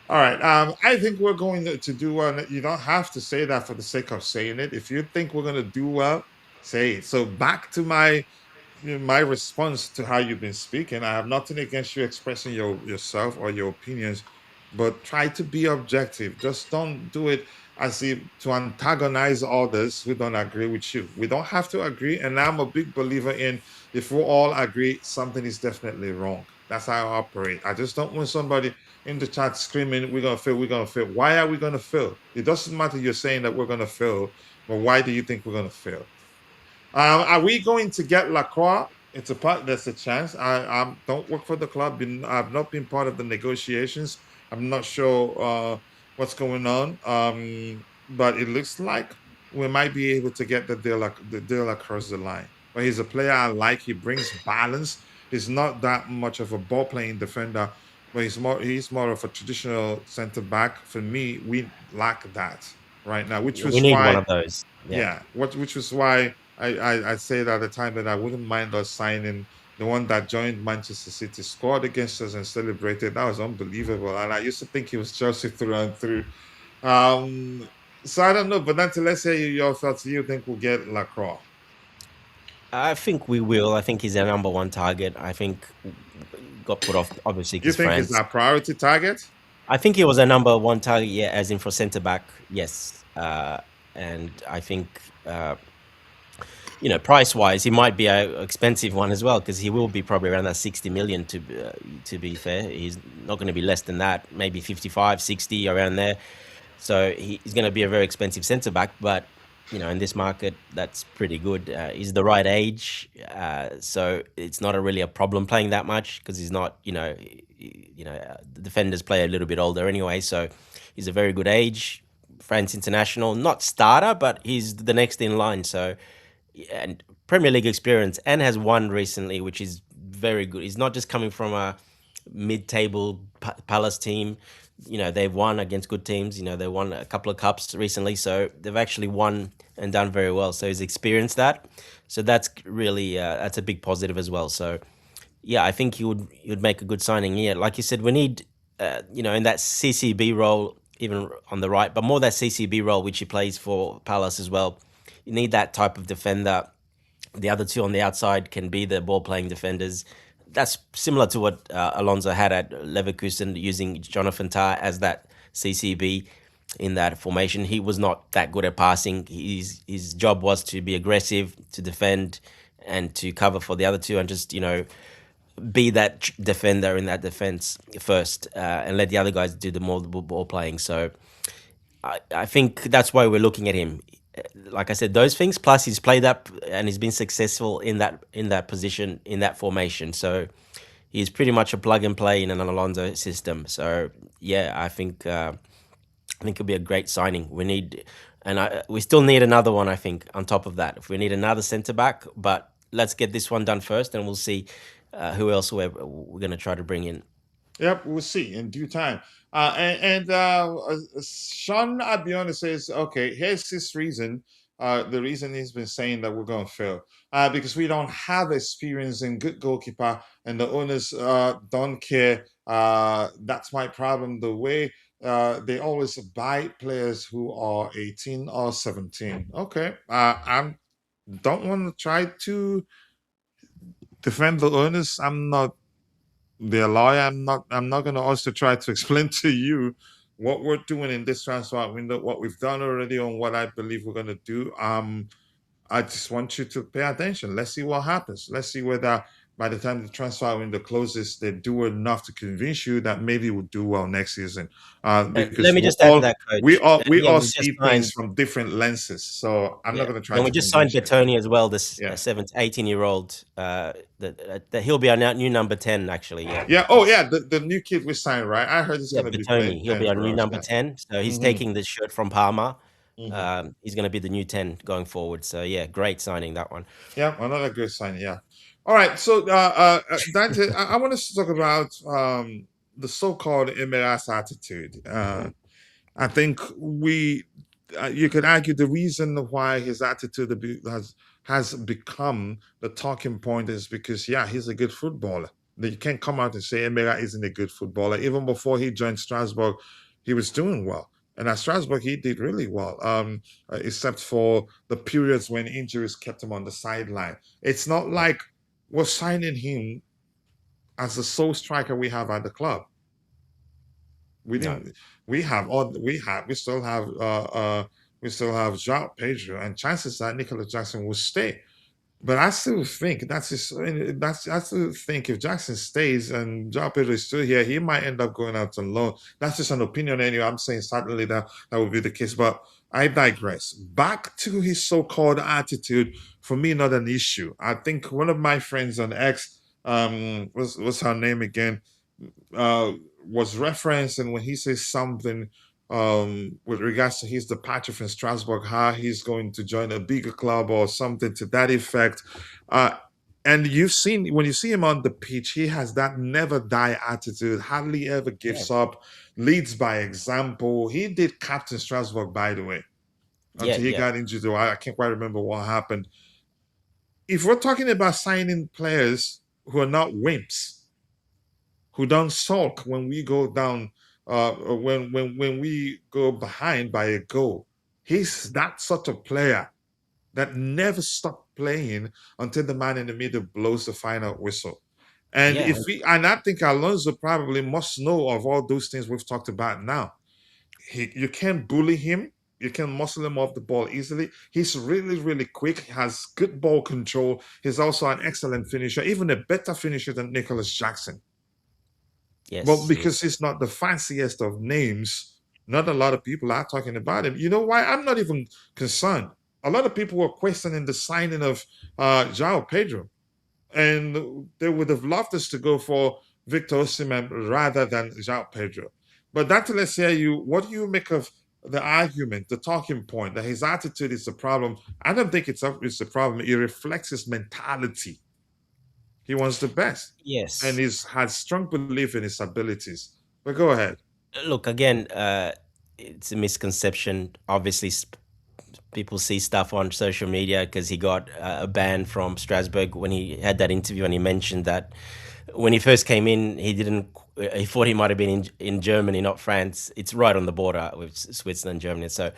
[SPEAKER 2] All right. I think we're going to do well. You don't have to say that for the sake of saying it. If you think we're going to do well, say it. So back to my response to how you've been speaking. I have nothing against you expressing yourself or your opinions, but try to be objective. Just don't do it as if to antagonize others who don't agree with you. We don't have to agree, and I'm a big believer in if we all agree, something is definitely wrong. That's how I operate. I just don't want somebody in the chat screaming, "We're gonna fail, we're gonna fail." Why are we gonna fail? It doesn't matter you're saying that we're gonna fail, but why do you think we're gonna fail? Are we going to get Lacroix? It's a part. There's a chance. I don't work for the club. I've not been part of the negotiations. I'm not sure what's going on. But it looks like we might be able to get the deal across the line. But he's a player I like. He brings balance. He's not that much of a ball playing defender, but he's more of a traditional center back. For me, we lack that right now, which
[SPEAKER 3] We
[SPEAKER 2] was
[SPEAKER 3] need one
[SPEAKER 2] why
[SPEAKER 3] of those. Yeah.
[SPEAKER 2] yeah, which was why I said at the time that I wouldn't mind us signing the one that joined Manchester City, scored against us and celebrated. That was unbelievable. And I used to think he was Chelsea through and through. Um, so I don't know, but then let's say your thoughts. You think we'll get Lacroix?
[SPEAKER 3] I think we will. I think he's our number one target. I think got put off, obviously,
[SPEAKER 2] You
[SPEAKER 3] because
[SPEAKER 2] think it's
[SPEAKER 3] France.
[SPEAKER 2] our priority target?
[SPEAKER 3] I think he was a number one target, yeah, as in for centre back, yes. And I think, price wise, he might be a expensive one as well, because he will be probably around that 60 million. To be fair, he's not going to be less than that. Maybe 55, 60 around there. So he's going to be a very expensive centre back, but in this market, that's pretty good. He's the right age, so it's not really a problem playing that much because he's not. The defenders play a little bit older anyway, so he's a very good age. France international, not starter, but he's the next in line. So, and Premier League experience, and has won recently, which is very good. He's not just coming from a mid-table Palace team. They've won against good teams. They won a couple of cups recently, so they've actually won and done very well. So he's experienced that. So that's really that's a big positive as well. So yeah, I think he would make a good signing. Yeah, like you said, we need in that CCB role, even on the right, but more that CCB role which he plays for Palace as well. You need that type of defender. The other two on the outside can be the ball-playing defenders. That's similar to what Alonso had at Leverkusen, using Jonathan Tah as that CCB in that formation. He was not that good at passing. His job was to be aggressive, to defend, and to cover for the other two, and just be that defender in that defense first, and let the other guys do the more ball playing. So I think that's why we're looking at him. Like I said, those things, plus he's played up and he's been successful in that position, in that formation. So he's pretty much a plug and play in an Alonso system. So yeah, I think it'll be a great signing. We still need another one. I think on top of that, if we need another centre back, but let's get this one done first, and we'll see who else we're going to try to bring in.
[SPEAKER 2] Yep, we'll see in due time. Sean Abiona says, okay, here's his reason the reason he's been saying that we're going to fail, because we don't have experience in good goalkeeper, and the owners don't care. That's my problem. The way they always buy players who are 18 or 17. Okay, I don't want to try to defend the owners. I'm not their lawyer. I'm not going to also try to explain to you what we're doing in this transfer window, what we've done already, and what I believe we're going to do. I just want you to pay attention. Let's see what happens. Let's see whether by the time the transfer window closes, they do enough to convince you that maybe we'll do well next season. Because
[SPEAKER 3] Let me just add to that,
[SPEAKER 2] we
[SPEAKER 3] coach.
[SPEAKER 2] all we
[SPEAKER 3] Again,
[SPEAKER 2] all
[SPEAKER 3] we just
[SPEAKER 2] see
[SPEAKER 3] signed.
[SPEAKER 2] things from different lenses. So I'm not
[SPEAKER 3] Yeah,
[SPEAKER 2] going to try
[SPEAKER 3] and we
[SPEAKER 2] to
[SPEAKER 3] just signed
[SPEAKER 2] convince you.
[SPEAKER 3] Bertoni as well. This
[SPEAKER 2] Yeah.
[SPEAKER 3] 18-year-old. That he'll be our new number 10. Actually, yeah.
[SPEAKER 2] Yeah. Oh, yeah. The new kid we signed, right? I heard he's
[SPEAKER 3] Yeah,
[SPEAKER 2] going to be
[SPEAKER 3] Bertoni.
[SPEAKER 2] playing
[SPEAKER 3] He'll
[SPEAKER 2] 10
[SPEAKER 3] be our
[SPEAKER 2] for
[SPEAKER 3] new
[SPEAKER 2] us.
[SPEAKER 3] number
[SPEAKER 2] Yeah.
[SPEAKER 3] 10. So he's
[SPEAKER 2] Mhm.
[SPEAKER 3] taking the shirt from Parma.
[SPEAKER 2] Mhm.
[SPEAKER 3] He's going to be the new 10 going forward. So yeah, great signing that one.
[SPEAKER 2] Yeah, another good sign. Yeah. All right. So, Dante, I want us to talk about the so-called Emiras attitude. I think you could argue the reason why his attitude has become the talking point is because, yeah, he's a good footballer. You can't come out and say Emera isn't a good footballer. Even before he joined Strasbourg, he was doing well. And at Strasbourg, he did really well, except for the periods when injuries kept him on the sideline. It's not like we're signing him as the sole striker we have at the club. We
[SPEAKER 3] No.
[SPEAKER 2] didn't. We still have João Pedro, and chances are Nicolas Jackson will stay. But I still think I still think if Jackson stays and João Pedro is still here, he might end up going out on loan. That's just an opinion anyway. I'm saying certainly that would be the case, but I digress. Back to his so-called attitude, for me, not an issue. I think one of my friends on X, what's her name again? Was referenced, and when he says something with regards to his departure from Strasbourg, how he's going to join a bigger club or something to that effect. And you've seen when you see him on the pitch, he has that never die attitude, hardly ever gives up, leads by example. He did captain Strasbourg, by the way, until he got injured. I can't quite remember what happened. If we're talking about signing players who are not wimps, who don't sulk when we go down, when we go behind by a goal. He's that sort of player that never stopped playing until the man in the middle blows the final whistle. And I think Alonso probably must know of all those things we've talked about now. You can't bully him. You can muscle him off the ball easily. He's really, really quick. He has good ball control. He's also an excellent finisher, even a better finisher than Nicolas Jackson.
[SPEAKER 3] Yes.
[SPEAKER 2] Well, because he's not the fanciest of names, not a lot of people are talking about him. You know why? I'm not even concerned. A lot of people were questioning the signing of João Pedro, and they would have loved us to go for Victor Osimhen rather than João Pedro. But Dr. Let's hear you. What do you make of the argument, the talking point that his attitude is the problem? I don't think it's the problem. It reflects his mentality. He wants the best.
[SPEAKER 3] Yes.
[SPEAKER 2] And has strong belief in his abilities. But go ahead.
[SPEAKER 3] Look, again, it's a misconception. Obviously, people see stuff on social media because he got a ban from Strasbourg when he had that interview, and he mentioned that when he first came in, he thought he might have been in Germany, not France. It's right on the border with Switzerland and Germany. So,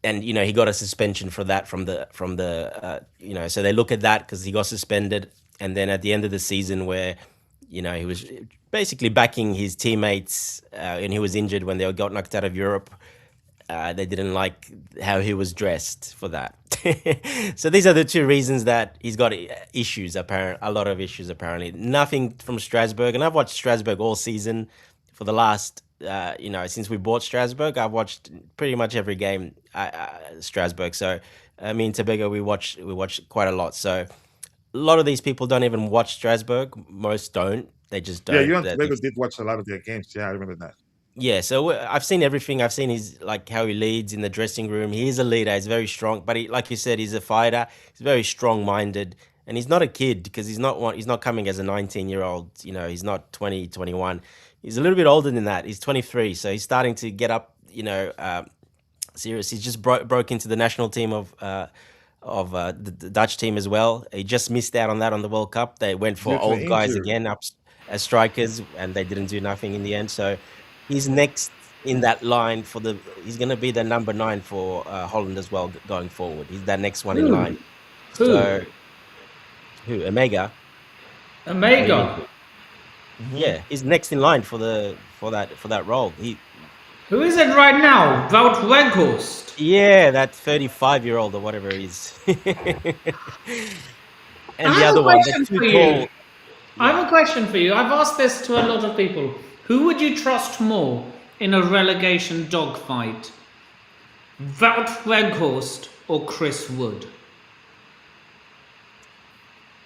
[SPEAKER 3] and he got a suspension for that from the so they look at that because he got suspended. And then at the end of the season where, he was basically backing his teammates and he was injured when they got knocked out of Europe, they didn't like how he was dressed for that. So these are the two reasons that he's got issues, a lot of issues, apparently. Nothing from Strasbourg. And I've watched Strasbourg all season for the last, since we bought Strasbourg. I've watched pretty much every game Strasbourg. So, me and Tobago, we watch quite a lot. So, a lot of these people don't even watch Strasbourg. Most don't. They just don't.
[SPEAKER 2] Yeah, you and Tobago did watch a lot of their games. Yeah, I remember that.
[SPEAKER 3] Yeah, so I've seen everything. I've seen how he leads in the dressing room. He is a leader. He's very strong. But like you said, he's a fighter. He's very strong-minded. And he's not a kid because he's not coming as a 19-year-old. He's not 20, 21. He's a little bit older than that. He's 23. So he's starting to get up, Serious. He just broke into the national team of the Dutch team as well. He just missed out on that on the World Cup. They went
[SPEAKER 2] Due
[SPEAKER 3] for
[SPEAKER 2] to
[SPEAKER 3] old guys
[SPEAKER 2] injury.
[SPEAKER 3] again up as strikers, and they didn't do nothing in the end. So he's next in that line for the. He's going to be the number 9 for Holland as well going forward. He's that next one in line.
[SPEAKER 4] Who? Who?
[SPEAKER 3] So who? Omega. What do you mean?
[SPEAKER 4] Omega.
[SPEAKER 3] Yeah, he's next in line for that role.
[SPEAKER 4] Who is it right now? Wout Weghorst.
[SPEAKER 3] Yeah, that 35-year-old or whatever he is.
[SPEAKER 4] I
[SPEAKER 3] And the
[SPEAKER 4] have a
[SPEAKER 3] other one, the
[SPEAKER 4] question
[SPEAKER 3] too
[SPEAKER 4] for you.
[SPEAKER 3] tall.
[SPEAKER 4] I have a question for you. I've asked this to a lot of people. Who would you trust more in a relegation dogfight? Wout Weghorst or Chris Wood?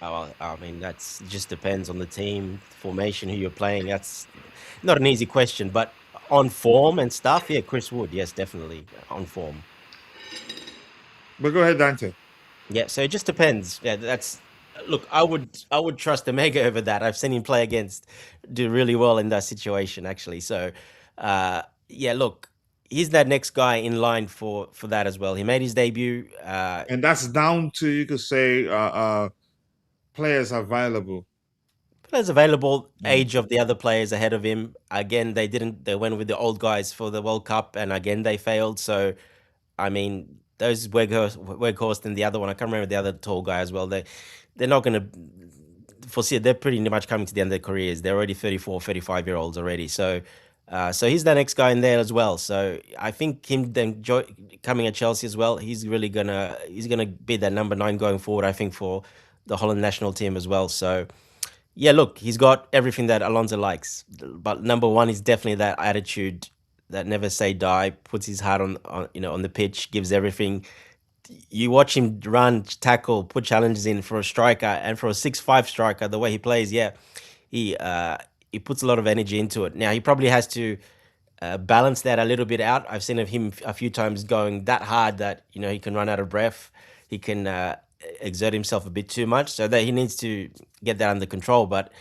[SPEAKER 3] Well, I mean, it just depends on the team formation, who you're playing. That's not an easy question, but on form and stuff, yeah, Chris Wood, yes, definitely on form.
[SPEAKER 2] But go ahead, Dante.
[SPEAKER 3] Yeah, so it just depends. Yeah, look. I would trust Omega over that. I've seen him play do really well in that situation actually. So, yeah, look, he's that next guy in line for that as well. He made his debut.
[SPEAKER 2] And that's down to, you could say, players available.
[SPEAKER 3] Players available, age of the other players ahead of him. Again, they went with the old guys for the World Cup, and again they failed. So, I mean, those Weghorst and the other one, I can't remember the other tall guy as well. They're not going to foresee. They're pretty much coming to the end of their careers. They're already 34, 35-year-olds already. So, so he's the next guy in there as well. So I think him then coming at Chelsea as well. He's gonna be that number 9 going forward. I think for the Holland national team as well. So. Yeah, look, he's got everything that Alonso likes, but number 1 is definitely that attitude, that never say die, puts his heart on the pitch, gives everything. You watch him run, tackle, put challenges in for a striker, and for a 6'5" striker, the way he plays, yeah, he puts a lot of energy into it. Now he probably has to balance that a little bit out. I've seen him a few times going that hard that he can run out of breath. He can exert himself a bit too much, so that he needs to get that under control. But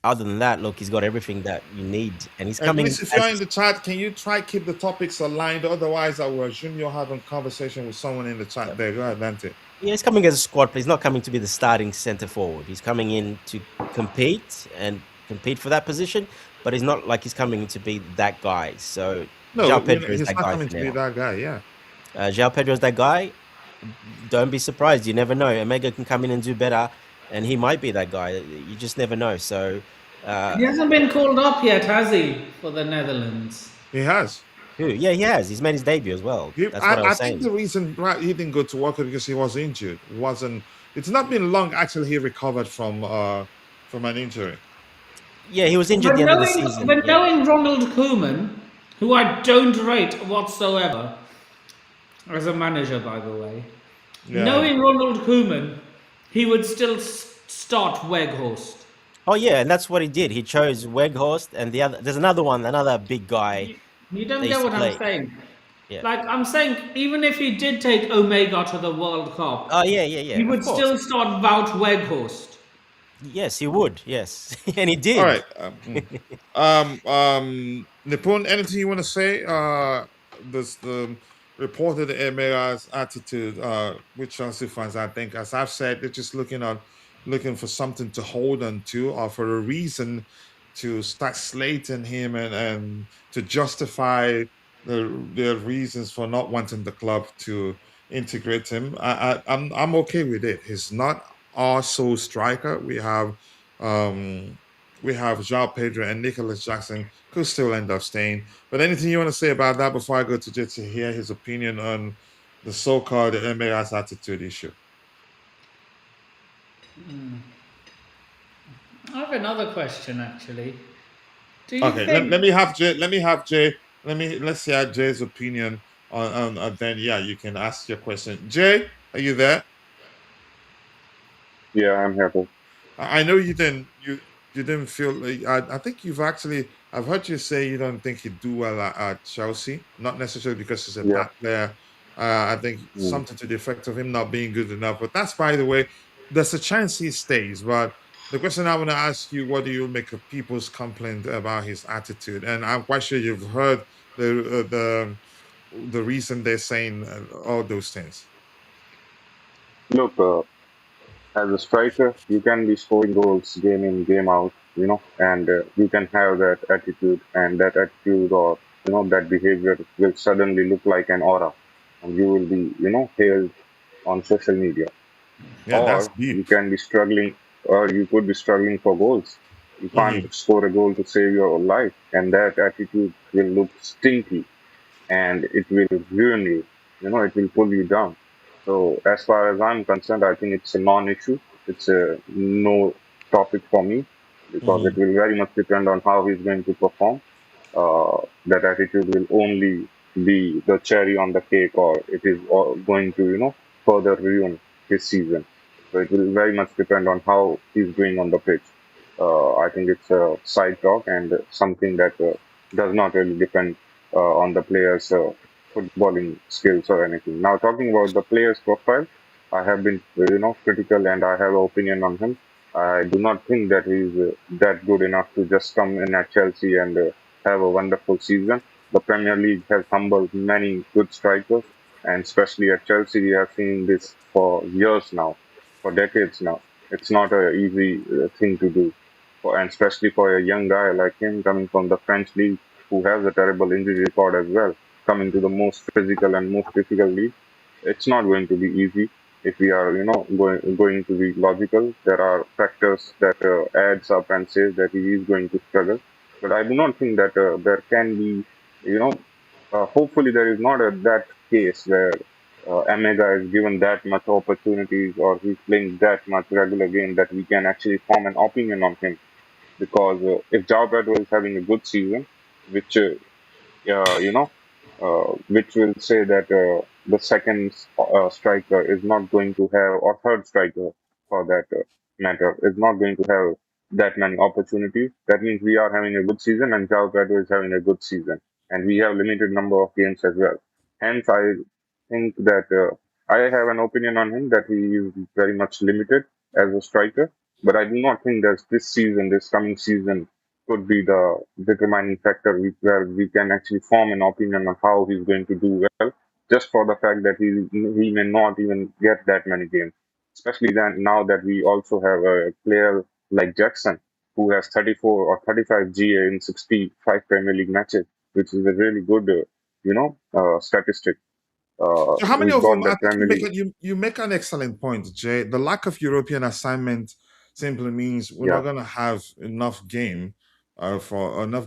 [SPEAKER 3] other than that, look, he's got everything that you need, and he's
[SPEAKER 2] At
[SPEAKER 3] coming.
[SPEAKER 2] least if you're in the chat, can you try keep the topics aligned? Otherwise, I will assume you're having conversation with someone in the chat there. Go ahead, Dante.
[SPEAKER 3] Yeah, he's coming as a squad player. He's not coming to be the starting centre forward. He's coming in to compete for that position, but he's not like he's coming to be that guy. So
[SPEAKER 2] No,
[SPEAKER 3] João Pedro is
[SPEAKER 2] he's
[SPEAKER 3] that
[SPEAKER 2] not
[SPEAKER 3] guy
[SPEAKER 2] coming
[SPEAKER 3] for
[SPEAKER 2] to be
[SPEAKER 3] now.
[SPEAKER 2] that guy. Yeah.
[SPEAKER 3] João Pedro is that guy. Don't be surprised. You never know. Omega can come in and do better, and he might be that guy. You just never know. So
[SPEAKER 4] He hasn't been called up yet, has he, for the Netherlands?
[SPEAKER 2] He has.
[SPEAKER 3] yeah, he has. He's made his debut as well. That's what I
[SPEAKER 2] I
[SPEAKER 3] was
[SPEAKER 2] think
[SPEAKER 3] saying.
[SPEAKER 2] the reason he didn't go to work is because he was injured. It's not been long actually he recovered from an injury.
[SPEAKER 3] Yeah, he was injured at the end of the season.
[SPEAKER 4] But knowing Ronald Koeman, who I don't rate whatsoever, as a manager, by the way, knowing Ronald Koeman, he would still start Weghorst.
[SPEAKER 3] Oh yeah, and that's what he did. He chose Weghorst and there's another big guy.
[SPEAKER 4] You don't
[SPEAKER 3] They
[SPEAKER 4] get
[SPEAKER 3] used
[SPEAKER 4] what
[SPEAKER 3] to
[SPEAKER 4] I'm
[SPEAKER 3] play.
[SPEAKER 4] saying.
[SPEAKER 3] Yeah.
[SPEAKER 4] Like, I'm saying, even if he did take Omega to the World Cup,
[SPEAKER 3] Oh yeah.
[SPEAKER 4] he would
[SPEAKER 3] of course.
[SPEAKER 4] still start Wout Weghorst.
[SPEAKER 3] Yes, he would. Yes, and he did.
[SPEAKER 2] All right. Nipun, anything you want to say? This the reported Emira's attitude with Chelsea fans. I think, as I've said, they're just looking for something to hold on to, or for a reason to start slating him and to justify their reasons for not wanting the club to integrate him. I'm okay with it. He's not our sole striker. We have João Pedro and Nicolas Jackson could still end up staying. But anything you want to say about that before I go to Jay to hear his opinion on the so-called Emira's attitude issue?
[SPEAKER 4] I have another question, actually. Do you
[SPEAKER 2] Okay,
[SPEAKER 4] think...
[SPEAKER 2] let me have Jay. Let's hear Jay's opinion on then you can ask your question. Jay, are you there?
[SPEAKER 5] Yeah, I'm here too.
[SPEAKER 2] I know you didn't feel. I think I've heard you say you don't think he'd do well at Chelsea. Not necessarily because he's a bad player. I think something to the effect of him not being good enough. But that's, by the way, there's a chance he stays. But the question I want to ask you: what do you make of people's complaint about his attitude? And I'm quite sure you've heard the the reason they're saying all those things?
[SPEAKER 5] Look, as a striker, you can be scoring goals game in, game out, and you can have that attitude, and that attitude or, that behavior will suddenly look like an aura, and you will be, hailed on social media.
[SPEAKER 2] Yeah, that's
[SPEAKER 5] Or
[SPEAKER 2] deep.
[SPEAKER 5] you can be struggling, or you could be struggling for goals. You can't score a goal to save your life, and that attitude will look stinky and it will ruin you. It will pull you down. So as far as I'm concerned, I think it's a non-issue. It's a no topic for me because it
[SPEAKER 2] Mm-hmm.
[SPEAKER 5] will very much depend on how he's going to perform. That attitude will only be the cherry on the cake, or it is going to, further ruin his season. So it will very much depend on how he's doing on the pitch. I think it's a side talk and something that does not really depend on the player's footballing skills or anything. Now, talking about the player's profile, I have been, critical and I have an opinion on him. I do not think that he's that good enough to just come in at Chelsea and have a wonderful season. The Premier League has humbled many good strikers, and especially at Chelsea, we have seen this for years now, for decades now. It's not an easy thing to do, and especially for a young guy like him coming from the French league, who has a terrible injury record as well, coming to the most physical and most difficult league. It's not going to be easy if we are, going to be logical. There are factors that adds up and says that he is going to struggle, but I do not think that there can be, you know, hopefully there is not that case where Omega is given that much opportunities or he's playing that much regular game that we can actually form an opinion on him. Because if João Pedro is having a good season, which which will say that the second striker is not going to have, or third striker for that matter, is not going to have that many opportunities. That means we are having a good season and João Pedro is having a good season. And we have limited number of games as well. Hence, I think that I have an opinion on him that he is very much limited as a striker. But I do not think that this season, this coming season, could be the determining factor where we can actually form an opinion on how he's going to do well, just for the fact that he may not even get that many games. Especially then now that we also have a player like Jackson, who has 34 or 35 GA in 65 Premier League matches, which is a really good, statistic.
[SPEAKER 2] So how many
[SPEAKER 5] He's
[SPEAKER 2] of
[SPEAKER 5] got
[SPEAKER 2] them? I
[SPEAKER 5] that
[SPEAKER 2] think
[SPEAKER 5] Premier League.
[SPEAKER 2] you make an excellent point, Jay. The lack of European assignment simply means we're not
[SPEAKER 5] Yeah,
[SPEAKER 2] going to have enough game for enough.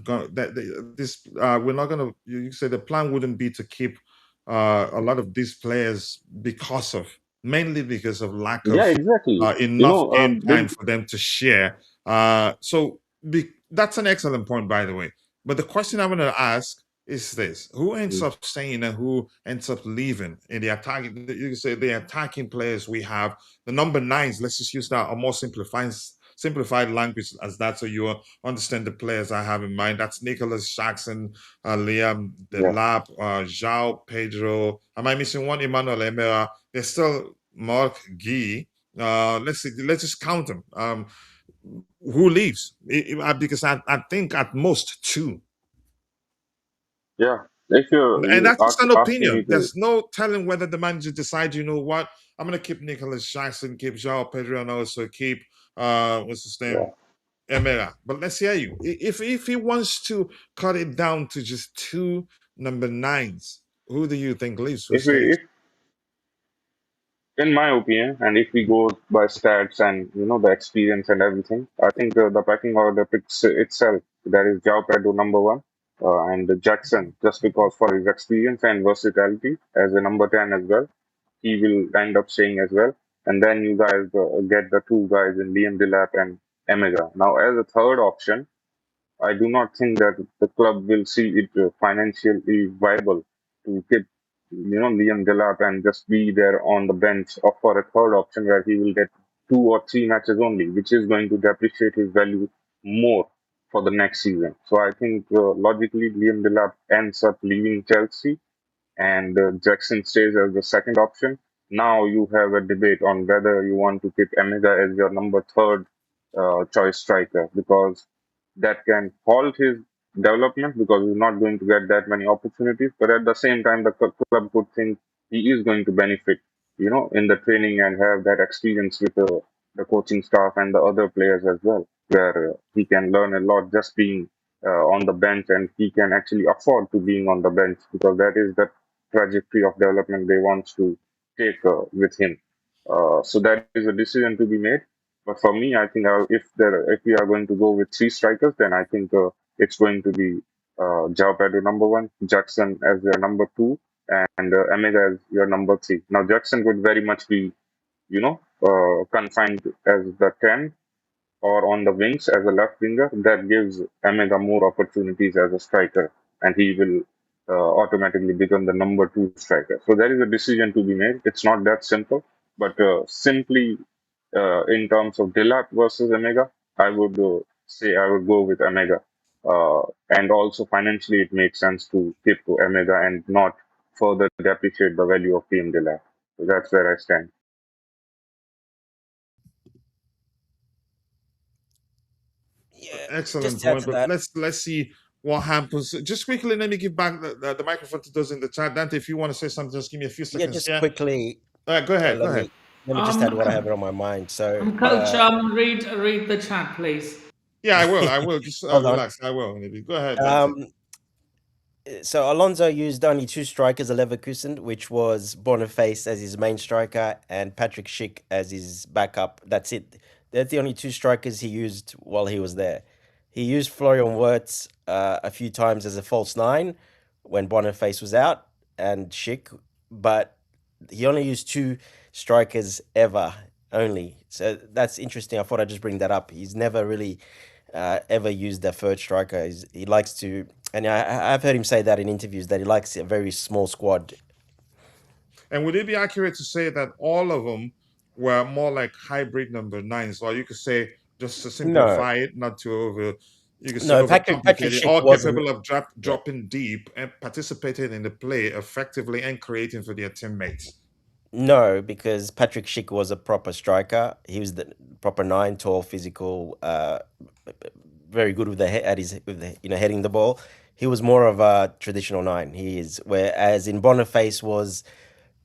[SPEAKER 2] This we're not going to. You say the plan wouldn't be to keep a lot of these players because of mainly because of lack
[SPEAKER 5] yeah,
[SPEAKER 2] of
[SPEAKER 5] exactly.
[SPEAKER 2] enough game time
[SPEAKER 5] Big,
[SPEAKER 2] for them to share. That's an excellent point, by the way. But the question I'm going to ask is this: who ends up staying and who ends up leaving in the attacking? You can say the attacking players we have, the number nines. Let's just use that a more simplified language as that, so you understand the players I have in mind. That's Nicolas Jackson, Liam
[SPEAKER 5] yeah.
[SPEAKER 2] Delap, João Pedro. Am I missing one? Emmanuel Emera. There's still Mark Guy. Let's see. Let's just count them. Who leaves? Because I think at most two.
[SPEAKER 5] Yeah, if
[SPEAKER 2] And
[SPEAKER 5] you
[SPEAKER 2] that's just an
[SPEAKER 5] asking me
[SPEAKER 2] opinion.
[SPEAKER 5] to,
[SPEAKER 2] There's no telling whether the manager decides, you know what, I'm going to keep Nicolas Jackson, keep João Pedro, and also keep, what's his
[SPEAKER 5] yeah,
[SPEAKER 2] name, Emera. But let's hear you. If he wants to cut it down to just two number nines, who do you think leaves? Who
[SPEAKER 5] if we,
[SPEAKER 2] stays?
[SPEAKER 5] if in my opinion, and if we go by stats and the experience and everything, I think the pecking order picks itself. That is João Pedro number one, and Jackson just because for his experience and versatility as a number 10 as well, he will end up staying as well. And then you guys get the two guys in Liam Delap and Emega. Now, as a third option, I do not think that the club will see it financially viable to keep, Liam Delap and just be there on the bench or for a third option where he will get 2 or 3 matches only, which is going to depreciate his value more for the next season. So I think logically Liam Delap ends up leaving Chelsea and Jackson stays as the second option. Now you have a debate on whether you want to keep Emega as your number third choice striker because that can halt his development because he's not going to get that many opportunities. But at the same time, the club could think he is going to benefit, in the training and have that experience with the coaching staff and the other players as well, where he can learn a lot just being on the bench, and he can actually afford to being on the bench because that is the trajectory of development they want to take with him. So that is a decision to be made. But for me, I think if we are going to go with three strikers, then I think it's going to be João Pedro number one, Jackson as your number two, and Emega as your number three. Now Jackson would very much be, confined as the 10 or on the wings as a left winger. That gives Emega more opportunities as a striker, and he will automatically become the number two striker. So there is a decision to be made. It's not that simple, but simply in terms of Delap versus Emega, I would say I would go with Emega. And also financially, it makes sense to keep to Emega and not further depreciate the value of PM Delap. So that's where I stand.
[SPEAKER 3] Yeah, just
[SPEAKER 2] Excellent
[SPEAKER 3] to add
[SPEAKER 2] point.
[SPEAKER 3] to
[SPEAKER 2] But
[SPEAKER 3] that.
[SPEAKER 2] let's see what happens. Just quickly, let me give back the microphone to those in the chat. Dante, if you want to say something, just give me a few
[SPEAKER 3] Yeah,
[SPEAKER 2] seconds.
[SPEAKER 3] just
[SPEAKER 2] Yeah.
[SPEAKER 3] quickly.
[SPEAKER 2] All right, go ahead. Go
[SPEAKER 3] Let
[SPEAKER 2] ahead.
[SPEAKER 3] me just add what I have
[SPEAKER 4] Um,
[SPEAKER 3] on my mind. So,
[SPEAKER 4] Coach, read the chat, please.
[SPEAKER 2] Yeah, I will. I will. Just
[SPEAKER 3] hold on.
[SPEAKER 2] relax. I will. Maybe. Go ahead, Dante.
[SPEAKER 3] So Alonso used only two strikers at Leverkusen, which was Boniface as his main striker and Patrick Schick as his backup. That's it. They're the only two strikers he used while he was there. He used Florian Wirtz a few times as a false nine when Boniface was out and Schick, but he only used two strikers ever, only. So that's interesting. I thought I'd just bring that up. He's never really ever used a third striker. He likes to, and I've heard him say that in interviews that he likes a very small squad.
[SPEAKER 2] And would it be accurate to say that all of them were more like hybrid number nines, or you could say just to
[SPEAKER 3] No,
[SPEAKER 2] simplify it, not to you could say
[SPEAKER 3] no, Patrick
[SPEAKER 2] overcomplicated,
[SPEAKER 3] Schick
[SPEAKER 2] all
[SPEAKER 3] wasn't.
[SPEAKER 2] capable of
[SPEAKER 3] Yeah.
[SPEAKER 2] dropping deep and participating in the play effectively and creating for their teammates.
[SPEAKER 3] No, because Patrick Schick was a proper striker. He was the proper nine, tall, physical, very good with the at his with the, heading the ball. He was more of a traditional nine. He is, whereas in Boniface was,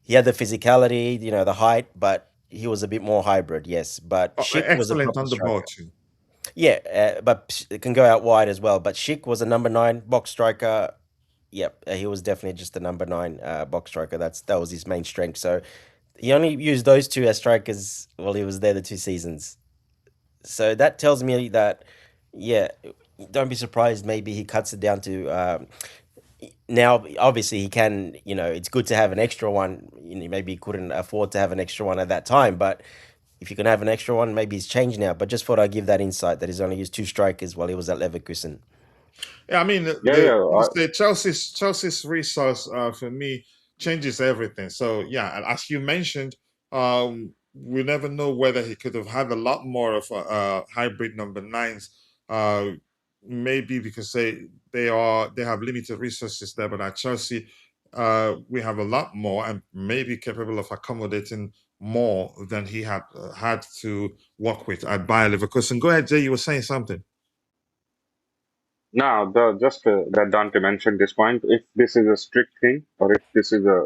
[SPEAKER 3] he had the physicality, the height, but he was a bit more hybrid. Yes, but Schick was a
[SPEAKER 2] Excellent
[SPEAKER 3] proper
[SPEAKER 2] on the ball
[SPEAKER 3] striker.
[SPEAKER 2] too.
[SPEAKER 3] Yeah, but it can go out wide as well. But Schick was a number nine box striker. Yep, he was definitely just a number nine box striker. That was his main strength. So he only used those two as strikers while he was there the two seasons. So that tells me that, yeah, don't be surprised. Maybe he cuts it down to now. Obviously, he can. It's good to have an extra one. Maybe he couldn't afford to have an extra one at that time, but if you can have an extra one, maybe he's changed now. But just thought I'd give that insight that he's only used two strikers while he was at Leverkusen.
[SPEAKER 2] Yeah, I mean
[SPEAKER 5] Yeah, yeah.
[SPEAKER 2] the Chelsea's resource for me changes everything. So yeah, and as you mentioned, we never know whether he could have had a lot more of hybrid number nines. Uh, Maybe because they have limited resources there, but at Chelsea, we have a lot more and maybe capable of accommodating more than he had to work with at Bayer Leverkusen. Go ahead, Jay. You were saying something.
[SPEAKER 5] Now, just that Dante mentioned this point. If this is a strict thing, or if this is a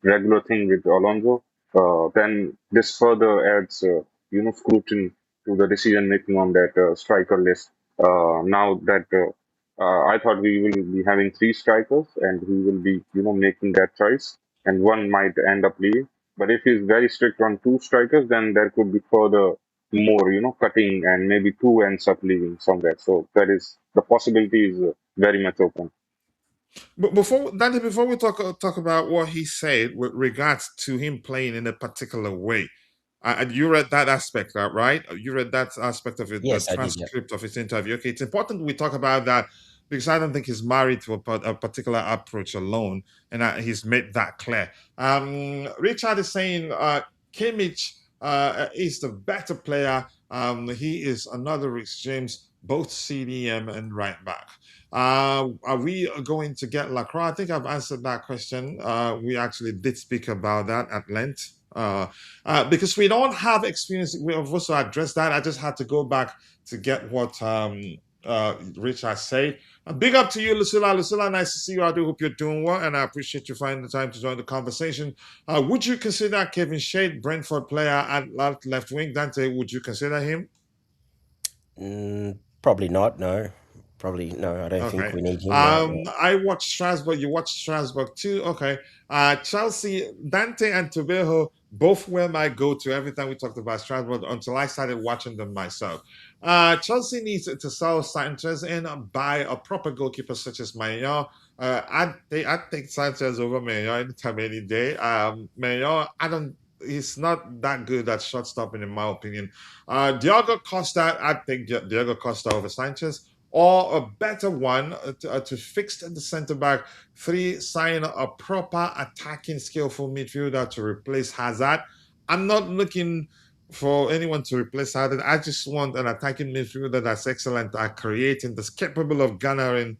[SPEAKER 5] regular thing with Alonso, then this further adds scrutiny to the decision making on that striker list. Now that I thought we will be having three strikers, and he will be making that choice, and one might end up leaving. But if he's very strict on two strikers, then there could be further more, cutting, and maybe two ends up leaving somewhere. So that is the possibility is very much open.
[SPEAKER 2] But before Dante, before we talk about what he said with regards to him playing in a particular way, you read that aspect, right? You read that aspect of it, the
[SPEAKER 3] Yes, I did. Yeah.
[SPEAKER 2] transcript of his interview. Okay, it's important we talk about that because I don't think he's married to a particular approach alone, and he's made that clear. Richard is saying Kimmich is the better player. He is another Rich James, both CDM and right back. Are we going to get Lacroix? I think I've answered that question. We actually did speak about that at length. Because we don't have experience, we have also addressed that. I just had to go back to get what Rich, I say. Big up to you, Lucilla. Lucilla, nice to see you. I do hope you're doing well, and I appreciate you finding the time to join the conversation. Would you consider Kevin Shade, Brentford player at left wing? Dante, would you consider him?
[SPEAKER 3] Probably not. No, probably no. I don't think
[SPEAKER 2] Okay.
[SPEAKER 3] we need him right now.
[SPEAKER 2] I watched Strasbourg. You watched Strasbourg too. Okay. Chelsea, Dante and Trevoh both were my go-to every time we talked about Strasbourg until I started watching them myself. Chelsea needs to sell Sanchez and buy a proper goalkeeper such as Maignan. I'd take Sanchez over Maignan anytime, any day. Maignan, I don't. He's not that good at shot stopping, in my opinion. Diogo Costa, I'd take Diogo Costa over Sanchez, or a better one to fix the centre back three, sign a proper attacking skillful midfielder to replace Hazard. I'm not looking for anyone to replace Hazard. I just want an attacking midfielder that's excellent at creating, that's capable of garnering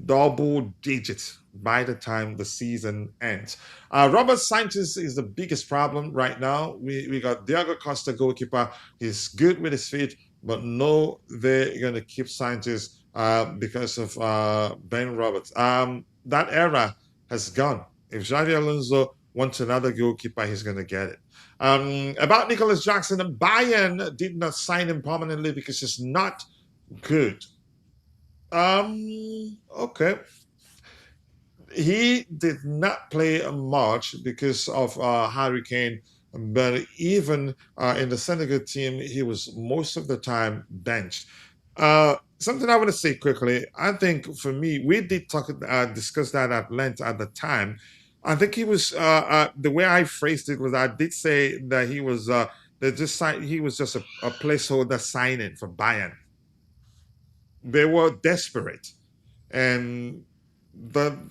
[SPEAKER 2] double digits by the time the season ends. Robert Sanchez is the biggest problem right now. We got Diego Costa, goalkeeper. He's good with his feet, but no, they're going to keep Sanchez because of Ben Roberts. That era has gone. If Xabi Alonso wants another goalkeeper, he's going to get it. About Nicolas Jackson, Bayern did not sign him permanently because he's not good. Okay. He did not play much because of Harry Kane, but even in the Senegal team, he was most of the time benched. Something I want to say quickly. I think for me, we did discuss that at length at the time. I think he was the way I phrased it was I did say that he was he was just a placeholder signing for Bayern. They were desperate, and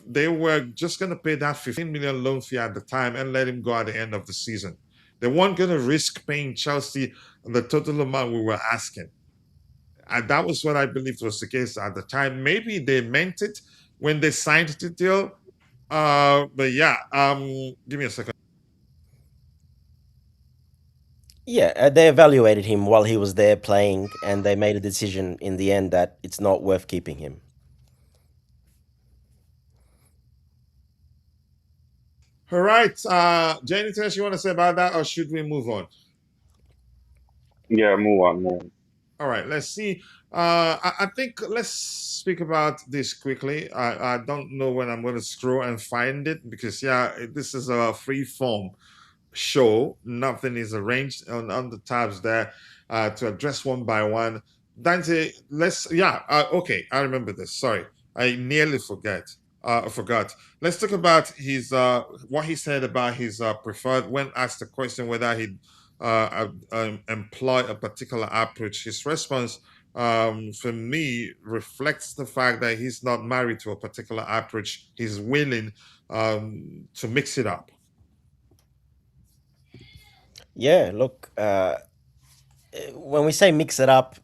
[SPEAKER 2] they were just going to pay that 15 million loan fee at the time and let him go at the end of the season. They weren't going to risk paying Chelsea the total amount we were asking. And that was what I believed was the case at the time. Maybe they meant it when they signed the deal. But yeah, give me a second.
[SPEAKER 3] Yeah, they evaluated him while he was there playing, and they made a decision in the end that it's not worth keeping him.
[SPEAKER 2] All right. Jenny, anything else you want to say about that, or should we move on?
[SPEAKER 5] Yeah, move on, move on.
[SPEAKER 2] All right, let's see. I think let's speak about this quickly. I don't know when I'm going to scroll and find it because, yeah, this is a free form show. Nothing is arranged on the tabs there to address one by one. Dante, okay, I remember this. Sorry, I nearly forgot. Let's talk about his what he said about his preferred when asked the question whether he'd employ a particular approach. His response, for me, reflects the fact that he's not married to a particular approach. He's willing to mix it up.
[SPEAKER 3] Yeah, look, when we say mix it up,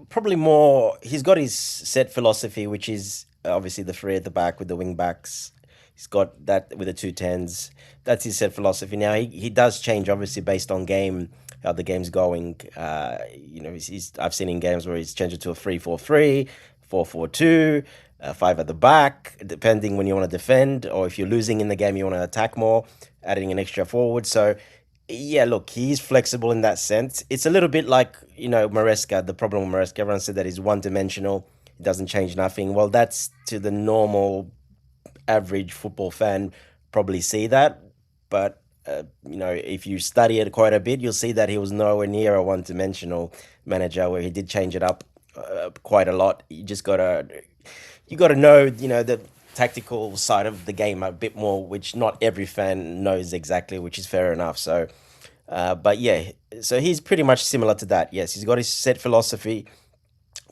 [SPEAKER 3] probably more, he's got his set philosophy, which is obviously the three at the back with the wing backs. He's got that with the two tens. That's his set philosophy. Now, he does change, obviously, based on game, how the game's going. I've seen in games where he's changed it to a 3-4-3, 4-4-2, 5 at the back, depending when you want to defend, or if you're losing in the game, you want to attack more, adding an extra forward. So, yeah, look, he's flexible in that sense. It's a little bit like, Maresca, the problem with Maresca. Everyone said that he's one-dimensional. He doesn't change nothing. Well, that's to the normal, average football fan probably see that. But, if you study it quite a bit, you'll see that he was nowhere near a one-dimensional manager where he did change it up quite a lot. You got to know, the tactical side of the game a bit more, which not every fan knows exactly, which is fair enough. So, but yeah, so he's pretty much similar to that. Yes, he's got his set philosophy,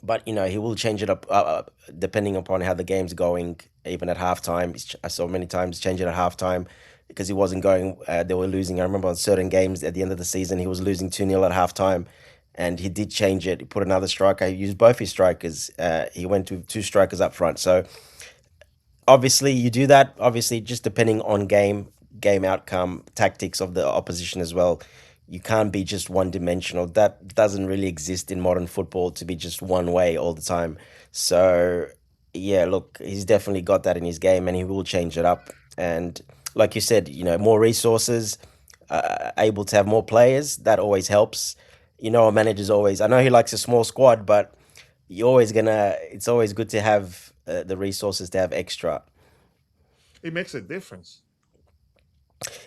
[SPEAKER 3] but he will change it up depending upon how the game's going. Even at halftime, I saw many times change it at halftime because he wasn't going. They were losing. I remember on certain games at the end of the season, he was losing 2-0 at halftime. And he did change it. He put another striker. He used both his strikers. He went to two strikers up front. So obviously you do that. Obviously, just depending on game outcome, tactics of the opposition as well. you can't be just one dimensional. That doesn't really exist in modern football to be just one way all the time. So yeah, look, he's definitely got that in his game, and he will change it up. And like you said, more resources, able to have more players, that always helps. A manager's always. I know he likes a small squad, but you're always gonna. It's always good to have the resources to have extra.
[SPEAKER 2] It makes a difference.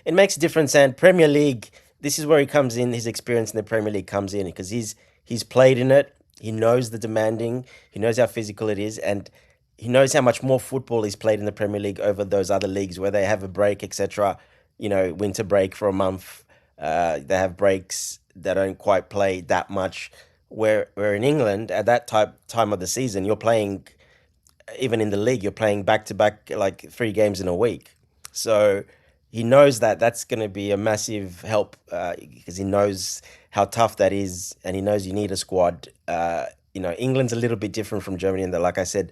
[SPEAKER 3] It makes a difference, and Premier League. This is where he comes in. His experience in the Premier League comes in because he's played in it. He knows the demanding. He knows how physical it is, and he knows how much more football is played in the Premier League over those other leagues where they have a break, etc. Winter break for a month. They have breaks that don't quite play that much. Where in England at that time of the season, you're playing, even in the league, you're playing back to back like 3 games in a week. So he knows that that's going to be a massive help because he knows how tough that is, and he knows you need a squad. England's a little bit different from Germany, and like I said,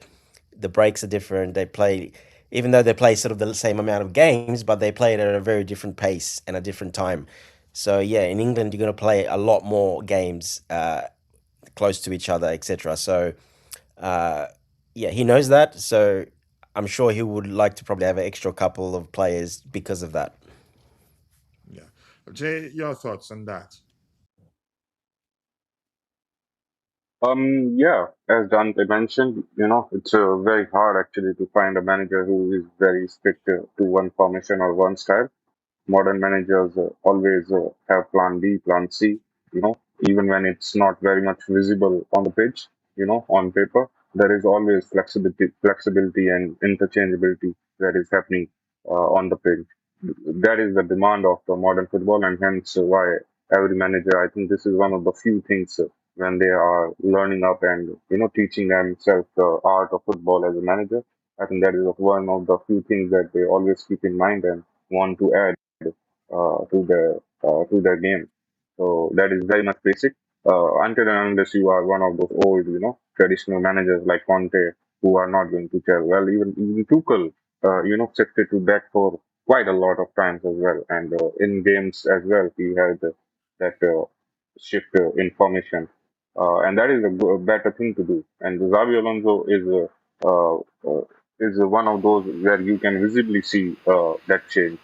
[SPEAKER 3] the breaks are different. They play, even though they play sort of the same amount of games, but they play it at a very different pace and a different time. So yeah, in England, you're going to play a lot more games close to each other, etc. So uh, yeah, he knows that. So I'm sure he would like to probably have an extra couple of players because of that.
[SPEAKER 2] Yeah. Jay, your thoughts on that?
[SPEAKER 5] Yeah, as Dante mentioned, it's very hard actually to find a manager who is very strict to one formation or one style. Modern managers always have plan B, plan C, even when it's not very much visible on the pitch, on paper, there is always flexibility and interchangeability that is happening on the pitch. That is the demand of the modern football, and hence why every manager, I think this is one of the few things when they are learning up and, teaching themselves the art of football as a manager. I think that is one of the few things that they always keep in mind and want to add to their game. So that is very much basic. Until and unless you are one of those old, traditional managers like Conte, who are not going to tell. Well, even Tuchel, shifted to back for quite a lot of times as well, and in games as well, he had that shift in formation, and that is a better thing to do. And Xabi Alonso is one of those where you can visibly see that change.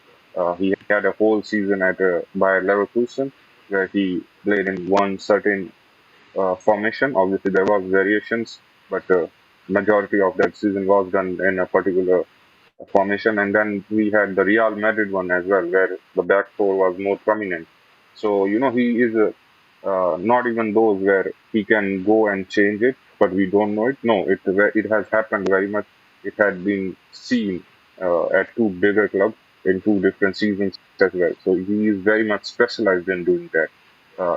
[SPEAKER 5] He had a whole season at Bayer Leverkusen where he played in one certain formation. Obviously, there was variations, but majority of that season was done in a particular formation. And then we had the Real Madrid one as well, where the back four was more prominent. So he is not even those where he can go and change it, but we don't know it. No, it has happened very much. It had been seen at two bigger clubs in two different seasons as well. So he is very much specialized in doing that.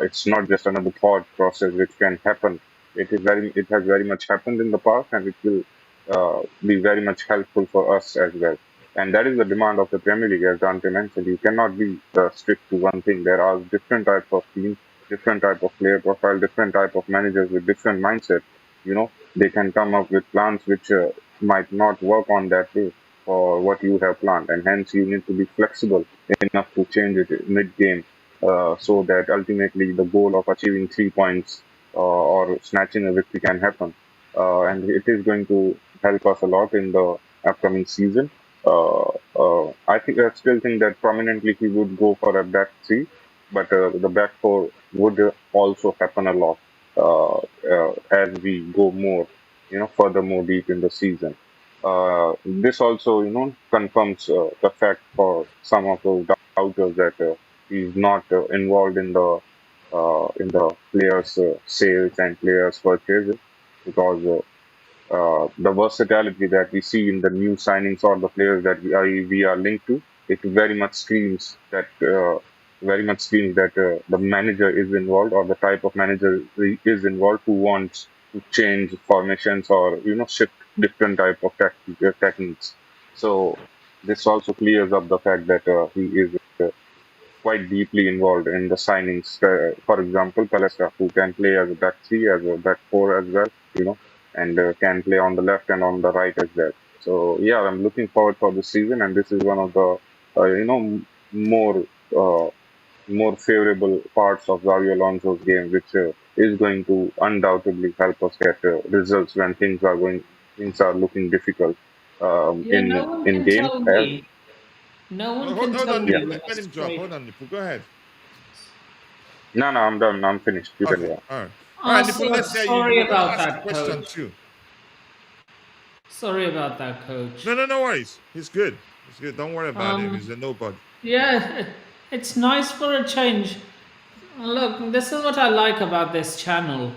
[SPEAKER 5] It's not just another thought process which can happen. It has very much happened in the past, and it will be very much helpful for us as well. And that is the demand of the Premier League, as Dante mentioned. You cannot be strict to one thing. There are different types of teams, different type of player profile, different type of managers with different mindset. They can come up with plans which might not work on that day for what you have planned, and hence you need to be flexible enough to change it mid-game, so that ultimately the goal of achieving 3 points or snatching a victory can happen. And it is going to help us a lot in the upcoming season. I still think that prominently he would go for a back three, but the back four would also happen a lot as we go more, further more deep in the season. This also, confirms the fact for some of those doubters that he's not involved in the players' sales and players' purchases, because the versatility that we see in the new signings or the players that we are linked to, it very much screams that the manager is involved, or the type of manager is involved, who wants to change formations or shift different type of techniques. So this also clears up the fact that he is quite deeply involved in the signings. For example, Palestra, who can play as a back three, as a back four as well, and can play on the left and on the right as well. So yeah, I'm looking forward for this season, and this is one of the more uh, more favorable parts of Xabi Alonso's game, which is going to undoubtedly help us get results when things are looking difficult
[SPEAKER 4] Yeah, no one
[SPEAKER 5] in
[SPEAKER 4] can
[SPEAKER 5] game.
[SPEAKER 4] tell me. No one can
[SPEAKER 2] Hold
[SPEAKER 4] tell
[SPEAKER 2] on,
[SPEAKER 4] me
[SPEAKER 5] Yeah.
[SPEAKER 2] Nipul.
[SPEAKER 4] when
[SPEAKER 2] Let
[SPEAKER 4] a
[SPEAKER 2] him drop.
[SPEAKER 4] straight.
[SPEAKER 2] Hold on, Nipul. Go ahead.
[SPEAKER 5] No, no, I'm done. I'm finished. You can
[SPEAKER 2] Okay.
[SPEAKER 5] go.
[SPEAKER 2] All right. All
[SPEAKER 4] Oh,
[SPEAKER 2] right, Nipul. Let's hear you. You
[SPEAKER 4] sorry
[SPEAKER 2] were going to
[SPEAKER 4] about
[SPEAKER 2] ask a
[SPEAKER 4] that,
[SPEAKER 2] question
[SPEAKER 4] coach.
[SPEAKER 2] too.
[SPEAKER 4] Sorry about that, coach.
[SPEAKER 2] No worries. He's good. He's good. Don't worry about him. He's
[SPEAKER 4] Um,
[SPEAKER 2] a nobody.
[SPEAKER 4] yeah, it's nice for a change. Look, this is what I like about this channel.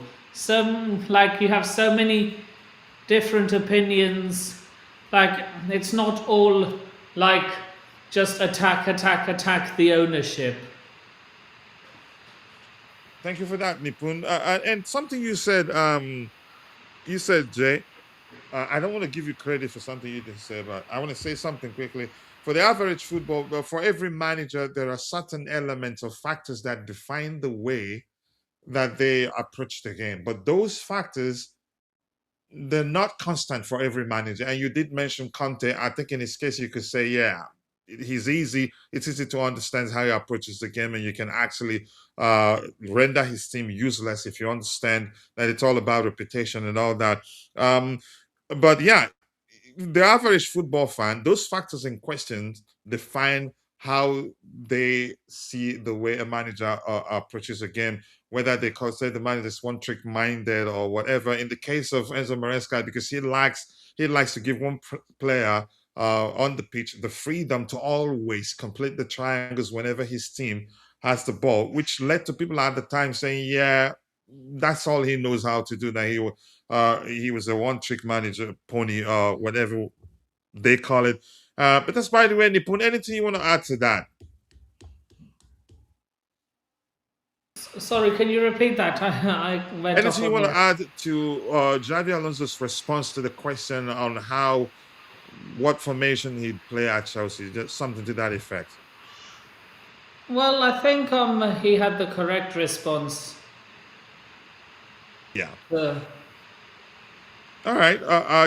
[SPEAKER 4] Like, you have so many different opinions. Like, it's not all like just attack, attack, attack the ownership.
[SPEAKER 2] Thank you for that, Nipun. And something you said, Jay. I don't want to give you credit for something you didn't say, but I want to say something quickly. For the average football, well, for every manager, there are certain elements or factors that define the way that they approach the game. But those factors, they're not constant for every manager. And you did mention Conte. I think in his case, you could say, yeah, he's easy. It's easy to understand how he approaches the game, and you can actually render his team useless if you understand that it's all about reputation and all that. Um, but yeah, the average football fan, those factors in question define how they see the way a manager approaches a game, whether they consider the manager is one trick minded or whatever. In the case of Enzo Maresca, because he likes to give one player on the pitch the freedom to always complete the triangles whenever his team has the ball, which led to people at the time saying, "Yeah, that's all he knows how to do." That he was a one-trick manager, pony, whatever they call it. But that's by the way, Nipun. Anything you want to add to that?
[SPEAKER 4] Sorry, can you repeat that? I went off
[SPEAKER 2] Anything you
[SPEAKER 4] on
[SPEAKER 2] want to
[SPEAKER 4] it.
[SPEAKER 2] add to Xavi Alonso's response to the question on what formation he'd play at Chelsea? Just something to that effect.
[SPEAKER 4] Well, I think he had the correct response.
[SPEAKER 2] Yeah.
[SPEAKER 4] Uh,
[SPEAKER 2] All right,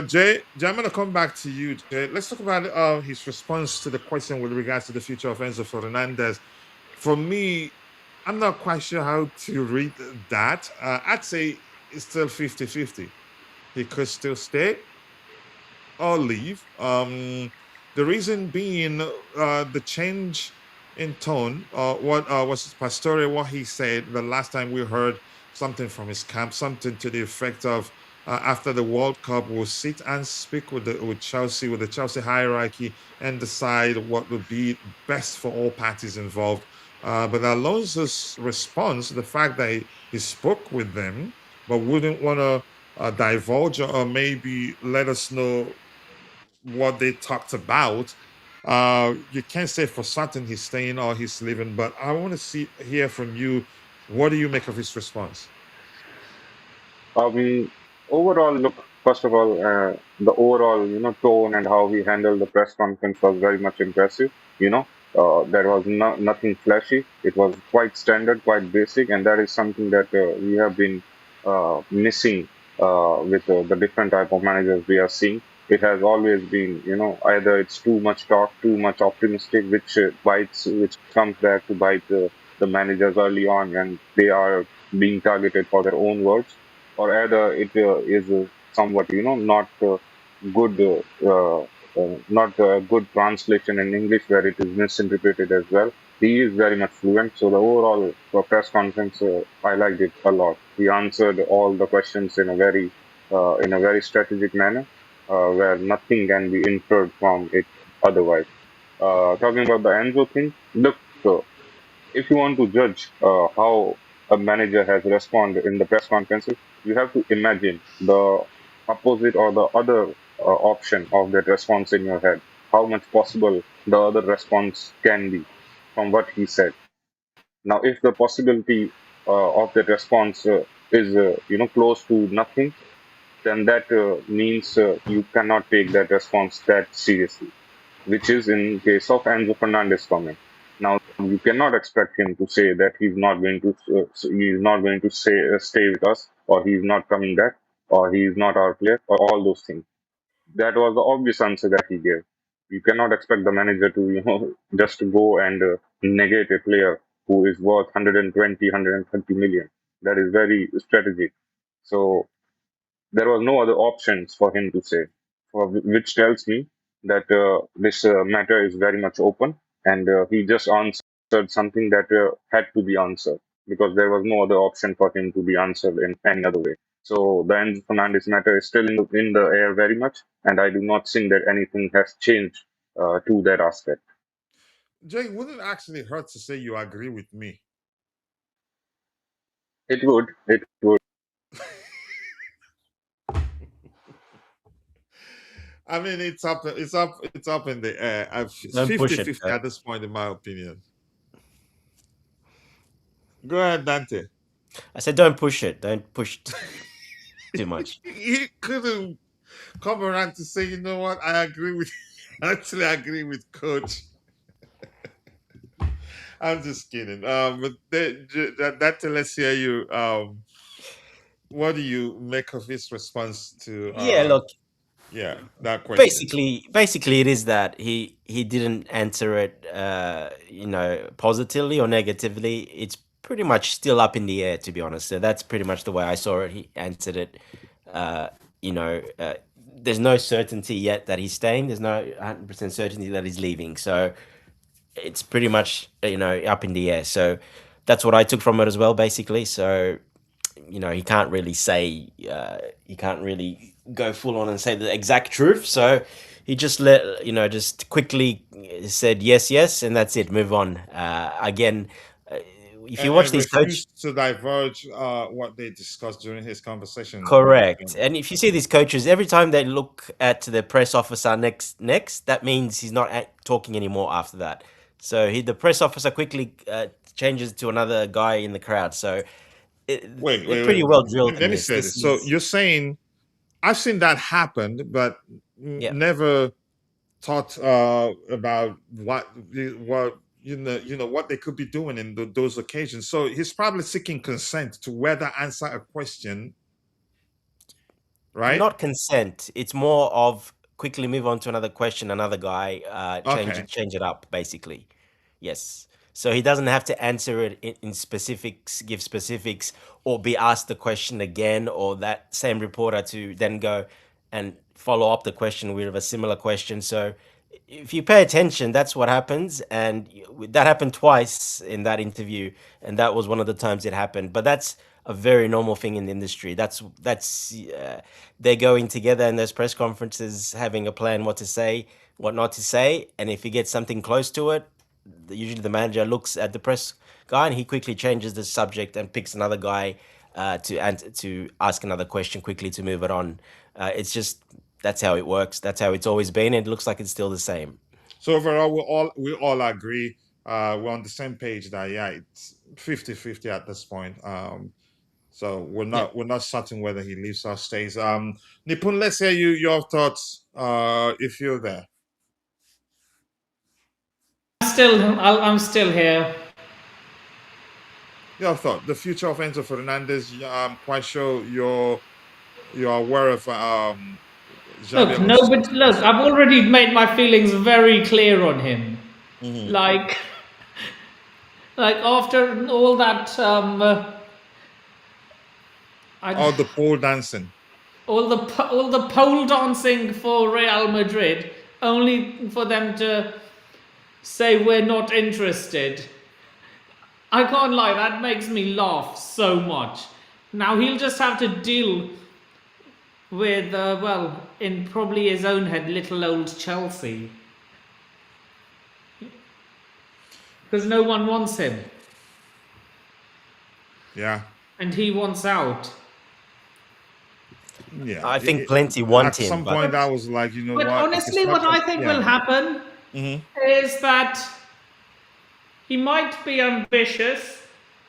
[SPEAKER 2] Jay, I'm going to come back to you, Jay. Let's talk about his response to the question with regards to the future of Enzo Fernandez. For me, I'm not quite sure how to read that. I'd say it's still 50-50. He could still stay or leave. The reason being the change in tone. What was Pastore? What he said the last time we heard something from his camp, something to the effect of after the World Cup, we'll sit and speak with Chelsea, with the Chelsea hierarchy, and decide what would be best for all parties involved. But Alonso's response, the fact that he spoke with them, but wouldn't want to divulge or maybe let us know what they talked about. You can't say for certain he's staying or he's leaving, but I want to hear from you. What do you make of his response?
[SPEAKER 5] Um, Overall, look, first of all, the overall, tone and how he handled the press conference was very much impressive. There was nothing flashy. It was quite standard, quite basic, and that is something that we have been missing with the different type of managers we are seeing. It has always been, either it's too much talk, too much optimistic, which comes back to bite the managers early on, and they are being targeted for their own words, or either it is somewhat, not good, not a good translation in English where it is misinterpreted as well. He is very much fluent, so the overall press conference, I liked it a lot. He answered all the questions in a very strategic manner, where nothing can be inferred from it otherwise. Talking about the Enzo thing, look, if you want to judge how a manager has responded in the press conferences, you have to imagine the opposite or the other option of that response in your head. How much possible the other response can be from what he said. Now, if the possibility of that response is close to nothing, then that means you cannot take that response that seriously, which is in case of Enzo Fernandez comment. Now you cannot expect him to say that he's not going to stay with us, or he's not coming back, or he is not our player, or all those things. That was the obvious answer that he gave. You cannot expect the manager to just to go and negate a player who is worth 120, 130 million. That is very strategic. So there was no other options for him to say, which tells me that this matter is very much open, and he just answered something that had to be answered because there was no other option for him to be answered in any other way. So the Enzo Fernandez matter is still in the air very much, and I do not think that anything has changed to that aspect.
[SPEAKER 2] Jay, wouldn't it actually hurt to say you agree with me?
[SPEAKER 5] It would. It would.
[SPEAKER 2] I mean, it's up in the air. It's
[SPEAKER 3] Don't push
[SPEAKER 2] 50
[SPEAKER 3] it.
[SPEAKER 2] 50 at this point, in my opinion. Go ahead, Dante.
[SPEAKER 3] I said, don't push it. Don't push too much.
[SPEAKER 2] He couldn't come around to say, you know what, I agree with actually agree with Coach. I'm just kidding. But Dante, let's hear you. What do you make of his response to
[SPEAKER 3] Yeah, look,
[SPEAKER 2] that question?
[SPEAKER 3] basically, it is that he didn't answer it, positively or negatively. It's pretty much still up in the air, to be honest. So that's pretty much the way I saw it. He answered it. There's no certainty yet that he's staying. There's no 100% certainty that he's leaving. So it's pretty much up in the air. So that's what I took from it as well, basically. So he can't really say, he can't really go full on and say the exact truth. So he just just quickly said yes, and that's it. Move on. Again, if you watch these coaches,
[SPEAKER 2] to diverge what they discussed during his conversation.
[SPEAKER 3] correct. And if you see these coaches, every time they look at the press officer next, that means he's not talking anymore after that. So the press officer quickly changes to another guy in the crowd. So
[SPEAKER 2] Wait,
[SPEAKER 3] they're pretty well drilled.
[SPEAKER 2] Let me say this. So you're saying I've seen that happen, but never thought about what what they could be doing in those occasions. So he's probably seeking consent to whether answer a question, right?
[SPEAKER 3] Not consent. It's more of quickly move on to another question, another guy, change it up, basically. Yes. So he doesn't have to answer it in specifics, give specifics, or be asked the question again, or that same reporter to then go and follow up the question with a similar question. So if you pay attention, that's what happens. And that happened twice in that interview. And that was one of the times it happened. But that's a very normal thing in the industry. That's they're going together in those press conferences, having a plan what to say, what not to say. And if you get something close to it, usually the manager looks at the press guy and he quickly changes the subject and picks another guy to ask another question quickly to move it on. It's just, that's how it works. That's how it's always been. And it looks like it's still the same.
[SPEAKER 2] So overall, we all agree. We're on the same page that it's 50-50 at this point. So we're not certain whether he leaves or stays. Nipun, let's hear your thoughts if you're there.
[SPEAKER 4] I'm still here.
[SPEAKER 2] Your thought, the future of Enzo Fernandez. I'm quite sure you're aware of.
[SPEAKER 4] Look, I've already made my feelings very clear on him. Mm-hmm. Like after all that,
[SPEAKER 2] all the pole dancing,
[SPEAKER 4] all the pole dancing for Real Madrid, only for them to say we're not interested. I can't lie, that makes me laugh so much. Now he'll just have to deal with, in probably his own head, little old Chelsea. Because no one wants him.
[SPEAKER 2] Yeah.
[SPEAKER 4] And he wants out.
[SPEAKER 2] Yeah.
[SPEAKER 3] I think plenty want him.
[SPEAKER 2] At some point I was like, you know what?
[SPEAKER 4] But honestly, what I think will happen is that he might be ambitious,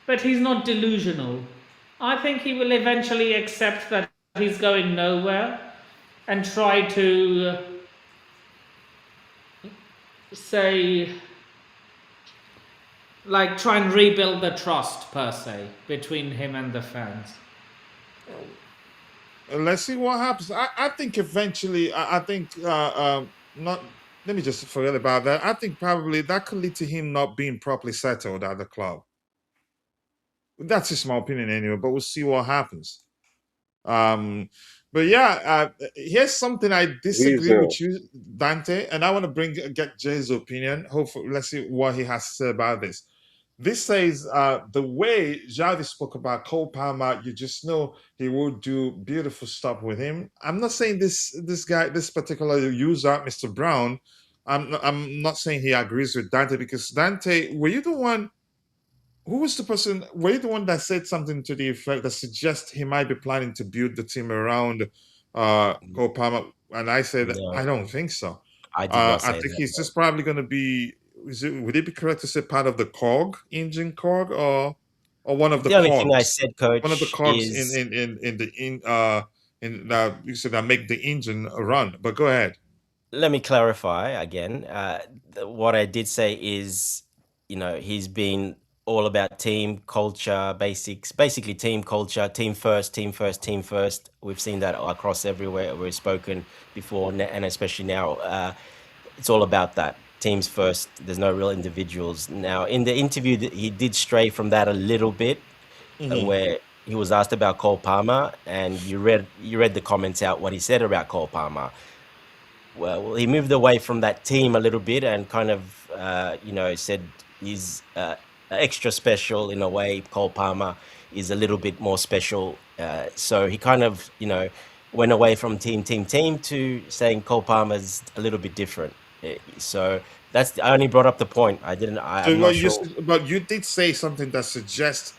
[SPEAKER 4] but he's not delusional. I think he will eventually accept that he's going nowhere and try to try and rebuild the trust, per se, between him and the fans.
[SPEAKER 2] Let's see what happens. I think eventually, not. Let me just forget about that. I think probably that could lead to him not being properly settled at the club. That's just my opinion anyway, but we'll see what happens. But yeah, here's something I
[SPEAKER 5] He's
[SPEAKER 2] disagree with you, Dante, and I want to get Jay's opinion. Hopefully, let's see what he has to say about this. This says the way Xavi spoke about Cole Palmer, you just know he will do beautiful stuff with him. I'm not saying this guy, this particular user, Mr. Brown. I'm not saying he agrees with Dante, because Dante, were you the one? Who was the person? Were you the one that said something to the effect that suggests he might be planning to build the team around Cole Palmer? And I said, I
[SPEAKER 3] No,
[SPEAKER 2] don't think so.
[SPEAKER 3] I did not
[SPEAKER 2] I
[SPEAKER 3] say
[SPEAKER 2] think
[SPEAKER 3] that.
[SPEAKER 2] he's just probably going to be. Would it be correct to say part of the cog, engine cog, or one of the
[SPEAKER 3] The only thing I
[SPEAKER 2] cogs?
[SPEAKER 3] said,
[SPEAKER 2] One of the
[SPEAKER 3] coach,
[SPEAKER 2] cogs
[SPEAKER 3] is
[SPEAKER 2] in you said that make the engine run. But go ahead.
[SPEAKER 3] let me clarify again. What I did say is, he's been all about team culture, basics, basically team culture, team first, team first, team first. We've seen that across everywhere. We've spoken before, and especially now. It's all about that. Teams first. There's no real individuals. Now, in the interview, he did stray from that a little bit, where he was asked about Cole Palmer, and you read the comments out what he said about Cole Palmer. Well, he moved away from that team a little bit and kind of, said he's extra special in a way. Cole Palmer is a little bit more special. So he kind of, went away from team to saying Cole Palmer's a little bit different. So I only brought up the point. I'm not sure.
[SPEAKER 2] But you did say something that suggests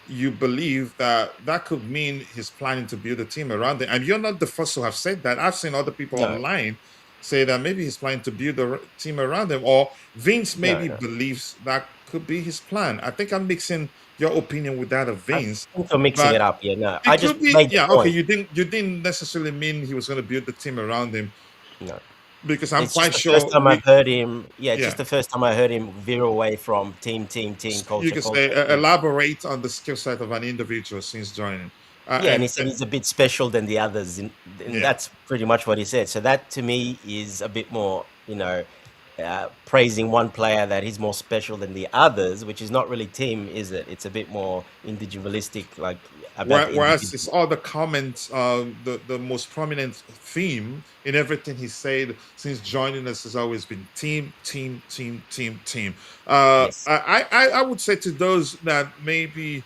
[SPEAKER 2] you believe that could mean he's planning to build a team around it. And you're not the first to have said that. I've seen other people
[SPEAKER 3] No,
[SPEAKER 2] online say that maybe he's planning to build a team around him, or Vince maybe
[SPEAKER 3] no.
[SPEAKER 2] believes that could be his plan. I think I'm mixing your opinion with that of
[SPEAKER 3] I
[SPEAKER 2] Vince.
[SPEAKER 3] think you're mixing
[SPEAKER 2] But
[SPEAKER 3] it up. Yeah, no. I
[SPEAKER 2] it
[SPEAKER 3] just
[SPEAKER 2] could be,
[SPEAKER 3] made the
[SPEAKER 2] yeah, okay.
[SPEAKER 3] point.
[SPEAKER 2] You didn't necessarily mean he was going to build the team around him,
[SPEAKER 3] No.
[SPEAKER 2] because I'm
[SPEAKER 3] It's just
[SPEAKER 2] quite
[SPEAKER 3] the first
[SPEAKER 2] sure
[SPEAKER 3] time I've heard him. Yeah, it's
[SPEAKER 2] yeah.
[SPEAKER 3] just the first time I heard him veer away from team,
[SPEAKER 2] You
[SPEAKER 3] culture,
[SPEAKER 2] could say
[SPEAKER 3] culture.
[SPEAKER 2] elaborate on the skill set of an individual since joining.
[SPEAKER 3] Yeah, and he said he's a bit special than the others, and
[SPEAKER 2] Yeah.
[SPEAKER 3] that's pretty much what he said. So that to me is a bit more, praising one player that he's more special than the others, which is not really team, is it? It's a bit more individualistic, like about the
[SPEAKER 2] Whereas it's
[SPEAKER 3] individual.
[SPEAKER 2] all the comments, the most prominent theme in everything he said since joining us has always been team, team, team, team, team.
[SPEAKER 3] Yes.
[SPEAKER 2] I would say to those that maybe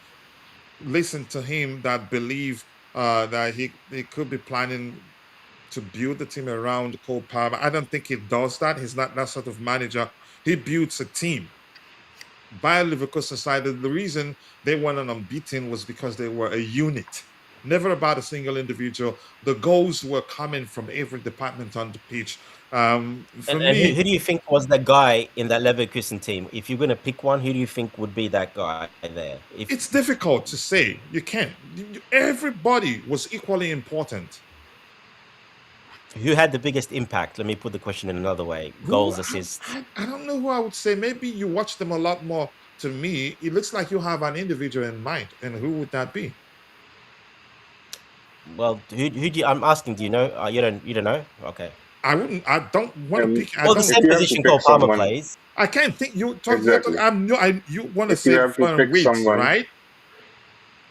[SPEAKER 2] listen to him, that believe that he could be planning to build the team around Cole Palmer, I don't think he does that. He's not that sort of manager. He builds a team. Bayer Leverkusen side, the reason they went unbeaten was because they were a unit, never about a single individual. The goals were coming from every department on the pitch. For
[SPEAKER 3] And who
[SPEAKER 2] me,
[SPEAKER 3] do you think was the guy in that Leverkusen team? If you're going to pick one, who do you think would be that guy there?
[SPEAKER 2] it's difficult to say. You can't. Everybody was equally important.
[SPEAKER 3] Who had the biggest impact? Let me put the question in another way. Goals, assists.
[SPEAKER 2] I don't know who I would say. Maybe you watch them a lot more. To me, it looks like you have an individual in mind, and who would that be?
[SPEAKER 3] Well, who do you, I'm asking? Do you know? You don't know? Okay.
[SPEAKER 2] I wouldn't. I don't want to
[SPEAKER 5] And
[SPEAKER 2] pick. I
[SPEAKER 3] Well, the
[SPEAKER 2] don't.
[SPEAKER 5] if
[SPEAKER 3] same
[SPEAKER 5] you have to
[SPEAKER 3] position
[SPEAKER 5] pick
[SPEAKER 3] Cole Palmer
[SPEAKER 5] someone,
[SPEAKER 3] plays.
[SPEAKER 2] I can't think. You talk.
[SPEAKER 5] exactly.
[SPEAKER 2] You want to
[SPEAKER 5] If you
[SPEAKER 2] say
[SPEAKER 5] have to
[SPEAKER 2] Florian
[SPEAKER 5] pick
[SPEAKER 2] Wirtz,
[SPEAKER 5] someone,
[SPEAKER 2] right?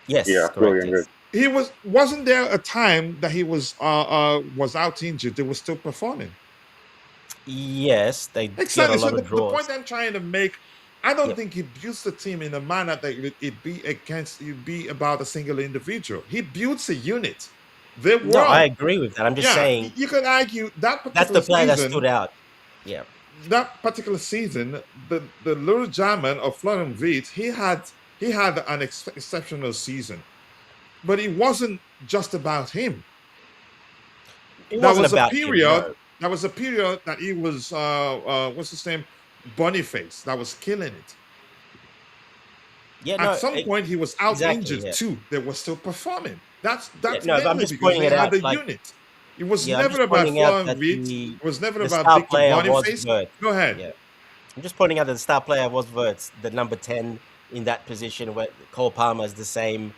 [SPEAKER 3] Yes,
[SPEAKER 5] yeah,
[SPEAKER 3] correct.
[SPEAKER 5] Florian
[SPEAKER 3] Yes.
[SPEAKER 5] Wirtz.
[SPEAKER 2] Wasn't there a time that he was out injured? They were still performing.
[SPEAKER 3] Yes, they get a
[SPEAKER 2] Exactly. So
[SPEAKER 3] lot of
[SPEAKER 2] the point
[SPEAKER 3] draws.
[SPEAKER 2] I'm trying to make, I don't
[SPEAKER 3] Yep.
[SPEAKER 2] think he builds the team in a manner that it be about a single individual. He builds a unit. They
[SPEAKER 3] No, I
[SPEAKER 2] were,
[SPEAKER 3] agree with that. I'm just
[SPEAKER 2] yeah.
[SPEAKER 3] saying
[SPEAKER 2] You could argue that
[SPEAKER 3] that's the
[SPEAKER 2] particular
[SPEAKER 3] player that stood
[SPEAKER 2] season,
[SPEAKER 3] out. Yeah.
[SPEAKER 2] the little German of Florian Wirtz, he had an exceptional season, but it wasn't just about him.
[SPEAKER 3] It
[SPEAKER 2] There
[SPEAKER 3] wasn't
[SPEAKER 2] was a
[SPEAKER 3] about him,
[SPEAKER 2] period.
[SPEAKER 3] no.
[SPEAKER 2] There was a period that he was what's his name, Boniface, that was killing it.
[SPEAKER 3] Yeah,
[SPEAKER 2] At
[SPEAKER 3] no,
[SPEAKER 2] some point, he was out
[SPEAKER 3] exactly.
[SPEAKER 2] injured
[SPEAKER 3] Yeah.
[SPEAKER 2] too. They were still performing. That's
[SPEAKER 3] Yeah, no, but I'm
[SPEAKER 2] mainly
[SPEAKER 3] just
[SPEAKER 2] because
[SPEAKER 3] pointing
[SPEAKER 2] they
[SPEAKER 3] it
[SPEAKER 2] had
[SPEAKER 3] out.
[SPEAKER 2] a
[SPEAKER 3] Like,
[SPEAKER 2] unit. It was
[SPEAKER 3] yeah, I'm
[SPEAKER 2] never
[SPEAKER 3] just
[SPEAKER 2] about
[SPEAKER 3] pointing out
[SPEAKER 2] Florian
[SPEAKER 3] that
[SPEAKER 2] Wirtz. It was never
[SPEAKER 3] the
[SPEAKER 2] about
[SPEAKER 3] star
[SPEAKER 2] Victor
[SPEAKER 3] player was
[SPEAKER 2] Boniface.
[SPEAKER 3] Wirtz.
[SPEAKER 2] Go ahead.
[SPEAKER 3] Yeah. I'm just pointing out that the star player was Wirtz, the number 10 in that position, where Cole Palmer is the same.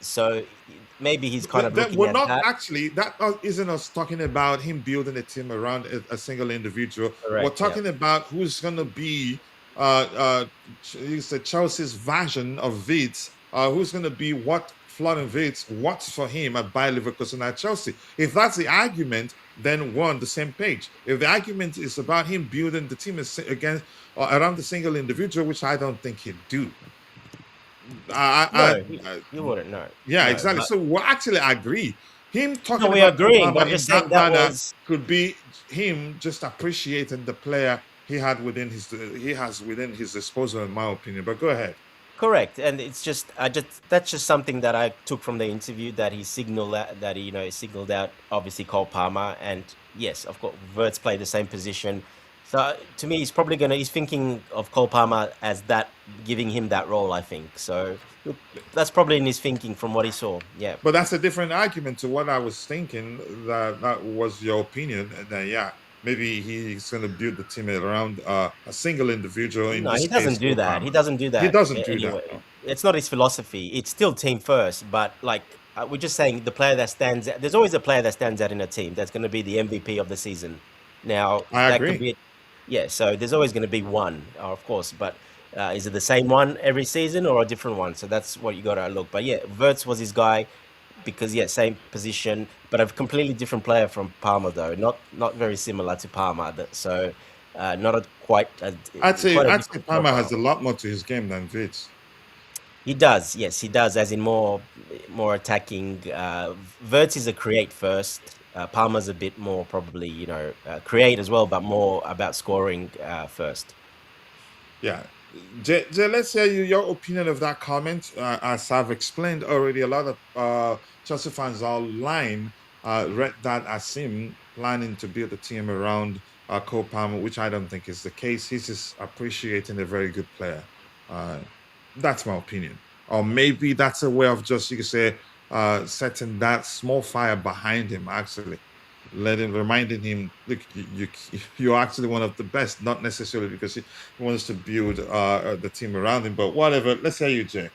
[SPEAKER 3] So maybe he's kind of
[SPEAKER 2] That
[SPEAKER 3] looking
[SPEAKER 2] we're
[SPEAKER 3] at
[SPEAKER 2] not
[SPEAKER 3] that.
[SPEAKER 2] actually, that isn't us talking about him building a team around a single individual. We're
[SPEAKER 3] Correct. Yeah.
[SPEAKER 2] talking about who's going to be you said Chelsea's version of Vitz, who's going to be what Florian Vitz, what's for him at Bayer Leverkusen at Chelsea. If that's the argument, then we're on the same page. If the argument is about him building the team against or around the single individual, which I don't think he'd do.
[SPEAKER 3] No, you
[SPEAKER 2] I
[SPEAKER 3] wouldn't. No,
[SPEAKER 2] yeah,
[SPEAKER 3] no.
[SPEAKER 2] exactly.
[SPEAKER 3] But
[SPEAKER 2] So we actually agree. Him
[SPEAKER 3] no,
[SPEAKER 2] talking
[SPEAKER 3] we're
[SPEAKER 2] about
[SPEAKER 3] agreeing. But
[SPEAKER 2] Obama
[SPEAKER 3] I'm
[SPEAKER 2] in
[SPEAKER 3] just saying
[SPEAKER 2] that
[SPEAKER 3] that
[SPEAKER 2] manner
[SPEAKER 3] was
[SPEAKER 2] could be him just appreciating the player he has within his disposal, in my opinion. But go ahead.
[SPEAKER 3] correct, and it's just that's just something that I took from the interview that he signaled that he signaled out obviously Cole Palmer, and yes, of course, Verts play the same position. So to me, he's thinking of Cole Palmer as that, giving him that role. I think so. That's probably in his thinking from what he saw. Yeah.
[SPEAKER 2] But that's a different argument to what I was thinking. That was your opinion. And then yeah, maybe he's going to build the team around a single individual. In
[SPEAKER 3] No,
[SPEAKER 2] this
[SPEAKER 3] he
[SPEAKER 2] case,
[SPEAKER 3] doesn't do
[SPEAKER 2] Cole
[SPEAKER 3] that. He
[SPEAKER 2] Palmer.
[SPEAKER 3] doesn't do
[SPEAKER 2] He
[SPEAKER 3] that
[SPEAKER 2] doesn't do that.
[SPEAKER 3] anyway.
[SPEAKER 2] No.
[SPEAKER 3] It's not his philosophy. It's still team first, but like we're just saying the player that stands out. There's always a player that stands out in a team that's going to be the MVP of the season. Now,
[SPEAKER 2] I
[SPEAKER 3] that could
[SPEAKER 2] agree.
[SPEAKER 3] be, yeah, so there's always going to be one, of course, but is it the same one every season or a different one? So that's what you got to look. But yeah, Verts was his guy because, yeah, same position, but a completely different player from Palmer, though. Not very similar to Palmer. So not a quite a
[SPEAKER 2] I'd say
[SPEAKER 3] different
[SPEAKER 2] Palmer has
[SPEAKER 3] profile.
[SPEAKER 2] a lot more to his game than Vitz.
[SPEAKER 3] He does, yes, he does. As in more attacking. Verts is a create first. Palmer's a bit more probably, create as well, but more about scoring first.
[SPEAKER 2] Yeah. Jay, let's hear your opinion of that comment. As I've explained already, a lot of Chelsea fans online read that as him planning to build a team around Cole Palmer, which I don't think is the case. He's just appreciating a very good player. Uh, that's my opinion. Or maybe that's a way of just, you could say, setting that small fire behind him, actually reminding him, look, you're actually one of the best, not necessarily because he wants to build the team around him, but whatever. Let's say you, Jay.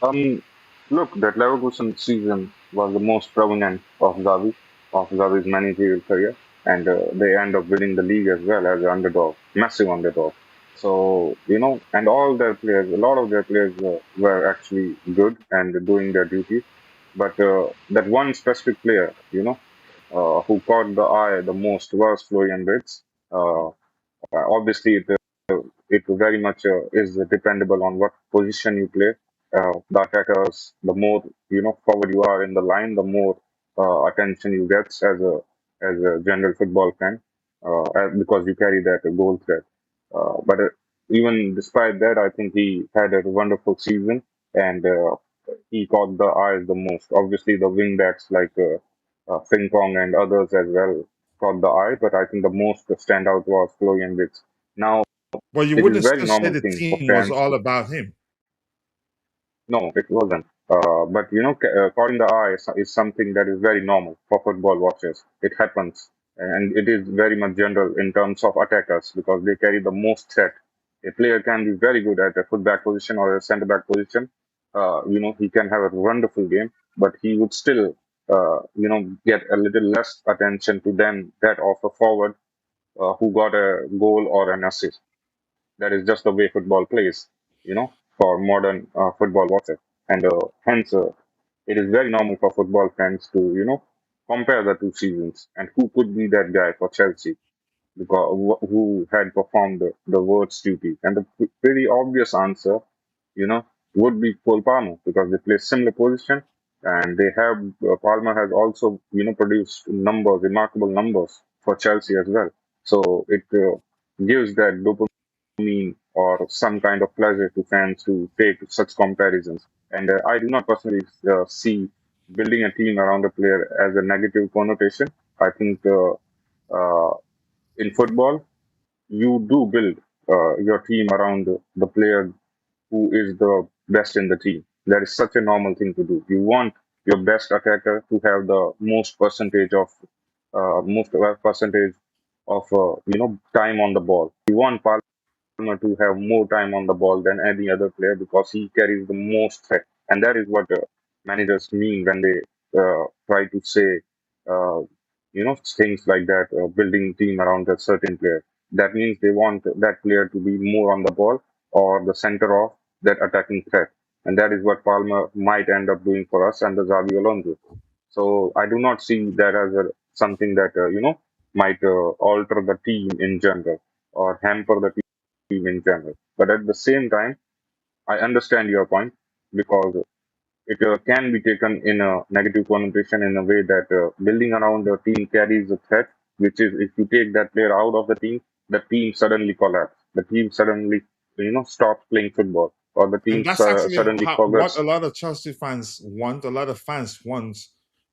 [SPEAKER 5] Um, Look, that Leverkusen season was the most prominent of Xavi's managerial career, and they end up winning the league as well as an underdog, massive underdog. So and all their players, a lot of their players were actually good and doing their duties. But that one specific player, who caught the eye the most was Florian Wirtz. Obviously, it very much is dependable on what position you play. The attackers, the more forward you are in the line, the more attention you get as a general football fan, because you carry that goal threat. But even despite that, I think he had a wonderful season, and he caught the eyes the most. Obviously, the wing backs like Fing Kong and others as well caught the eye, but I think the most standout was Florian Wirtz. Now,
[SPEAKER 2] Well, you
[SPEAKER 5] it is
[SPEAKER 2] wouldn't
[SPEAKER 5] very
[SPEAKER 2] still say
[SPEAKER 5] normal
[SPEAKER 2] the
[SPEAKER 5] thing for
[SPEAKER 2] team was
[SPEAKER 5] fans
[SPEAKER 2] all
[SPEAKER 5] to.
[SPEAKER 2] about him.
[SPEAKER 5] No, it wasn't. But calling the eye is something that is very normal for football watchers. It happens, and it is very much general in terms of attackers because they carry the most threat. A player can be very good at a fullback position or a centre back position. He can have a wonderful game, but he would still, get a little less attention to them that of a forward who got a goal or an assist. That is just the way football plays, for modern football watchers. And hence, it is very normal for football fans to, compare the two seasons and who could be that guy for Chelsea because who had performed the world's duty. And the pretty obvious answer, you know, would be Cole Palmer because they play similar position and they have Palmer has also, produced numbers, remarkable numbers for Chelsea as well. So it gives that dopamine or some kind of pleasure to fans to take such comparisons. And I do not personally see building a team around a player as a negative connotation. I think uh, in football, you do build your team around the player who is the best in the team. That is such a normal thing to do. You want your best attacker to have the most percentage of time on the ball. You want Palmer to have more time on the ball than any other player because he carries the most threat, and that is what managers mean when they try to say things like that, building team around a certain player. That means they want that player to be more on the ball or the center of that attacking threat. And that is what Palmer might end up doing for us under Xabi Alonso. So I do not see that as something that, might alter the team in general or hamper the team in general. But at the same time, I understand your point because it can be taken in a negative connotation in a way that building around the team carries a threat, which is if you take that player out of the team suddenly collapses. The team suddenly, stops playing football, or the team
[SPEAKER 2] And that's actually
[SPEAKER 5] suddenly
[SPEAKER 2] what a
[SPEAKER 5] forgets.
[SPEAKER 2] lot of Chelsea fans want. A lot of fans want.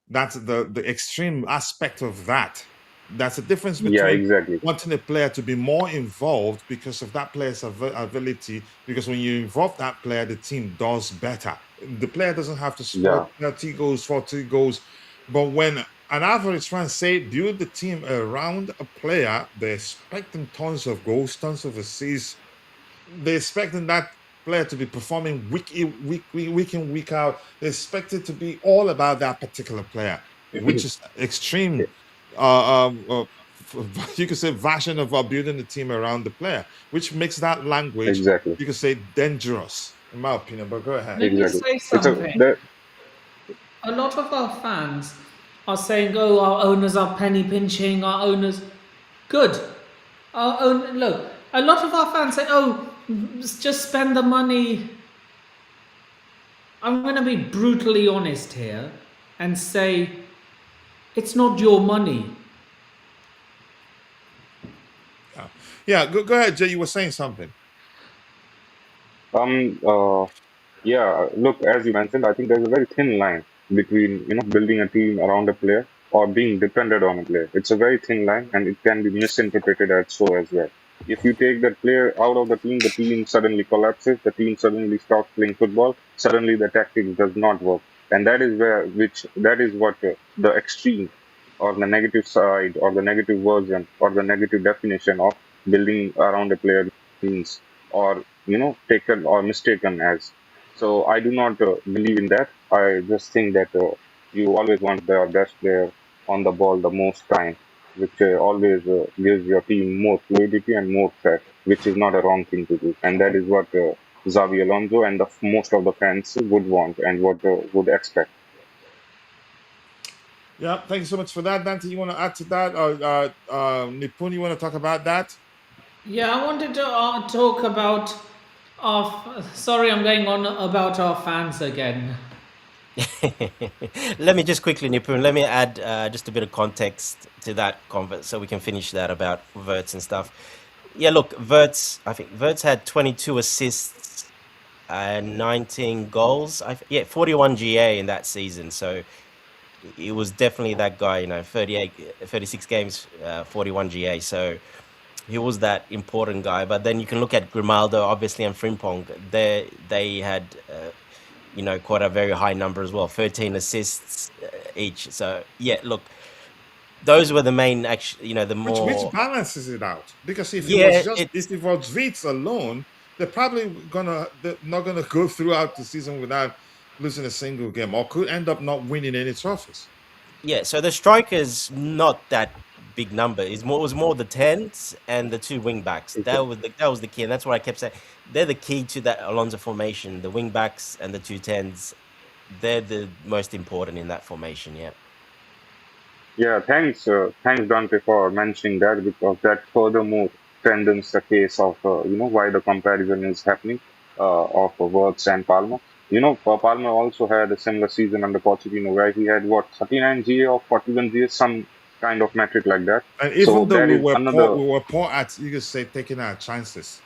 [SPEAKER 2] That's the extreme aspect of that. That's the difference
[SPEAKER 5] Yeah,
[SPEAKER 2] between
[SPEAKER 5] exactly.
[SPEAKER 2] wanting a player to be more involved because of that player's ability. Because when you involve that player, the team does better. The player doesn't have to score
[SPEAKER 5] Yeah,
[SPEAKER 2] 30 goals, 40 goals. But when an average fan say build the team around a player, they're expecting tons of goals, tons of assists, they're expecting that player to be performing week in, week out. They expect it to be all about that particular player, which is extreme. You could say version of building the team around the player, which makes that language
[SPEAKER 5] exactly,
[SPEAKER 2] you could say dangerous, in my opinion. But go ahead.
[SPEAKER 4] Let me
[SPEAKER 5] exactly.
[SPEAKER 4] say
[SPEAKER 5] It's a
[SPEAKER 4] something.
[SPEAKER 5] that
[SPEAKER 4] A lot of our fans are saying, "Oh, our owners are penny pinching. Our owners, good. Our own look. A lot of our fans say, "Oh, just spend the money." I'm going to be brutally honest here and say it's not your money.
[SPEAKER 2] Yeah, yeah. Go ahead, Jay. You were saying something.
[SPEAKER 5] um uh Yeah, look, as you mentioned, I think there's a very thin line between, building a team around a player or being dependent on a player. It's a very thin line and it can be misinterpreted as so as well. If you take that player out of the team suddenly collapses, the team suddenly stops playing football, suddenly the tactics does not work. And that is what the extreme or the negative side or the negative version or the negative definition of building around a player means, or, taken or mistaken as. So I do not believe in that. I just think that you always want the best player on the ball the most time, which always gives your team more fluidity and more threat, which is not a wrong thing to do. And that is what Xavi Alonso and most of the fans would want and what would expect.
[SPEAKER 2] Yeah, thank you so much for that, Dante. You want to add to that, or Nipun? You want to talk about that?
[SPEAKER 4] Yeah, I wanted to talk about our. Sorry, I'm going on about our fans again.
[SPEAKER 3] Let me just quickly, Nipun, let me add just a bit of context to that convert so we can finish that about Verts and stuff. Yeah, look, I think Verts had 22 assists and 19 goals. 41 GA in that season. So it was definitely that guy, 36 games, 41 GA. So he was that important guy. But then you can look at Grimaldo, obviously, and Frimpong. They had quite a very high number as well, 13 assists each. So yeah, look, those were the main, actually, the
[SPEAKER 2] Which
[SPEAKER 3] more,
[SPEAKER 2] balances it out, because if it was
[SPEAKER 3] yeah,
[SPEAKER 2] just if it was Vitz alone, they're not gonna go throughout the season without losing a single game, or could end up not winning any trophies.
[SPEAKER 3] yeah. So the strikers not that big number. It was more the tens and the two wing backs. That was the key, and that's what I kept saying. They're the key to that Alonso formation. The wing backs and the two tens. They're the most important in that formation. Yeah.
[SPEAKER 5] Yeah, thanks Dante for mentioning that because that furthermore strengthens the case of why the comparison is happening of Wirtz and Palmer. Palmer also had a similar season under Pochettino where he had what 39 GA or 41 GA, some kind of metric like that.
[SPEAKER 2] And
[SPEAKER 5] So
[SPEAKER 2] even though
[SPEAKER 5] that
[SPEAKER 2] we
[SPEAKER 5] is
[SPEAKER 2] were poor,
[SPEAKER 5] another.
[SPEAKER 2] we were poor at, you could say, taking our chances.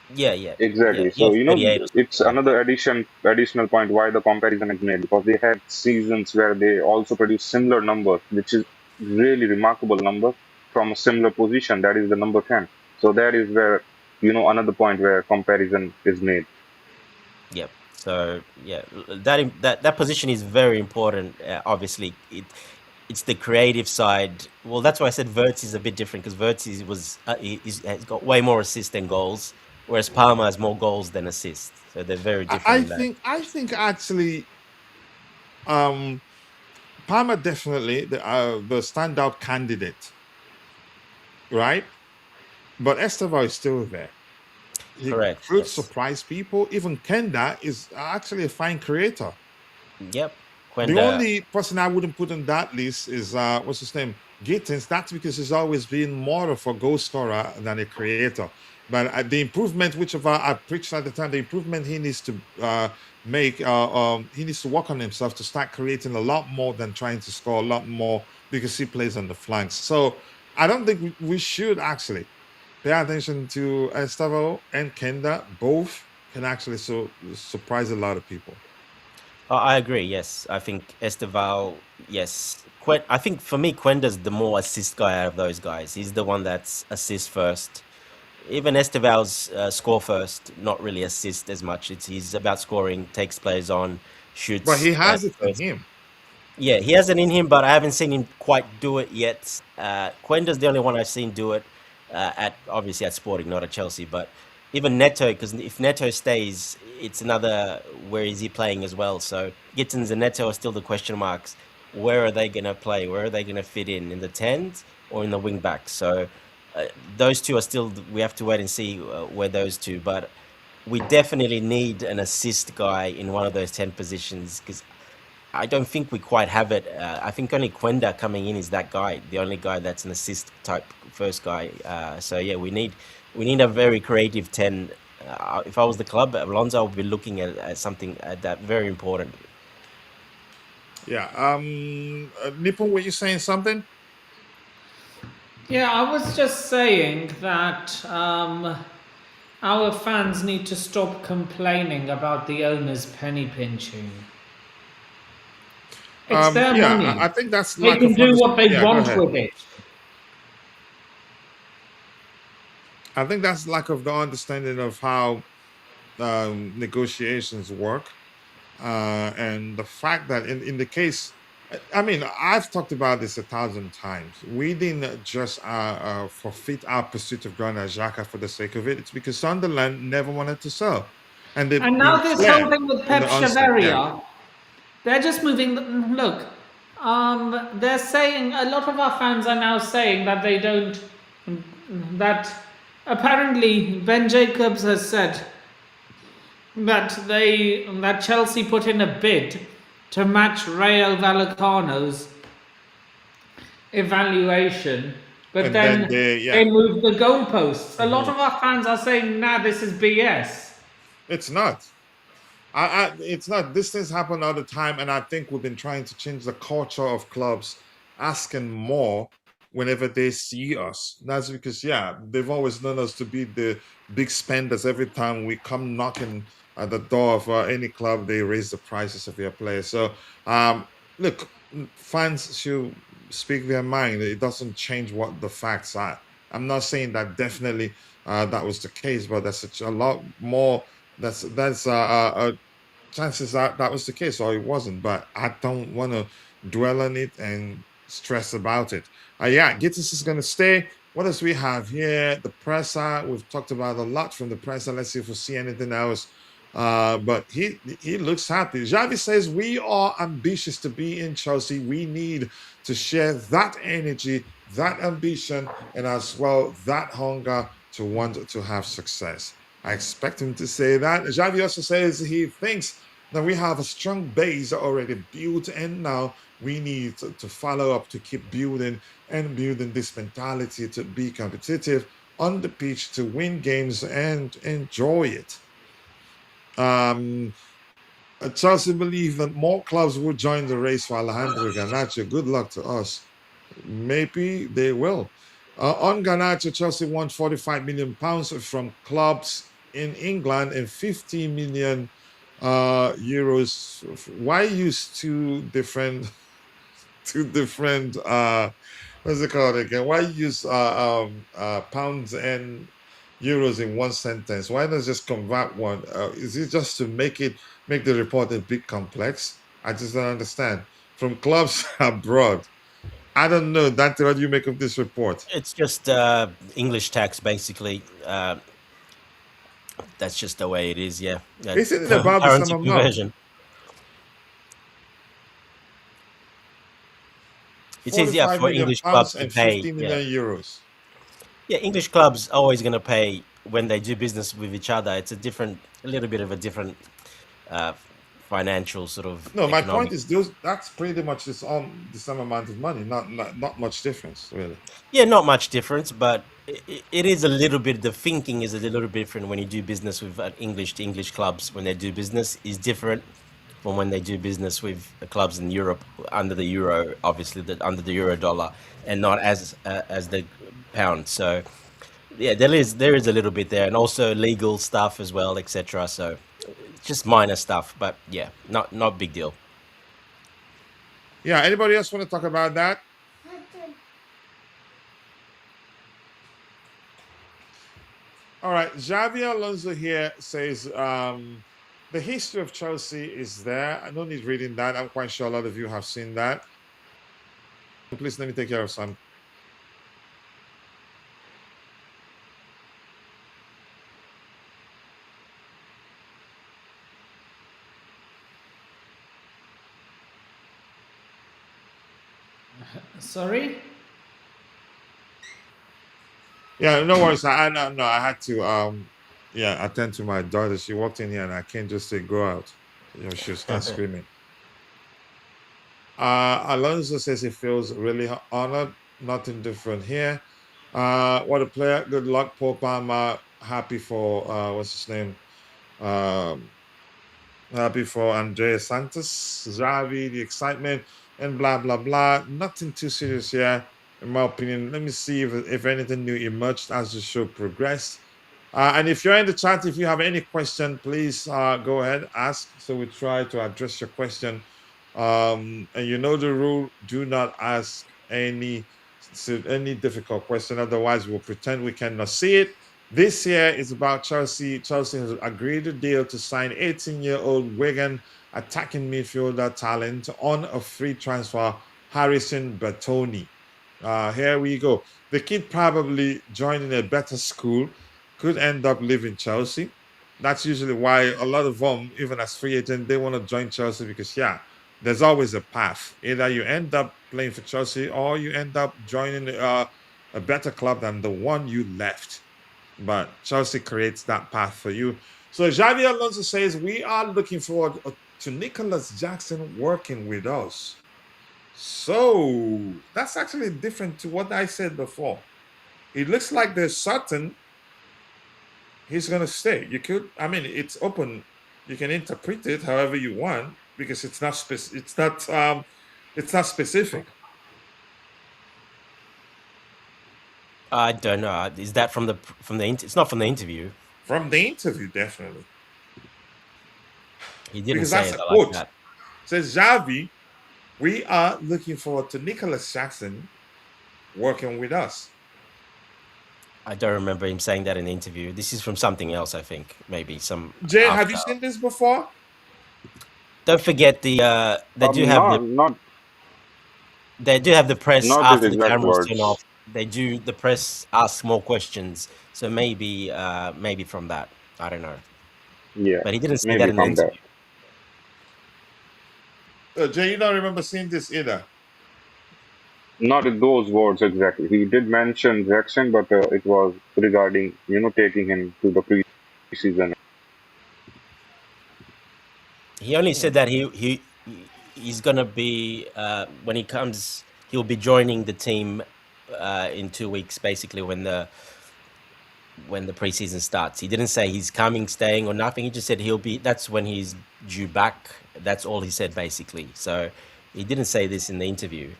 [SPEAKER 3] Yeah, yeah, yeah.
[SPEAKER 5] Exactly.
[SPEAKER 3] Yeah,
[SPEAKER 5] So,
[SPEAKER 3] 38 or
[SPEAKER 5] it's
[SPEAKER 3] something.
[SPEAKER 5] another additional point why the comparison is made because they had seasons where they also produced similar numbers, which is really remarkable number from a similar position. That is the number 10. So that is where, another point where comparison is made.
[SPEAKER 3] Yep. So yeah, that position is very important. Obviously, it's the creative side. Well, that's why I said Verts is a bit different because Verts has got way more assists than goals, whereas Palmer has more goals than assists. So they're very different in that.
[SPEAKER 2] I think actually, um, Palmer definitely the standout candidate, right? but Estevao is still there. He
[SPEAKER 3] Correct.
[SPEAKER 2] could
[SPEAKER 3] Yes.
[SPEAKER 2] surprise people. Even Kenda is actually a fine creator.
[SPEAKER 3] Yep.
[SPEAKER 2] The
[SPEAKER 3] Quenda.
[SPEAKER 2] only person I wouldn't put on that list is what's his name? Gittins. That's because he's always been more of a goal scorer than a creator. But the improvement, which I preached at the time, the improvement he needs to make, he needs to work on himself to start creating a lot more than trying to score a lot more because he plays on the flanks. So I don't think we should actually pay attention to Estavo and Kenda. Both can actually surprise a lot of people.
[SPEAKER 3] I agree. Yes, I think Esteval. Yes, I think for me, Quenda's the more assist guy out of those guys. He's the one that's assist first. Even Esteval's score first, not really assist as much. He's about scoring, takes players on, shoots.
[SPEAKER 2] But he has it in
[SPEAKER 3] first.
[SPEAKER 2] him.
[SPEAKER 3] Yeah, he has it in him, but I haven't seen him quite do it yet. Quenda's the only one I've seen do it obviously at Sporting, not at Chelsea. But even Neto, because if Neto stays, it's another where is he playing as well. So Gittins and Neto are still the question marks. Where are they going to play? Where are they going to fit in the 10s or in the wing backs? So those two are still, we have to wait and see where those two. But we definitely need an assist guy in one of those 10 positions because I don't think we quite have it. I think only Quenda coming in is that guy, the only guy that's an assist type first guy. So yeah, we need a very creative 10. If I was the club, Alonso would be looking at something that very important.
[SPEAKER 2] Yeah. Nippon, were you saying something?
[SPEAKER 4] Yeah, I was just saying that our fans need to stop complaining about the owners penny pinching. It's their money.
[SPEAKER 2] I think that's
[SPEAKER 4] They
[SPEAKER 2] like
[SPEAKER 4] can do what they want with it.
[SPEAKER 2] I think that's lack of the understanding of how negotiations work, and the fact that in the case, I mean, I've talked about this 1,000 times. We didn't just forfeit our pursuit of Granit Xhaka for the sake of it. It's because Sunderland never wanted to sell, and
[SPEAKER 4] now this whole thing with Pep Chavarria, they're just moving. Look, they're saying a lot of our fans are now saying that they don't. That apparently Ben Jacobs has said that Chelsea put in a bid to match Rayo Vallecano's evaluation, but then they moved the goalposts. A lot of our fans are saying, "Nah, this is BS."
[SPEAKER 2] It's not. It's not. These things happen all the time, and I think we've been trying to change the culture of clubs asking more whenever they see us. That's because, yeah, they've always known us to be the big spenders. Every time we come knocking at the door of any club, they raise the prices of their players. So, look, fans should speak their mind. It doesn't change what the facts are. I'm not saying that definitely that was the case, but there's such a lot more. That's chances that was the case, or it wasn't. But I don't want to dwell on it and stress about it. Yeah, Gittins is going to stay. What else we have here? The presser. We've talked about a lot from the presser. Let's see if we see anything else. But he looks happy. Xavi says we are ambitious to be in Chelsea. We need to share that energy, that ambition, and as well that hunger to want to have success. I expect him to say that. Xavi also says he thinks that we have a strong base already built, and now we need to follow up to keep building and building this mentality to be competitive on the pitch, to win games and enjoy it. Chelsea believe that more clubs will join the race for Alejandro Garnacho. Good luck to us. Maybe they will. On Garnacho, Chelsea won £45 million from clubs in England and 50 million euros. Why use two different what's it called again? Why use pounds and euros in one sentence? Why not just convert one? Is it just to make the report a bit complex? I just don't understand. From clubs abroad. I don't know. Dante, what do you make of this report?
[SPEAKER 3] It's just English tax, basically. That's just the way it is, yeah.
[SPEAKER 2] Isn't it about the
[SPEAKER 3] currency
[SPEAKER 2] sum of
[SPEAKER 3] conversion? It is, yeah, for English clubs to
[SPEAKER 2] and
[SPEAKER 3] pay.
[SPEAKER 2] 50 million euros.
[SPEAKER 3] Yeah, English clubs are always going to pay when they do business with each other. It's a little bit of a different uh, financial sort of
[SPEAKER 2] No, my point
[SPEAKER 3] economic.
[SPEAKER 2] is that's pretty much the same amount of money. Not much difference, really.
[SPEAKER 3] Yeah, not much difference, but it is a little bit. The thinking is a little bit different when you do business with English to English clubs. When they do business, is different from when they do business with clubs in Europe under the euro, obviously under the euro dollar, and not as the pound. So yeah, there is a little bit there, and also legal stuff as well, etc. So just minor stuff, but yeah, not big deal.
[SPEAKER 2] Yeah. Anybody else want to talk about that? All right. Xabi Alonso here says the history of Chelsea is there. I don't need reading that. I'm quite sure a lot of you have seen that. Please let me take care of some.
[SPEAKER 4] Sorry?
[SPEAKER 2] Yeah, no worries. No, I had to attend to my daughter. She walked in here and I can't just say go out. She'll start screaming. Alonso says he feels really honored. Nothing different here. What a player. Good luck, Paul Palmer. Happy for what's his name? Um, happy for Andrea Santos, Xavi, the excitement, and blah blah blah. Nothing too serious here, in my opinion. Let me see if anything new emerged as the show progressed. And if you're in the chat, if you have any question, please go ahead, ask. So we try to address your question. And you know the rule: do not ask any difficult question. Otherwise, we'll pretend we cannot see it. This year is about Chelsea. Chelsea has agreed a deal to sign 18-year-old Wigan attacking midfielder talent on a free transfer, Harrison Bertoni. Here we go. The kid probably joining a better school could end up leaving Chelsea. That's usually why a lot of them, even as free agent, they want to join Chelsea because, yeah, there's always a path. Either you end up playing for Chelsea or you end up joining a better club than the one you left. But Chelsea creates that path for you. So Xabi Alonso says, we are looking forward to Nicolas Jackson working with us. So that's actually different to what I said before. It looks like there's certain he's going to stay. It's open. You can interpret it however you want because it's not specific.
[SPEAKER 3] I don't know. Is that from the It's not from the interview.
[SPEAKER 2] From the interview, definitely.
[SPEAKER 3] He didn't
[SPEAKER 2] Because
[SPEAKER 3] say
[SPEAKER 2] that's
[SPEAKER 3] it
[SPEAKER 2] a
[SPEAKER 3] like
[SPEAKER 2] quote.
[SPEAKER 3] that.
[SPEAKER 2] It says Xavi, we are looking forward to Nicolas Jackson working with us.
[SPEAKER 3] I don't remember him saying that in the interview. This is from something else, I think. Maybe some.
[SPEAKER 2] Jay, have you seen this before?
[SPEAKER 3] Don't forget they do have the press
[SPEAKER 5] not his
[SPEAKER 3] after the
[SPEAKER 5] exact
[SPEAKER 3] cameras turn
[SPEAKER 5] words.
[SPEAKER 3] off. The press ask more questions. So maybe from that. I don't know.
[SPEAKER 5] Yeah,
[SPEAKER 3] But he didn't say that
[SPEAKER 5] maybe
[SPEAKER 3] in the
[SPEAKER 5] from that.
[SPEAKER 3] interview.
[SPEAKER 2] Jay, you don't remember seeing this either.
[SPEAKER 5] Not in those words exactly. He did mention Jackson, but it was regarding taking him to the preseason.
[SPEAKER 3] He only said that he's gonna be when he comes. He'll be joining the team in 2 weeks, basically when the preseason starts. He didn't say he's coming, staying, or nothing. He just said that's when he's due back. That's all he said, basically. So he didn't say this in the interview.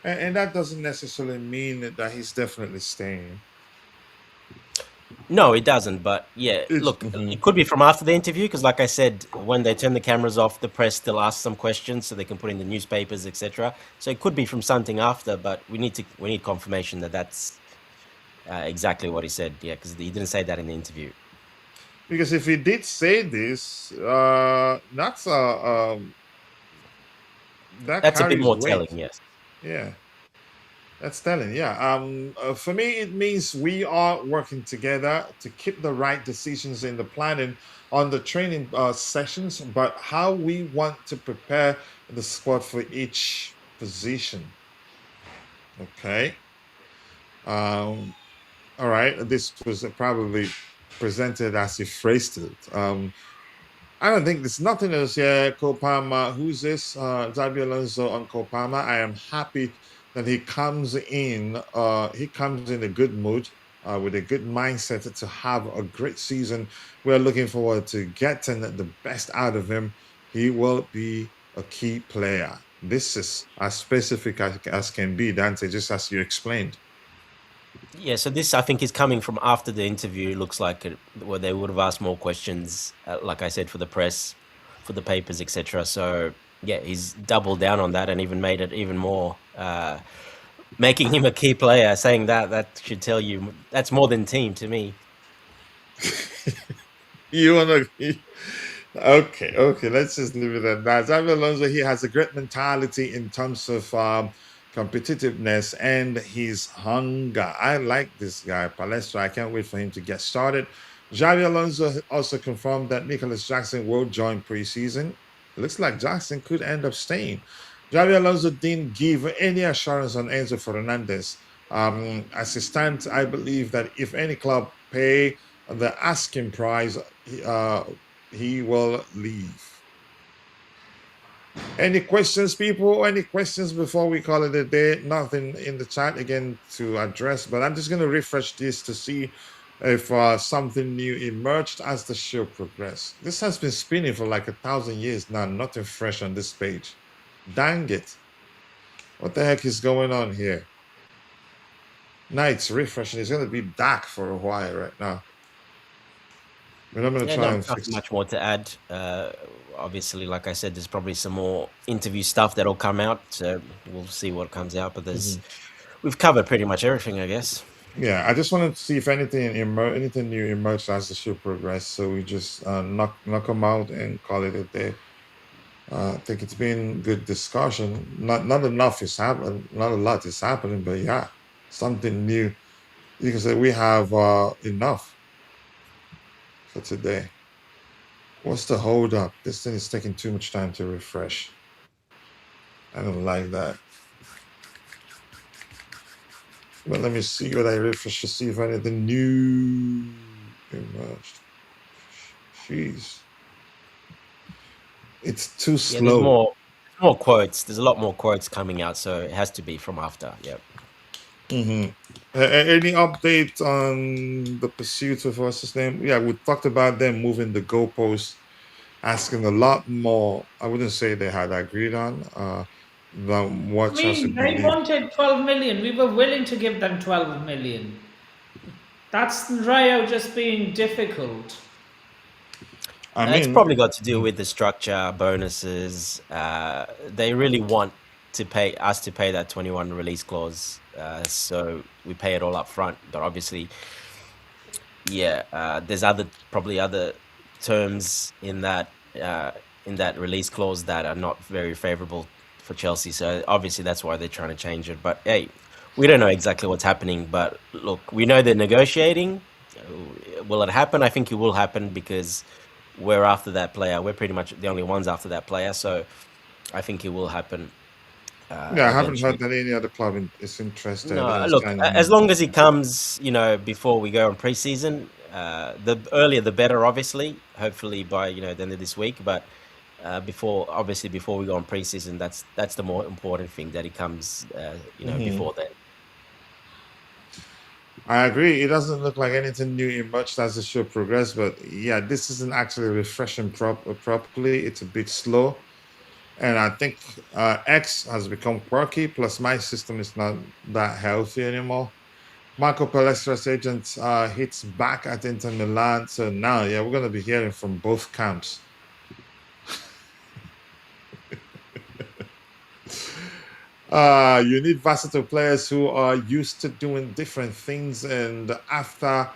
[SPEAKER 2] And that doesn't necessarily mean that he's definitely staying.
[SPEAKER 3] No, it doesn't. But yeah, look, it could be from after the interview because, like I said, when they turn the cameras off, the press still asks some questions so they can put in the newspapers, etc. So it could be from something after, but we need confirmation that that's exactly what he said. Yeah, because he didn't say that in the interview.
[SPEAKER 2] Because if he did say this, that's
[SPEAKER 3] That's a bit more
[SPEAKER 2] weight.
[SPEAKER 3] telling. Yes.
[SPEAKER 2] Yeah. That's telling, yeah. For me, it means we are working together to keep the right decisions in the planning on the training sessions, but how we want to prepare the squad for each position. Okay. Um, all right, this was probably presented as he phrased it. I don't think there's nothing else here. Copama, who's this? Xabi Alonso on Copama. I am happy that he comes in. He comes in a good mood, with a good mindset to have a great season. We're looking forward to getting the best out of him. He will be a key player. This is as specific as can be, Dante, just as you explained.
[SPEAKER 3] Yeah, so this I think is coming from after the interview. Looks like where they would have asked more questions, like I said, for the press, for the papers, etc. So yeah, he's doubled down on that and even made it even more, making him a key player. Saying that should tell you that's more than team to me.
[SPEAKER 2] You wanna? Okay. Let's just leave it at that. Xabi Alonso, he has a great mentality in terms of competitiveness and his hunger. I like this guy, Palestra. I can't wait for him to get started. Xabi Alonso also confirmed that Nicolas Jackson will join preseason. It looks like Jackson could end up staying. Xabi Alonso didn't give any assurance on Enzo Fernandez. As it stands, I believe that if any club pay the asking price, he will leave. Any questions, people? Any questions before we call it a day? Nothing in the chat again to address, but I'm just going to refresh this to see if something new emerged as the show progressed. This has been spinning for like 1,000 years now. Nothing fresh on this page. Dang it. What the heck is going on here? Now it's refreshing. It's going to be dark for a while right now. But I'm going to try and
[SPEAKER 3] Not
[SPEAKER 2] fix
[SPEAKER 3] much more to add. Obviously, like I said, there's probably some more interview stuff that'll come out. So we'll see what comes out. But we've covered pretty much everything, I guess.
[SPEAKER 2] Yeah, I just wanted to see if anything new emerged as the show progressed. So we just knock them out and call it a day. I think it's been good discussion. Not enough is happening. Not a lot is happening, but yeah, something new. You can say we have enough for today. What's the hold up? This thing is taking too much time to refresh. I don't like that. But let me see what I refresh to see if anything new emerged. Jeez. It's too
[SPEAKER 3] Yeah,
[SPEAKER 2] slow.
[SPEAKER 3] there's more quotes. There's a lot more quotes coming out, so it has to be from after. Yep.
[SPEAKER 2] Any update on the pursuit of what's his name? Yeah, we talked about them moving the goalposts, asking a lot more. I wouldn't say they had agreed on than what Chelsea
[SPEAKER 4] They
[SPEAKER 2] believed.
[SPEAKER 4] wanted 12 million. We were willing to give them 12 million. That's Rayo just being difficult.
[SPEAKER 3] It's probably got to do with the structure, bonuses. They really want to pay us to pay that 21 release clause, so we pay it all up front. But obviously, yeah, there's probably other terms in that release clause that are not very favorable for Chelsea. So obviously that's why they're trying to change it. But hey, we don't know exactly what's happening. But look, we know they're negotiating. Will it happen? I think it will happen because we're after that player. We're pretty much the only ones after that player. So I think it will happen.
[SPEAKER 2] Yeah, I haven't heard that any other club is interested.
[SPEAKER 3] No, look, as long as he comes, before we go on preseason, the earlier the better, obviously. Hopefully by the end of this week, but before we go on preseason, that's the more important thing, that he comes, before then.
[SPEAKER 2] I agree. It doesn't look like anything new emerged as the show progressed, but yeah, this isn't actually refreshing properly. It's a bit slow. And I think X has become quirky, plus my system is not that healthy anymore. Marco Palestra's agent hits back at Inter Milan. So now, yeah, we're going to be hearing from both camps. You need versatile players who are used to doing different things, and after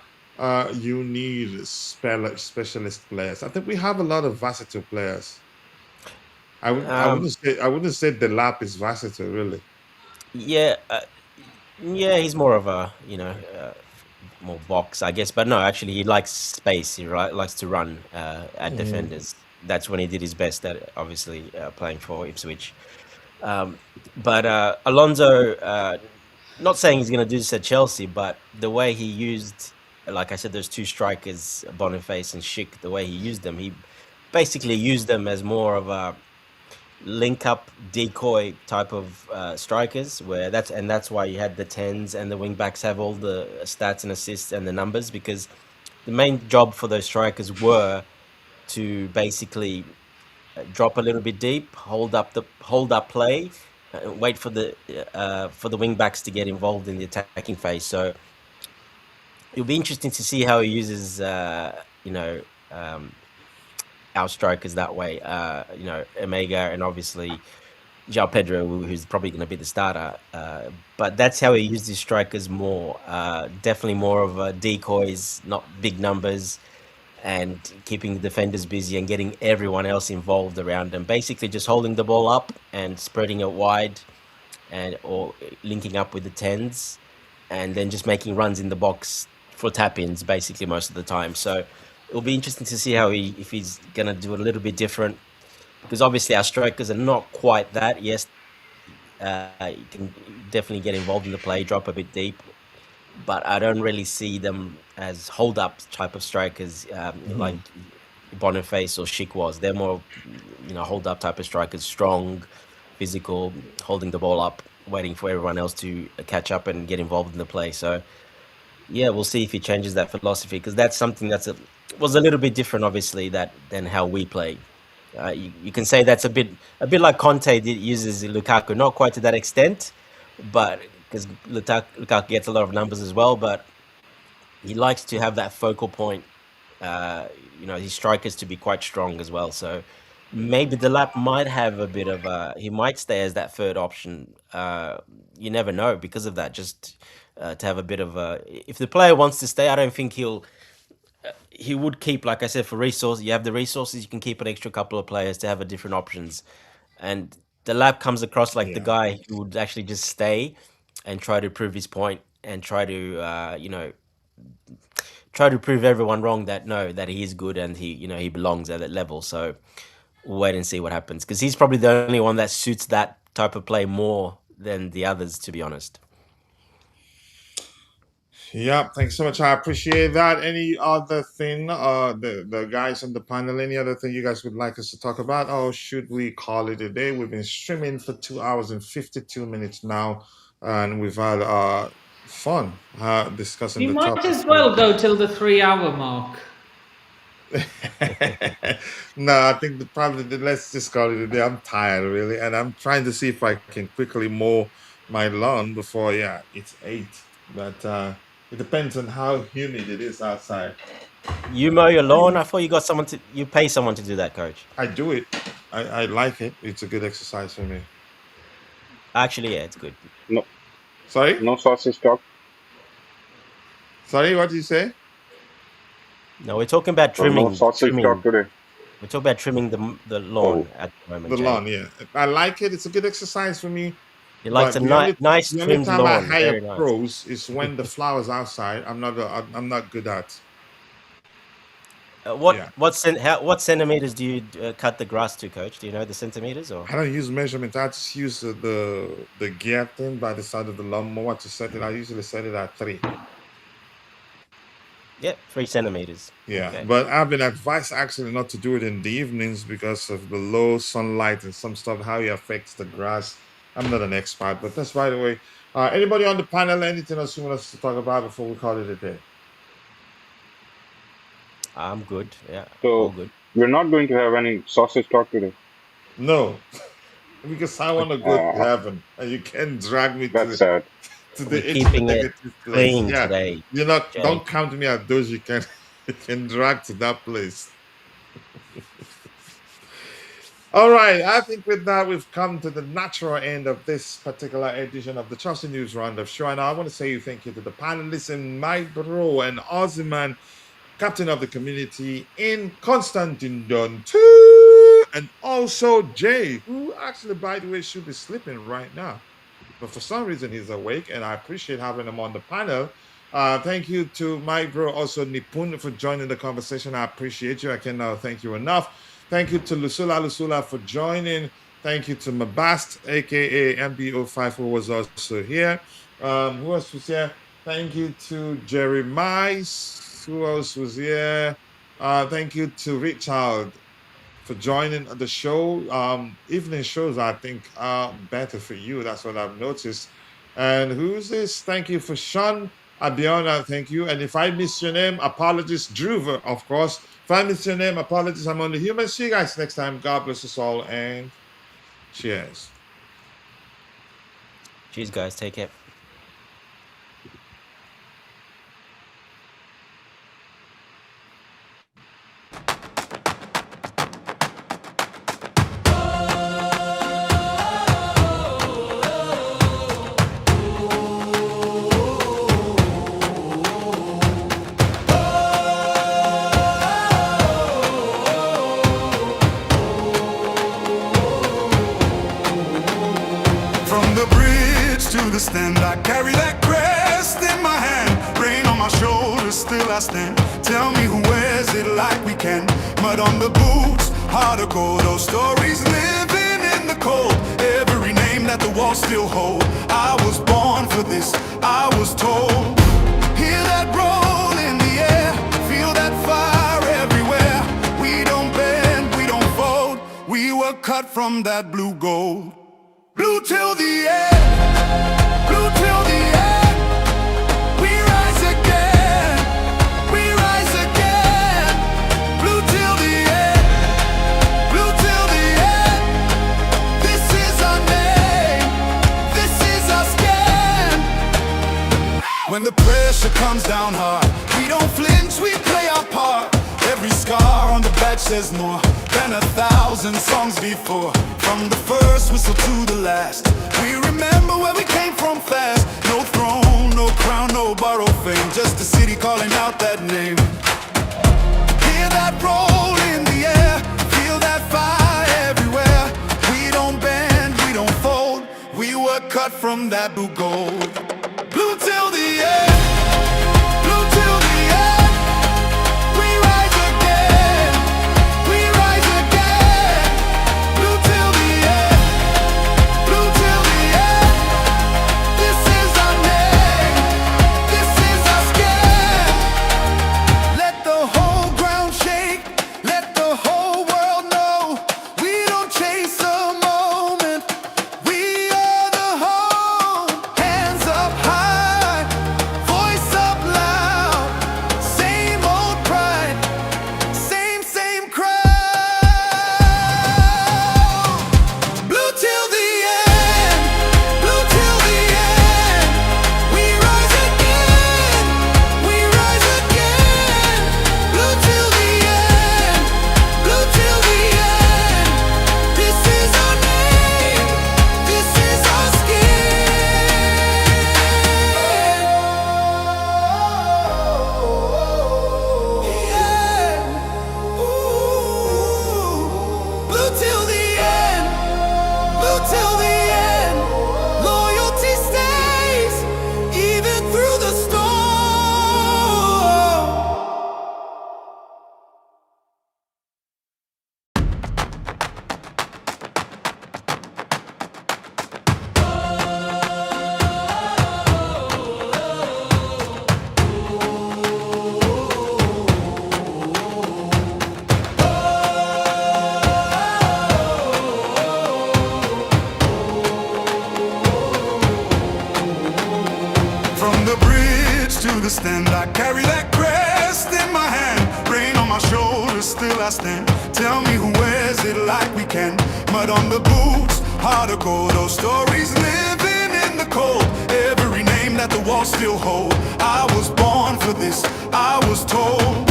[SPEAKER 2] you need specialist players. I think we have a lot of versatile players. I wouldn't say the lap is versatile, really.
[SPEAKER 3] Yeah, he's more of a more box, I guess. But no, actually, he likes space. He likes to run at defenders. That's when he did his best at, obviously, playing for Ipswich. But Alonso, not saying he's going to do this at Chelsea, but the way he used, like I said, those two strikers, Boniface and Schick, the way he used them, he basically used them as more of a link up decoy type of strikers, where that's why you had the tens and the wing backs have all the stats and assists and the numbers, because the main job for those strikers were to basically drop a little bit deep, hold up play, wait for the wing backs to get involved in the attacking phase. So it'll be interesting to see how he uses um, our strikers that way. Omega and obviously João Pedro, who's probably going to be the starter. But that's how he used his strikers more. Definitely more of decoys, not big numbers, and keeping the defenders busy and getting everyone else involved around them. Basically, just holding the ball up and spreading it wide, or linking up with the tens, and then just making runs in the box for tap-ins basically most of the time. So it'll be interesting to see if he's going to do a little bit different, because obviously our strikers are not quite that. Yes, you can definitely get involved in the play, drop a bit deep, but I don't really see them as hold-up type of strikers like Boniface or Schick was. They're more, hold-up type of strikers, strong, physical, holding the ball up, waiting for everyone else to catch up and get involved in the play. So yeah, we'll see if he changes that philosophy, because that's something was a little bit different, obviously, than how we play. You can say that's a bit like Conte uses Lukaku, not quite to that extent, but because Lukaku gets a lot of numbers as well, but he likes to have that focal point. His strikers to be quite strong as well. So maybe the lap might have a bit of he might stay as that third option. You never know because of that. Just to have a bit of if the player wants to stay, I don't think he would keep, like I said, for resources. You have the resources, you can keep an extra couple of players to have a different options. And the lab comes across like the guy who would actually just stay and try to prove his point and try to prove everyone wrong that he is good and he belongs at that level. So we'll wait and see what happens, because he's probably the only one that suits that type of play more than the others, to be honest.
[SPEAKER 2] Yeah, thanks so much. I appreciate that. Any other thing, the guys on the panel, any other thing you guys would like us to talk about? Or should we call it a day? We've been streaming for 2 hours and 52 minutes now, and we've had fun discussing
[SPEAKER 4] We
[SPEAKER 2] the
[SPEAKER 4] might
[SPEAKER 2] topics.
[SPEAKER 4] as well go till the 3-hour mark.
[SPEAKER 2] No, I think let's just call it a day. I'm tired, really, and I'm trying to see if I can quickly mow my lawn before, it's 8. But it depends on how humid it is outside.
[SPEAKER 3] You mow your lawn? I thought you pay someone to do that, coach.
[SPEAKER 2] I do it. I like it. It's a good exercise for me.
[SPEAKER 3] Actually, yeah, it's good.
[SPEAKER 5] No,
[SPEAKER 2] Sorry?
[SPEAKER 5] no sausage talk.
[SPEAKER 2] Sorry, what did you say?
[SPEAKER 3] No, we're talking about
[SPEAKER 5] So
[SPEAKER 3] trimming.
[SPEAKER 5] no sausage talk today.
[SPEAKER 3] We're talking about trimming the lawn at the moment.
[SPEAKER 2] The
[SPEAKER 3] Jay.
[SPEAKER 2] lawn, yeah. I like it. It's a good exercise for me.
[SPEAKER 3] He likes
[SPEAKER 2] But
[SPEAKER 3] a nice
[SPEAKER 2] the only
[SPEAKER 3] trimmed
[SPEAKER 2] time I
[SPEAKER 3] lawn.
[SPEAKER 2] hire
[SPEAKER 3] Very nice.
[SPEAKER 2] pros is when the flowers outside. I'm not good at. Yeah.
[SPEAKER 3] What centimeters do you cut the grass to, coach? Do you know the centimeters or?
[SPEAKER 2] I don't use measurements. I just use the gear thing by the side of the lawnmower to set it. I usually set it at 3.
[SPEAKER 3] Yep, 3 centimeters.
[SPEAKER 2] Yeah,
[SPEAKER 3] Okay.
[SPEAKER 2] but I've been advised actually not to do it in the evenings because of the low sunlight and some stuff, how it affects the grass. I'm not an expert, but that's by the way. Anybody on the panel, anything else you want us to talk about before we call it a day?
[SPEAKER 3] I'm good. Yeah, all
[SPEAKER 5] So
[SPEAKER 3] good.
[SPEAKER 5] we're not going to have any sausage talk today.
[SPEAKER 2] No, because I want to go to
[SPEAKER 5] Uh,
[SPEAKER 2] heaven, and you can't drag me
[SPEAKER 5] that's sad.
[SPEAKER 2] to
[SPEAKER 3] We're
[SPEAKER 2] the
[SPEAKER 3] keeping it
[SPEAKER 2] negative place.
[SPEAKER 3] clean
[SPEAKER 2] Yeah,
[SPEAKER 3] today, Jay.
[SPEAKER 2] don't count me at those you can you can drag to that place. All right, I think with that we've come to the natural end of this particular edition of the Chelsea News Roundup show, and I want to say thank you to the panelists and my bro and Ozyman, captain of the community in Constantine Don too, and also Jay, who actually, by the way, should be sleeping right now, but for some reason he's awake, and I appreciate having him on the panel. Thank you to my bro, also Nipun, for joining the conversation. I appreciate you. I cannot thank you enough. Thank you to Lusula for joining. Thank you to Mabast, aka MBO5, who was also here. Who else was here? Thank you to Jerry Mice. Who else was here? Thank you to Richard for joining the show. Evening shows, I think, are better for you. That's what I've noticed. And who's this? Thank you for Sean Abiona. Thank you. And if I miss your name, apologies. Druver, of course. If I miss your name, apologies. I'm only human. See you guys next time. God bless us all and cheers.
[SPEAKER 3] Cheers, guys. Take care.
[SPEAKER 1] From the bridge to the stand, I carry that crest in my hand. Rain on my shoulders, still I stand. Tell me who wears it like we can. Mud on the boots, heart of gold. Those stories living in the cold. Every name that the walls still hold. I was born for this, I was told. Hear that roll in the air, feel that fire everywhere. We don't bend, we don't fold. We were cut from that blue gold. Blue till the end, blue till the end. We rise again, we rise again. Blue till the end, blue till the end. This is our name, this is our skin. When the pressure comes down hard, we don't flinch, we play our part. Every scar on the badge says more than 1,000 songs before. From the first whistle to the last, we remember where we came from fast. No throne, no crown, no borrowed fame, just a city calling out that name. Hear that roll in the air, feel that fire everywhere. We don't bend, we don't fold. We were cut from that blue gold. Blue till the end, blue till the end. We rise again, we rise again. Blue till the end, blue till the end. This is our name, this is our skin. Let the whole ground shake, let the whole world know. We don't chase a moment, we are the whole. Hands up high, voice up loud. Same old pride, same crowd. Blue till the end, blue till the end. We rise again, we rise again. Blue till the end, blue till the end. This is our name, this is our skin. Yeah. Ooh. Blue till the end, blue till the end. Loyalty stays even through the storm. From the bridge to the stand, I carry that crest in my hand. Rain on my shoulders, still I stand. Tell me who wears it like we can. Mud on the boots, heart of gold. Those stories living in the cold. Every name that the walls still hold. I was born for this, I was told.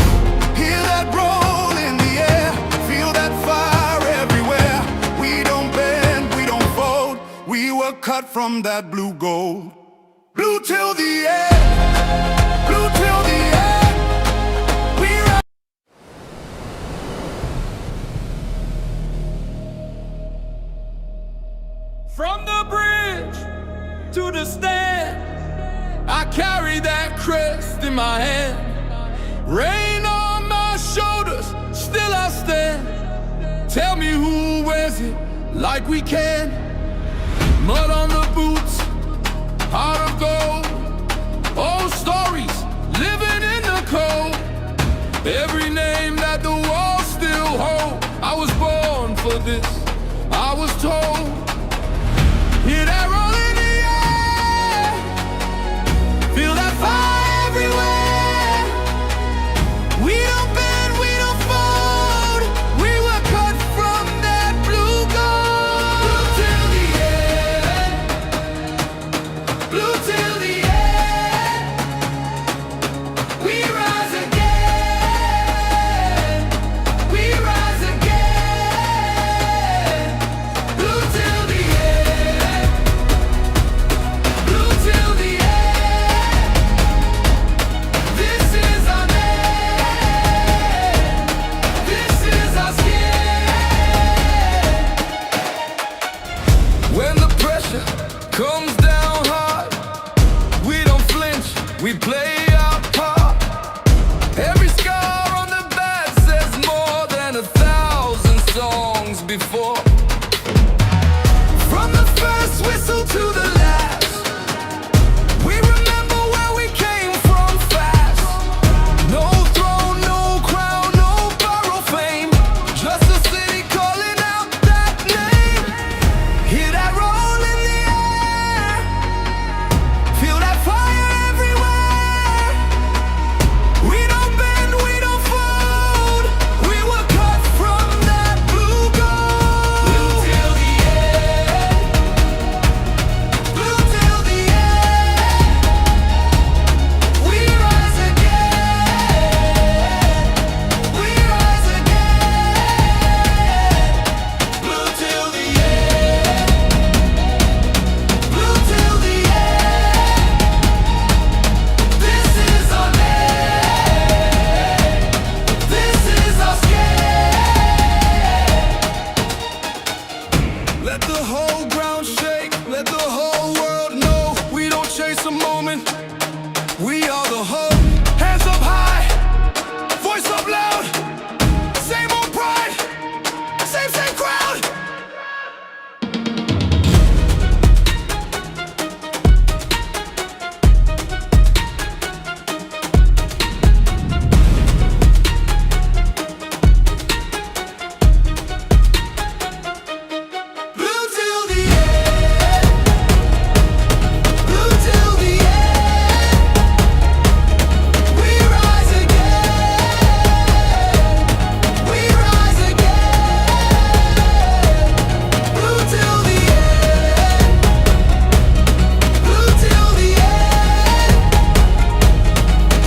[SPEAKER 1] Hear that roll in the air, feel that fire everywhere. We don't bend, we don't fold. We were cut from that blue gold. Blue till the end, blue till the end. We rise.
[SPEAKER 6] From the bridge to the stand, I carry that crest in my hand. Rain on my shoulders, still I stand. Tell me who wears it like we can. Mud on the boots, heart of gold. comes down hard. We don't flinch, we play our part. Every scar on the back says more than 1,000 songs before. From the first whistle to the last, we remember where we came from fast. No throne, no crown, no borrowed fame, just a city calling out that name. Hear that roll in the air, feel that fire everywhere. We don't bend, we don't fold, we were cut from that blue gold. Blue till the end, blue till the end. We rise again, we rise again. Blue till the end, blue till the end. This is our land, this is our skin. Let the whole ground shake, let the whole world know we don't chase a moment, we are the hope. Hands up high, voice up loud, same old pride, same crowd. Blue till the end, blue till the end. We rise again, we rise again. Blue till the end, blue till the end.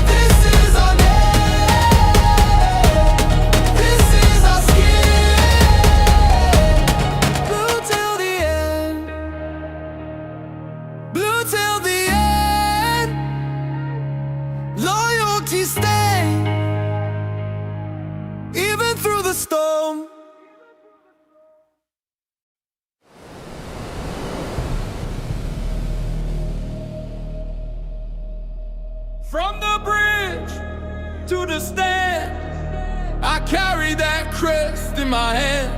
[SPEAKER 6] This is our land, this is our skin. Blue till the end, blue till the end. Loyalty stay, even through the storm. From the bridge to the stand, I carry that crest in my hand.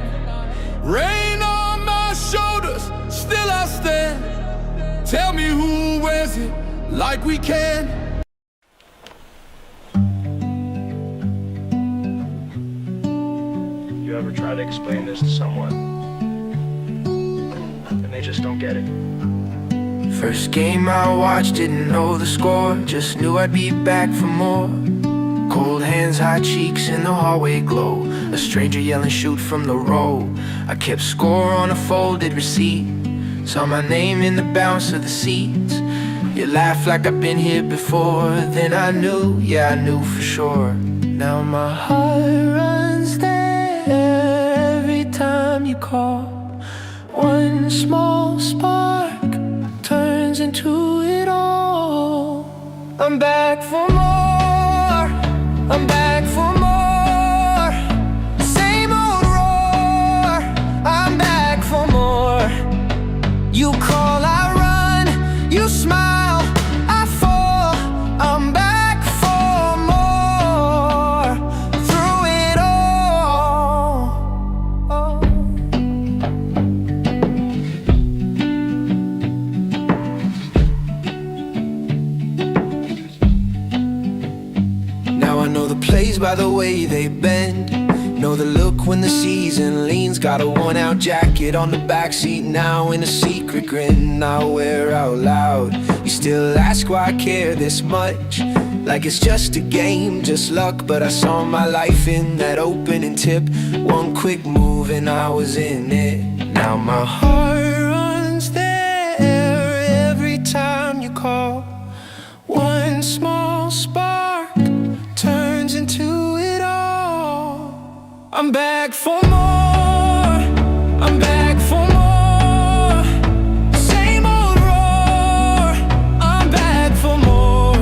[SPEAKER 6] Rain on my shoulders, still I stand. Tell me who wears it like we can.
[SPEAKER 7] You ever try to explain this to someone and they just don't get it?
[SPEAKER 8] First game I watched, didn't know the score, just knew I'd be back for more. Cold hands, hot cheeks in the hallway glow, a stranger yelling shoot from the row. I kept score on a folded receipt, saw my name in the bounce of the seats. You laugh like I've been here before, then I knew, yeah I knew for sure. Now my heart runs there every time you call. One small spark turns into it all. I'm back for more, I'm back for more. Same old roar, I'm back for more. You call, I run, you smile, I fall. I'm back for more, through it all. Now I know the plays by the way they bend, know the look when the season leans. Got a worn-out jacket on the backseat now, in a secret grin I wear out loud. You still ask why I care this much, like it's just a game, just luck. But I saw my life in that opening tip, one quick move and I was in it. Now my heart runs there every time you call. One small spark turns into it all. I'm back for more, I'm back for more. Same old roar, I'm back for more.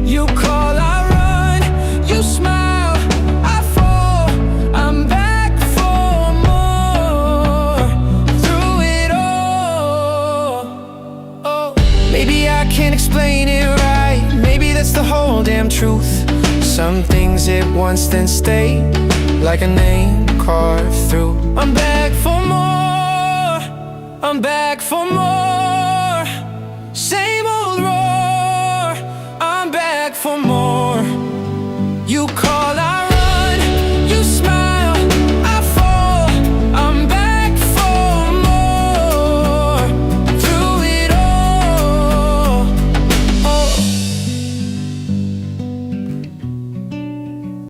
[SPEAKER 8] You call, I run, you smile, I fall. I'm back for more, through damn truth. Some things at once then stay, like a name carved through. I'm back for more, I'm back for more. Same old roar, I'm back for more.